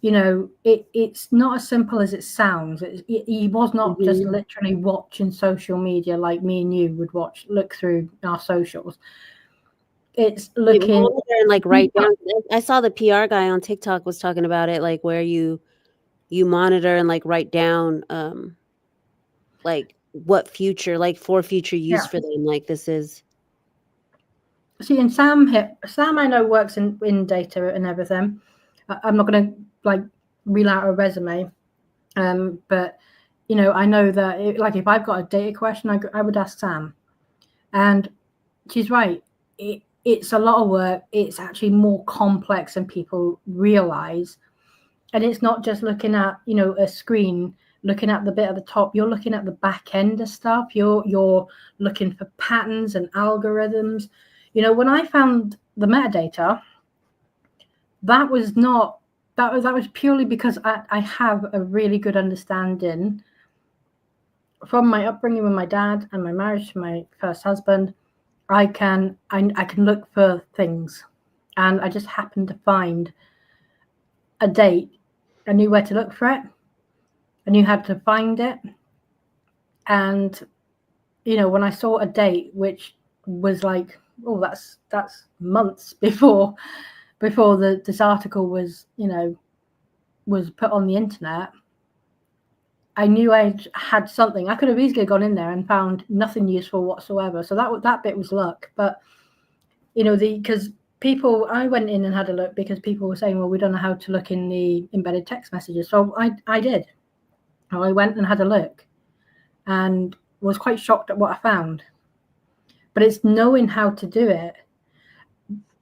S1: you know, it's not as simple as it sounds. He was not just literally watching social media like me and you would look through our socials. It's looking
S2: and like write down. I saw the PR guy on TikTok was talking about it, like where you monitor and like write down like what future, like for future use for them. Like, this is.
S1: See, and Sam I know works in data and everything. I'm not going to like reel out a resume, but you know, I know that like if I've got a data question, I would ask Sam, and she's right. It's a lot of work. It's actually more complex than people realize, and it's not just looking at, you know, a screen, looking at the bit at the top. You're looking at the back end of stuff. You're looking for patterns and algorithms. You know, when I found the metadata, that was purely because I have a really good understanding from my upbringing with my dad and my marriage to my first husband. I can look for things, and I just happened to find a date. I knew where to look for it. I knew how to find it. And you know, when I saw a date which was like, oh, that's months before this article was, you know, was put on the internet, I knew I had something. I could have easily gone in there and found nothing useful whatsoever. So that bit was luck. But you know, because I went in and had a look because people were saying, well, we don't know how to look in the embedded text messages. So I did. I went and had a look and was quite shocked at what I found. But it's knowing how to do it.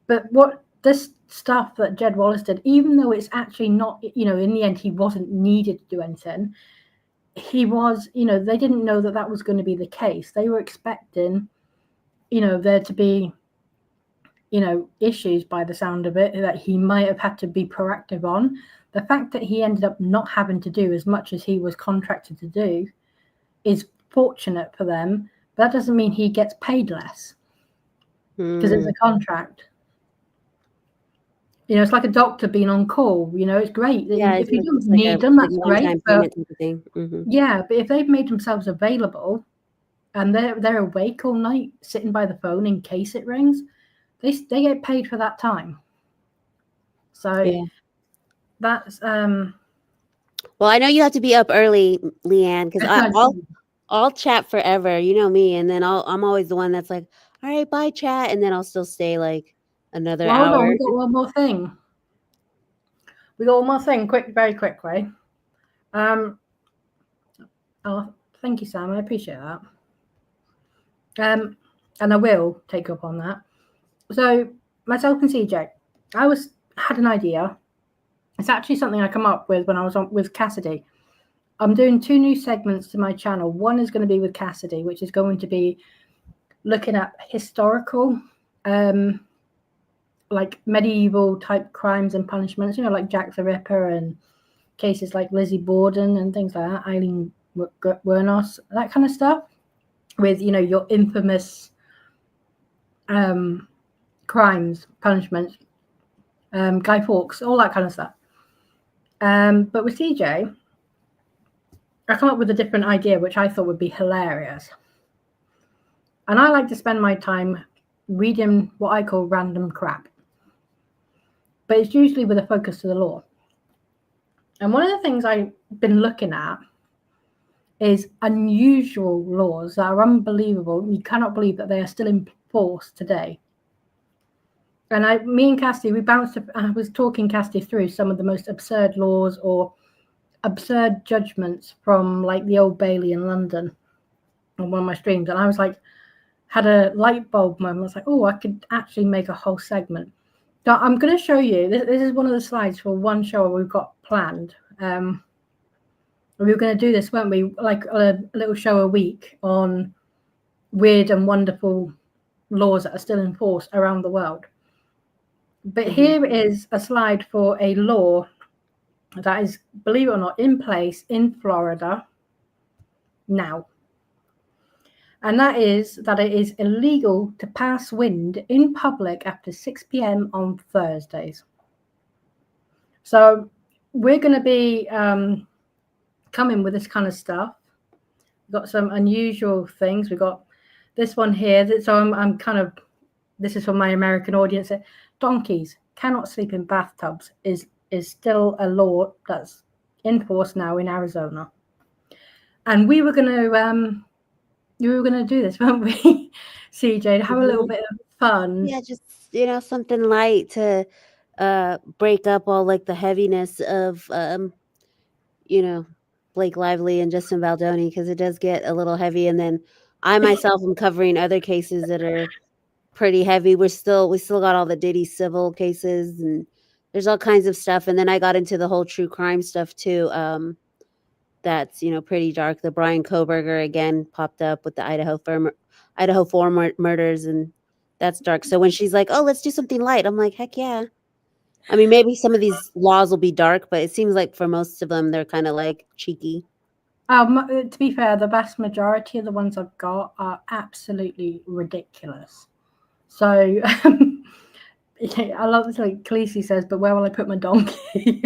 S1: But what this stuff that Jed Wallace did, even though it's actually not, in the end, he wasn't needed to do anything. He was, they didn't know that was going to be the case. They were expecting, there to be, issues by the sound of it that he might have had to be proactive on. The fact that he ended up not having to do as much as he was contracted to do is fortunate for them. But that doesn't mean he gets paid less because it's a contract. It's like a doctor being on call. It's great.
S2: Yeah,
S1: if you don't need them, that's great. But,
S2: yeah,
S1: but if they've made themselves available and they're awake all night, sitting by the phone in case it rings, they get paid for that time. So that's
S2: well, I know you have to be up early, Leanne, because I'll chat forever. You know me, and then I'm always the one that's like, all right, bye, chat, and then I'll still stay like another hour.
S1: Hold on, we got one more thing. Very quickly. Oh, thank you, Sam. I appreciate that. And I will take up on that. So myself and CJ, I had an idea. It's actually something I come up with when I was with Cassidy. I'm doing 2 new segments to my channel. One is going to be with Cassidy, which is going to be looking at historical, like medieval type crimes and punishments, like Jack the Ripper and cases like Lizzie Borden and things like that, Eileen Wuornos, that kind of stuff, with your infamous crimes, punishments, Guy Fawkes, all that kind of stuff. But with CJ, I come up with a different idea, which I thought would be hilarious. And I like to spend my time reading what I call random crap. But it's usually with a focus to the law. And one of the things I've been looking at is unusual laws that are unbelievable. You cannot believe that they are still in force today. And me and Cassidy, I was talking Cassidy through some of the most absurd laws or absurd judgments from like the Old Bailey in London on one of my streams. And I was like, had a light bulb moment. I was like, oh, I could actually make a whole segment. So I'm going to show you, this is one of the slides for one show we've got planned. We were going to do this, weren't we? Like a little show a week on weird and wonderful laws that are still in force around the world. But here is a slide for a law that is, believe it or not, in place in Florida now. And that is that it is illegal to pass wind in public after 6 p.m. on Thursdays. So we're going to be coming with this kind of stuff. We've got some unusual things. We've got this one here. So I'm kind of, this is for my American audience. Donkeys cannot sleep in bathtubs is still a law that's in force now in Arizona. And we were going to do this, weren't we, CJ, to have a little bit of fun?
S2: Yeah, just something light to break up all like the heaviness of Blake Lively and Justin Baldoni, because it does get a little heavy. And then I myself am covering other cases that are pretty heavy. We still got all the Diddy civil cases, and there's all kinds of stuff. And then I got into the whole true crime stuff too. That's pretty dark. The Brian Koberger again popped up with the Idaho 4 murders, and that's dark. So when she's like, "Oh, let's do something light," I'm like, "Heck yeah!" I mean, maybe some of these laws will be dark, but it seems like for most of them, they're kind of like cheeky.
S1: To be fair, the vast majority of the ones I've got are absolutely ridiculous. So I love this, like Khaleesi says, but where will I put my donkey?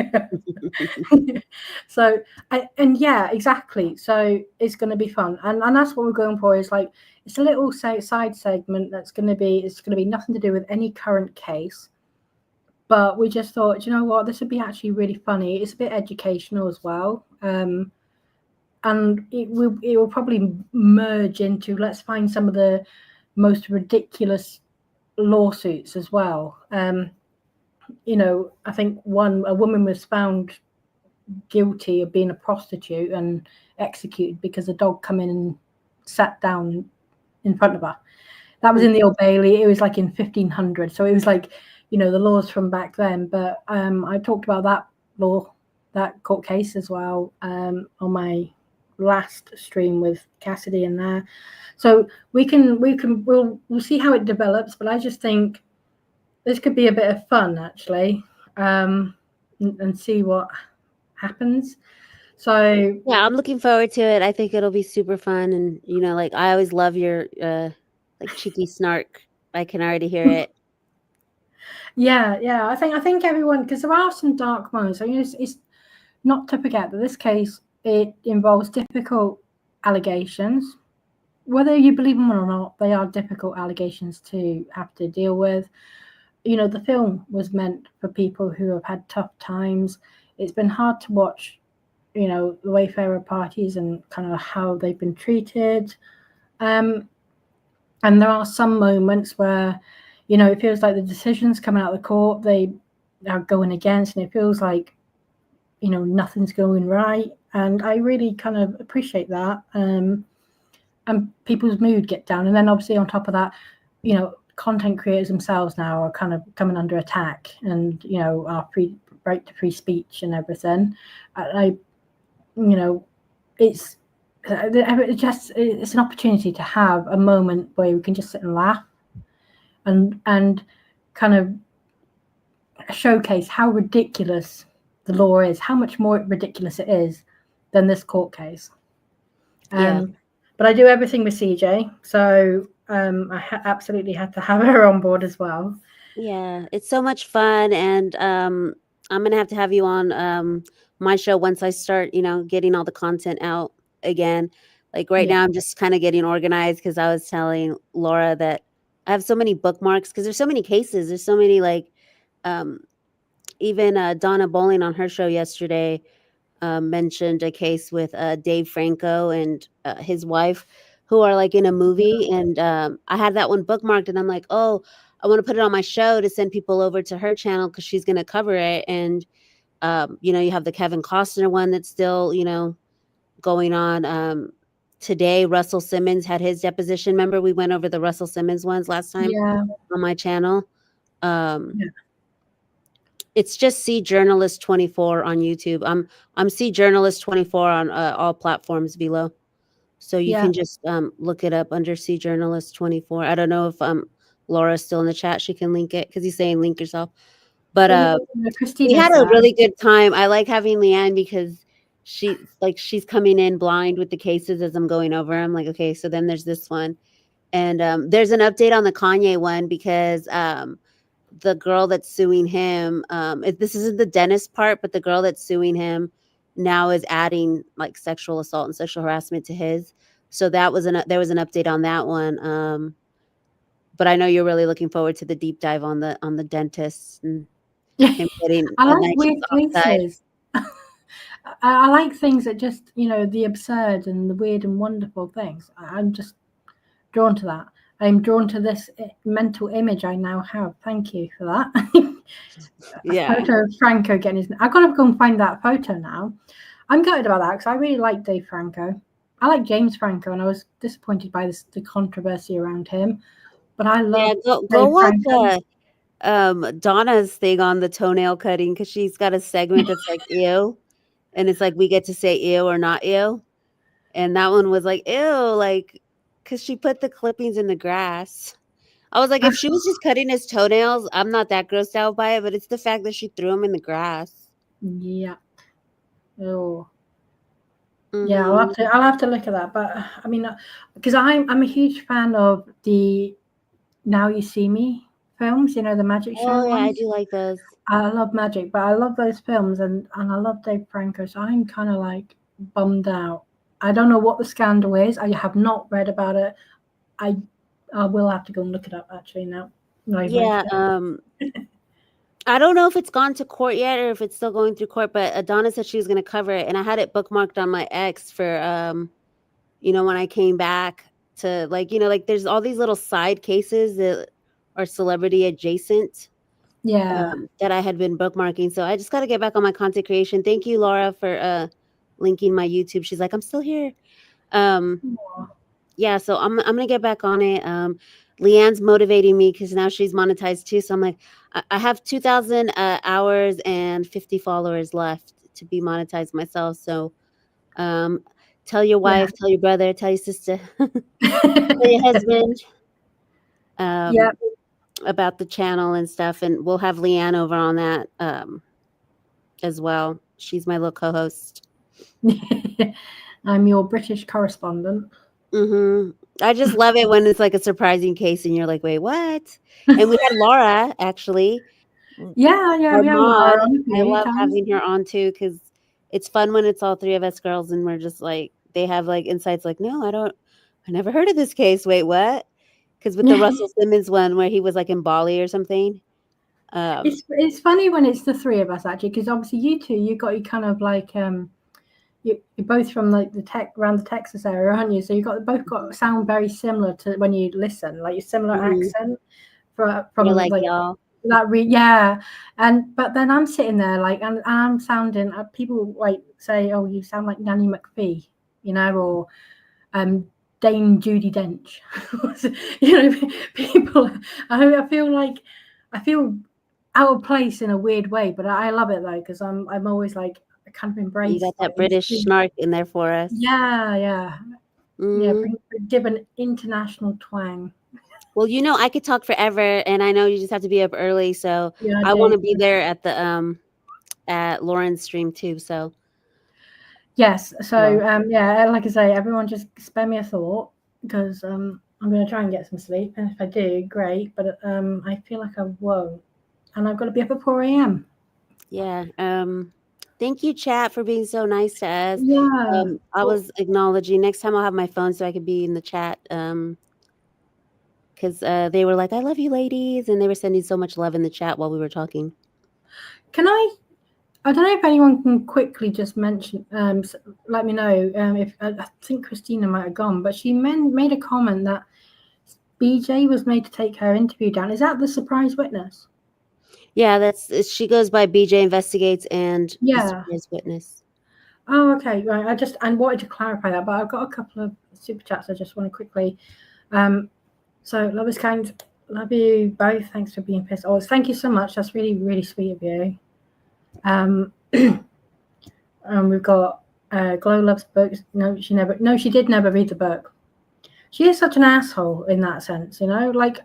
S1: So, and yeah, exactly. So it's going to be fun. And that's what we're going for, is like, it's a little side segment it's going to be nothing to do with any current case. But we just thought, you know what, this would be actually really funny. It's a bit educational as well. And it will probably merge into, let's find some of the most ridiculous lawsuits as well. You know, I think a woman was found guilty of being a prostitute and executed because a dog come in and sat down in front of her. That was in the Old Bailey. It was like in 1500. So it was like, you know, the laws from back then. But I talked about that court case as well on my last stream with Cassidy in there. So we'll see how it develops. But I just think this could be a bit of fun actually, and see what happens. So
S2: yeah, I'm looking forward to it. I think it'll be super fun, and you know, like I always love your like cheeky snark. I can already hear it.
S1: yeah, I think everyone, because there are some dark moments. I mean, it's not to forget that this case, it involves difficult allegations. Whether you believe them or not, they are difficult allegations to have to deal with. You know, the film was meant for people who have had tough times. It's been hard to watch, you know, the Wayfarer parties and kind of how they've been treated. And there are some moments where, you know, it feels like the decisions coming out of the court, they are going against, and it feels like, you know, nothing's going right. And I really kind of appreciate that. And people's mood get down. And then obviously on top of that, you know, content creators themselves now are kind of coming under attack, and, you know, our right to free speech and everything. You know, it's an opportunity to have a moment where we can just sit and laugh and kind of showcase how ridiculous the law is, how much more ridiculous it is than this court case. But I do everything with CJ, so I absolutely had to have her on board as well.
S2: Yeah, it's so much fun, and I'm gonna have to have you on my show once I start, you know, getting all the content out again. Like right now, I'm just kind of getting organized because I was telling Laura that I have so many bookmarks because there's so many cases. There's so many like, even Donna Bowling on her show yesterday mentioned a case with Dave Franco and his wife, who are like in a movie, and I had that one bookmarked, and I'm like, oh, I want to put it on my show to send people over to her channel because she's going to cover it. And you know, you have the Kevin Costner one that's still, you know, going on. Today, Russell Simmons had his deposition. Remember, we went over the Russell Simmons ones last time on my channel. It's just C Journalist 24 on YouTube. I'm C Journalist 24 on all platforms below. So you can just look it up under C Journalist 24. I don't know if Laura's still in the chat. She can link it because he's saying link yourself. But we had a really good time. I like having Leanne because she's coming in blind with the cases as I'm going over. I'm like, okay, so then there's this one. And there's an update on the Kanye one because the girl that's suing him, this isn't the dentist part, but the girl that's suing him now is adding like sexual assault and sexual harassment to his. So there was an update on that one. But I know you're really looking forward to the deep dive on the dentist and him getting
S1: I
S2: a
S1: like
S2: nice
S1: weird
S2: offside.
S1: cases. I like things that just, you know, the absurd and the weird and wonderful things. I'm just drawn to that. I'm drawn to this mental image I now have. Thank you for that. A photo of Franco getting his. I've got to go and find that photo now. I'm gutted about that because I really like Dave Franco. I like James Franco, and I was disappointed by the controversy around him. But I love.
S2: Yeah, go watch Donna's thing on the toenail cutting because she's got a segment that's like ew, and it's like we get to say ew or not ew, and that one was like ew, like because she put the clippings in the grass. I was like, if she was just cutting his toenails, I'm not that grossed out by it, but it's the fact that she threw them in the grass.
S1: Yeah. Oh. Yeah, I'll have to look at that. But I mean, because I'm a huge fan of the Now You See Me films, you know, the magic show
S2: Oh yeah,
S1: ones.
S2: I do like those.
S1: I love magic, but I love those films, and I love Dave Franco, so I'm kind of like bummed out. I don't know what the scandal is. I have not read about it. I will have to go and look it up actually now.
S2: Yeah, I don't know if it's gone to court yet or if it's still going through court, but Adonna said she was going to cover it, and I had it bookmarked on my ex for you know, when I came back to like, you know, like there's all these little side cases that or celebrity adjacent
S1: Yeah.
S2: that I had been bookmarking. So I just got to get back on my content creation. Thank you, Laura, for linking my YouTube. She's like, I'm still here.
S1: Aw.
S2: Yeah, so I'm gonna get back on it. Leanne's motivating me because now she's monetized too. So I'm like, I have 2,000 hours and 50 followers left to be monetized myself. So tell your wife, tell your brother, tell your sister, tell your husband
S1: Yeah.
S2: about the channel and stuff, and we'll have Leanne over on that as well. She's my little co-host.
S1: I'm your British correspondent.
S2: I just love it when it's like a surprising case and you're like, wait, what? And we had Laura actually.
S1: Yeah,
S2: Our
S1: we have Laura
S2: mom,
S1: on a
S2: I
S1: few
S2: love
S1: times.
S2: having her on too because it's fun when it's all three of us girls and we're just like, they have like insights like, no, I never heard of this case. Wait, what? Because with the Russell Simmons one where he was like in Bali or something.
S1: It's funny when it's the three of us actually, because obviously you two, you kind of like you're both from like around the Texas area, aren't you? So you both got sound very similar to when you listen, like your similar accent from
S2: you're like
S1: like
S2: y'all.
S1: but then I'm sitting there like and I'm sounding people like say, oh, you sound like Nanny McPhee, or Dame Judi Dench. People I feel out of place in a weird way, but I love it though because I'm always like I kind of embrace.
S2: You got that
S1: like,
S2: British snark in there for us.
S1: Yeah. Give an international twang.
S2: Well, I could talk forever, and I know you just have to be up early, so
S1: Yeah,
S2: I want to be there at the at Lauren's stream too. So
S1: yes, so like I say, everyone just spare me a thought because I'm going to try and get some sleep, and if I do, great. But I feel like I won't, and I've got to be up at 4 a.m.
S2: Yeah. Thank you, chat, for being so nice to us.
S1: Yeah.
S2: I was acknowledging. Next time I'll have my phone so I could be in the chat. Because they were like, "I love you, ladies," and they were sending so much love in the chat while we were talking.
S1: Can I don't know if anyone can quickly just mention, let me know if I think Christina might have gone, but she made a comment that BJ was made to take her interview down. Is that the surprise witness?
S2: Yeah, she goes by BJ Investigates and the
S1: Yeah.
S2: surprise witness.
S1: Oh, okay, right. I wanted to clarify that, but I've got a couple of super chats I just want to quickly. So love is kind. Love you both. Thanks for being pissed. Oh, thank you so much. That's really, really sweet of you. We've got Glow loves books. No, she did never read the book. She is such an asshole in that sense, like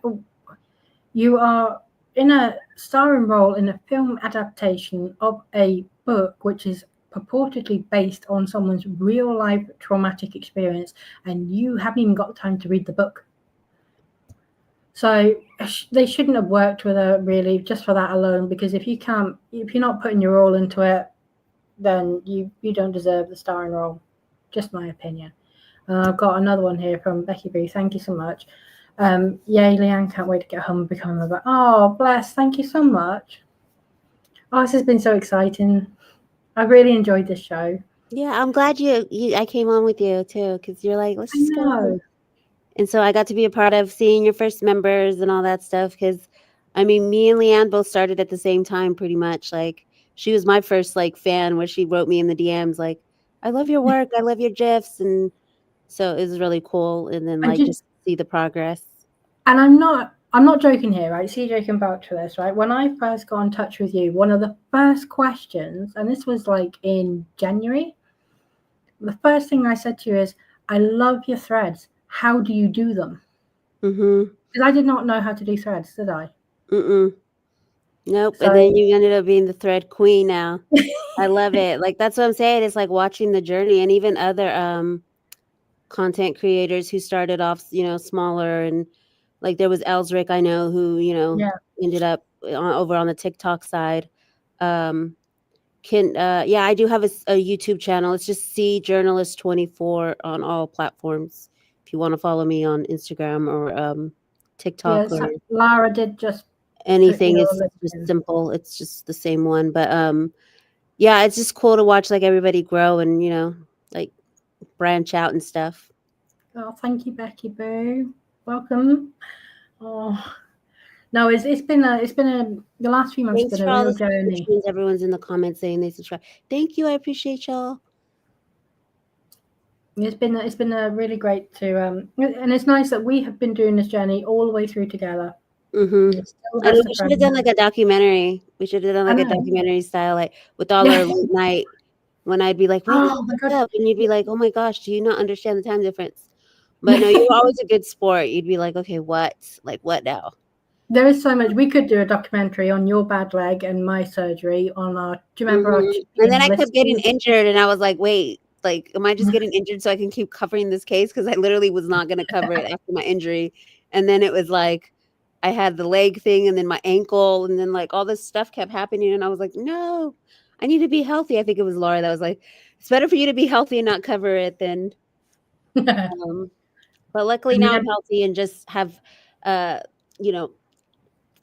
S1: you are in a starring role in a film adaptation of a book which is purportedly based on someone's real life traumatic experience, and you haven't even got the time to read the book. So they shouldn't have worked with her really just for that alone, because if you're not putting your all into it, then you don't deserve the starring role. Just my opinion. I've got another one here from Becky B. Thank you so much. Yay, Leanne, can't wait to get home and become a mother. Oh, bless. Thank you so much. Oh, this has been so exciting. I really enjoyed this show.
S2: Yeah, I'm glad I came on with you too, because you're like, let's just go. And so I got to be a part of seeing your first members and all that stuff. Because, I mean, me and Leanne both started at the same time, pretty much. Like, she was my first like fan, where she wrote me in the DMs like, "I love your work, I love your gifs," and so it was really cool. And then like just see the progress.
S1: And I'm not joking here, right? CJ can vouch for this, right? When I first got in touch with you, one of the first questions, and this was like in January, the first thing I said to you is, "I love your threads. How do you do them?" Because I did not know how to do threads, did I?
S2: Nope. So, and then you ended up being the thread queen now. I love it. Like, that's what I'm saying. It's like watching the journey, and even other content creators who started off, smaller, and like there was Elsric, I know, who, ended up over on the TikTok side. I do have a YouTube channel. It's just C Journalist 24 on all platforms. If you want to follow me on Instagram or TikTok,
S1: yes,
S2: or
S1: Lara did just
S2: anything, is just simple. It's just the same one. But yeah, it's just cool to watch like everybody grow and like branch out and stuff.
S1: Oh, thank you, Becky Boo. Welcome. Oh, No, it's been the last few months
S2: Thanks
S1: been
S2: for
S1: a
S2: all
S1: real
S2: the
S1: journey.
S2: subscriptions. Everyone's in the comments saying they subscribe. Thank you. I appreciate y'all.
S1: It's been a really great to and it's nice that we have been doing this journey all the way through together.
S2: Mm-hmm. I know we should have done like a documentary. We should have done like a documentary style, like with all our late night. When I'd be like, wake up, wake up, and you'd be like, oh my gosh, do you not understand the time difference? But no, you were always a good sport. You'd be like, okay, what? Like, what now?
S1: There is so much. We could do a documentary on your bad leg and my surgery on our. Do you remember our?
S2: And then I kept getting injured, and I was like, wait, like, am I just getting injured so I can keep covering this case? Because I literally was not going to cover it after my injury. And then it was like, I had the leg thing, and then my ankle, and then like all this stuff kept happening, and I was like, no, I need to be healthy. I think it was Laura that was like, it's better for you to be healthy and not cover it than. But luckily now I'm healthy and just have, you know,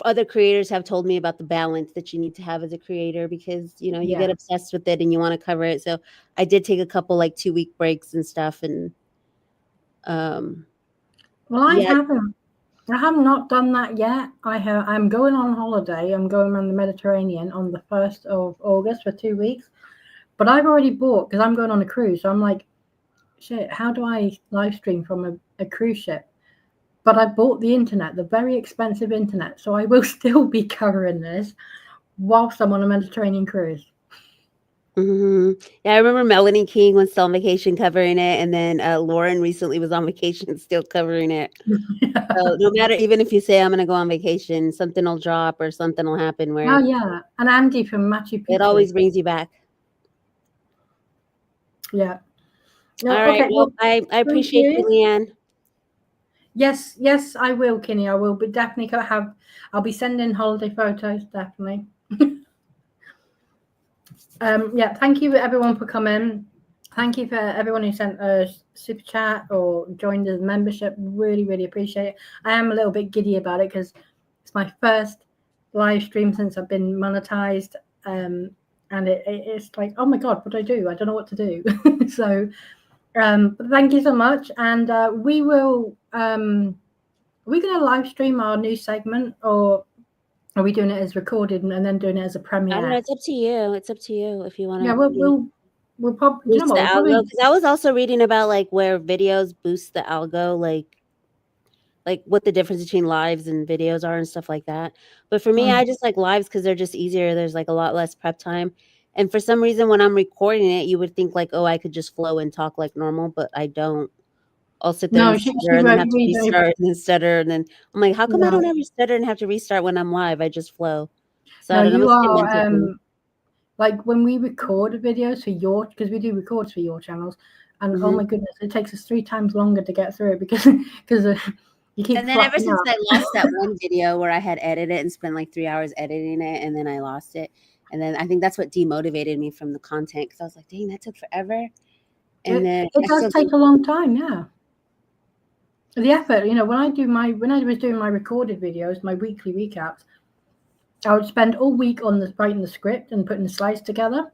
S2: other creators have told me about the balance that you need to have as a creator because, you know, you get obsessed with it and you want to cover it. So I did take a couple like 2-week breaks and stuff. And
S1: well, I have not done that yet. I'm going on holiday. I'm going around the Mediterranean on the 1st of August for 2 weeks. But I've already bought because I'm going on a cruise. So I'm like, shit, how do I live stream from a cruise ship? But I bought the internet, the very expensive internet. So I will still be covering this whilst I'm on a Mediterranean cruise.
S2: Yeah, I remember Melanie King was still on vacation covering it. And then Lauren recently was on vacation still covering it. So no matter, even if you say I'm going to go on vacation, something will drop or something will happen where.
S1: Oh, yeah. And Andy from Machu Picchu.
S2: It always brings you back.
S1: Yeah.
S2: All right. Okay. Well, I appreciate you, Leanne.
S1: Yes, I will, Kinney. I will be definitely I'll be sending holiday photos, definitely. Yeah, thank you everyone for coming. Thank you for everyone who sent a super chat or joined the membership. Really, really appreciate it. I am a little bit giddy about it because it's my first live stream since I've been monetized. And it's like, oh my God, what do I do? I don't know what to do. So but thank you so much. And we will, are we going to live stream our new segment or are we doing it as recorded and then doing it as a premiere?
S2: I don't know. It's up to you. It's up to you if you want to.
S1: Yeah, we'll probably
S2: boost the algo. Because I was also reading about like where videos boost the algo, like what the difference between lives and videos are and stuff like that. But for me, I just like lives because they're just easier. There's like a lot less prep time. And for some reason, when I'm recording it, you would think like, oh, I could just flow and talk like normal, but I don't. I'll sit there and stutter and then have to restart and then stutter. And then I'm like, how come I don't ever stutter and have to restart when I'm live? I just flow. So I don't know.
S1: You are, like when we record videos for because we do records for your channels. And oh my goodness, it takes us 3 times longer to get through it because you keep.
S2: And then ever since I lost that one video where I had edited it and spent like 3 hours editing it, and then I lost it, and then I think that's what demotivated me from the content because I was like, dang, that took forever. And then
S1: it does take a long time, yeah. The effort, you know, when I was doing my recorded videos, my weekly recaps, I would spend all week on writing the script and putting the slides together.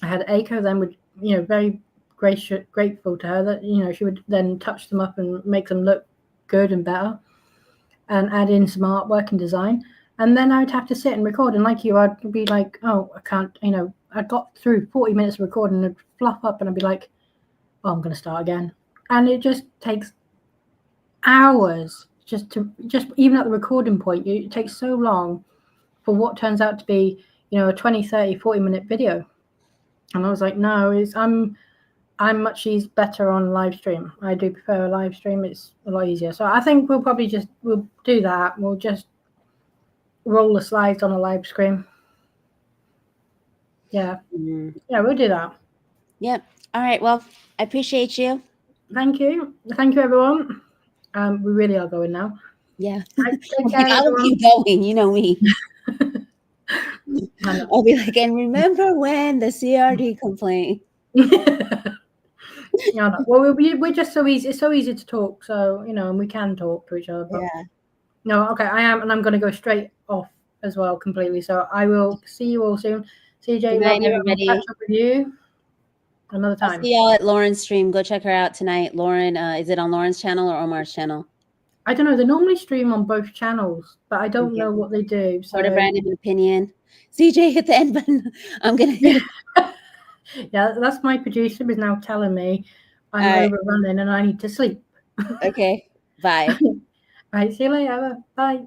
S1: I had Aiko then would, you know, very grateful to her that, you know, she would then touch them up and make them look good and better and add in some artwork and design. And then I would have to sit and record. And like you, I'd be like, oh, I can't, you know, I got through 40 minutes of recording and it'd fluff up and I'd be like, oh, I'm going to start again. And it just takes hours just even at the recording point. It takes so long for what turns out to be, you know, a 20, 30, 40-minute video. And I was like, no, I'm much better on live stream. I do prefer a live stream. It's a lot easier. So I think we'll do that. We'll just roll the slides on a live stream. Yeah. Yeah, we'll do that.
S2: Yep. All right. Well, I appreciate you.
S1: Thank you. Thank you, everyone. We really are going now.
S2: Yeah.
S1: Take care,
S2: I'll keep going. You know me. I'll be like, and remember when the CRD complaint?
S1: Yeah, well, we're just so easy. It's so easy to talk. So, you know, and we can talk to each other. But
S2: yeah.
S1: No, okay, I am, and I'm going to go straight off as well completely. So I will see you all soon. CJ,
S2: good night, everybody.
S1: I'll catch up with you another time.
S2: I'll see y'all at Lauren's stream. Go check her out tonight. Lauren, is it on Lauren's channel or Omar's channel?
S1: I don't know. They normally stream on both channels, but I don't know what they do. So
S2: Sort of random opinion. CJ, hit the end button. I'm gonna hit it.
S1: Yeah, that's my producer is now telling me I'm
S2: All right.
S1: overrunning and I need to sleep.
S2: Okay. Bye.
S1: All right, see you later. Bye.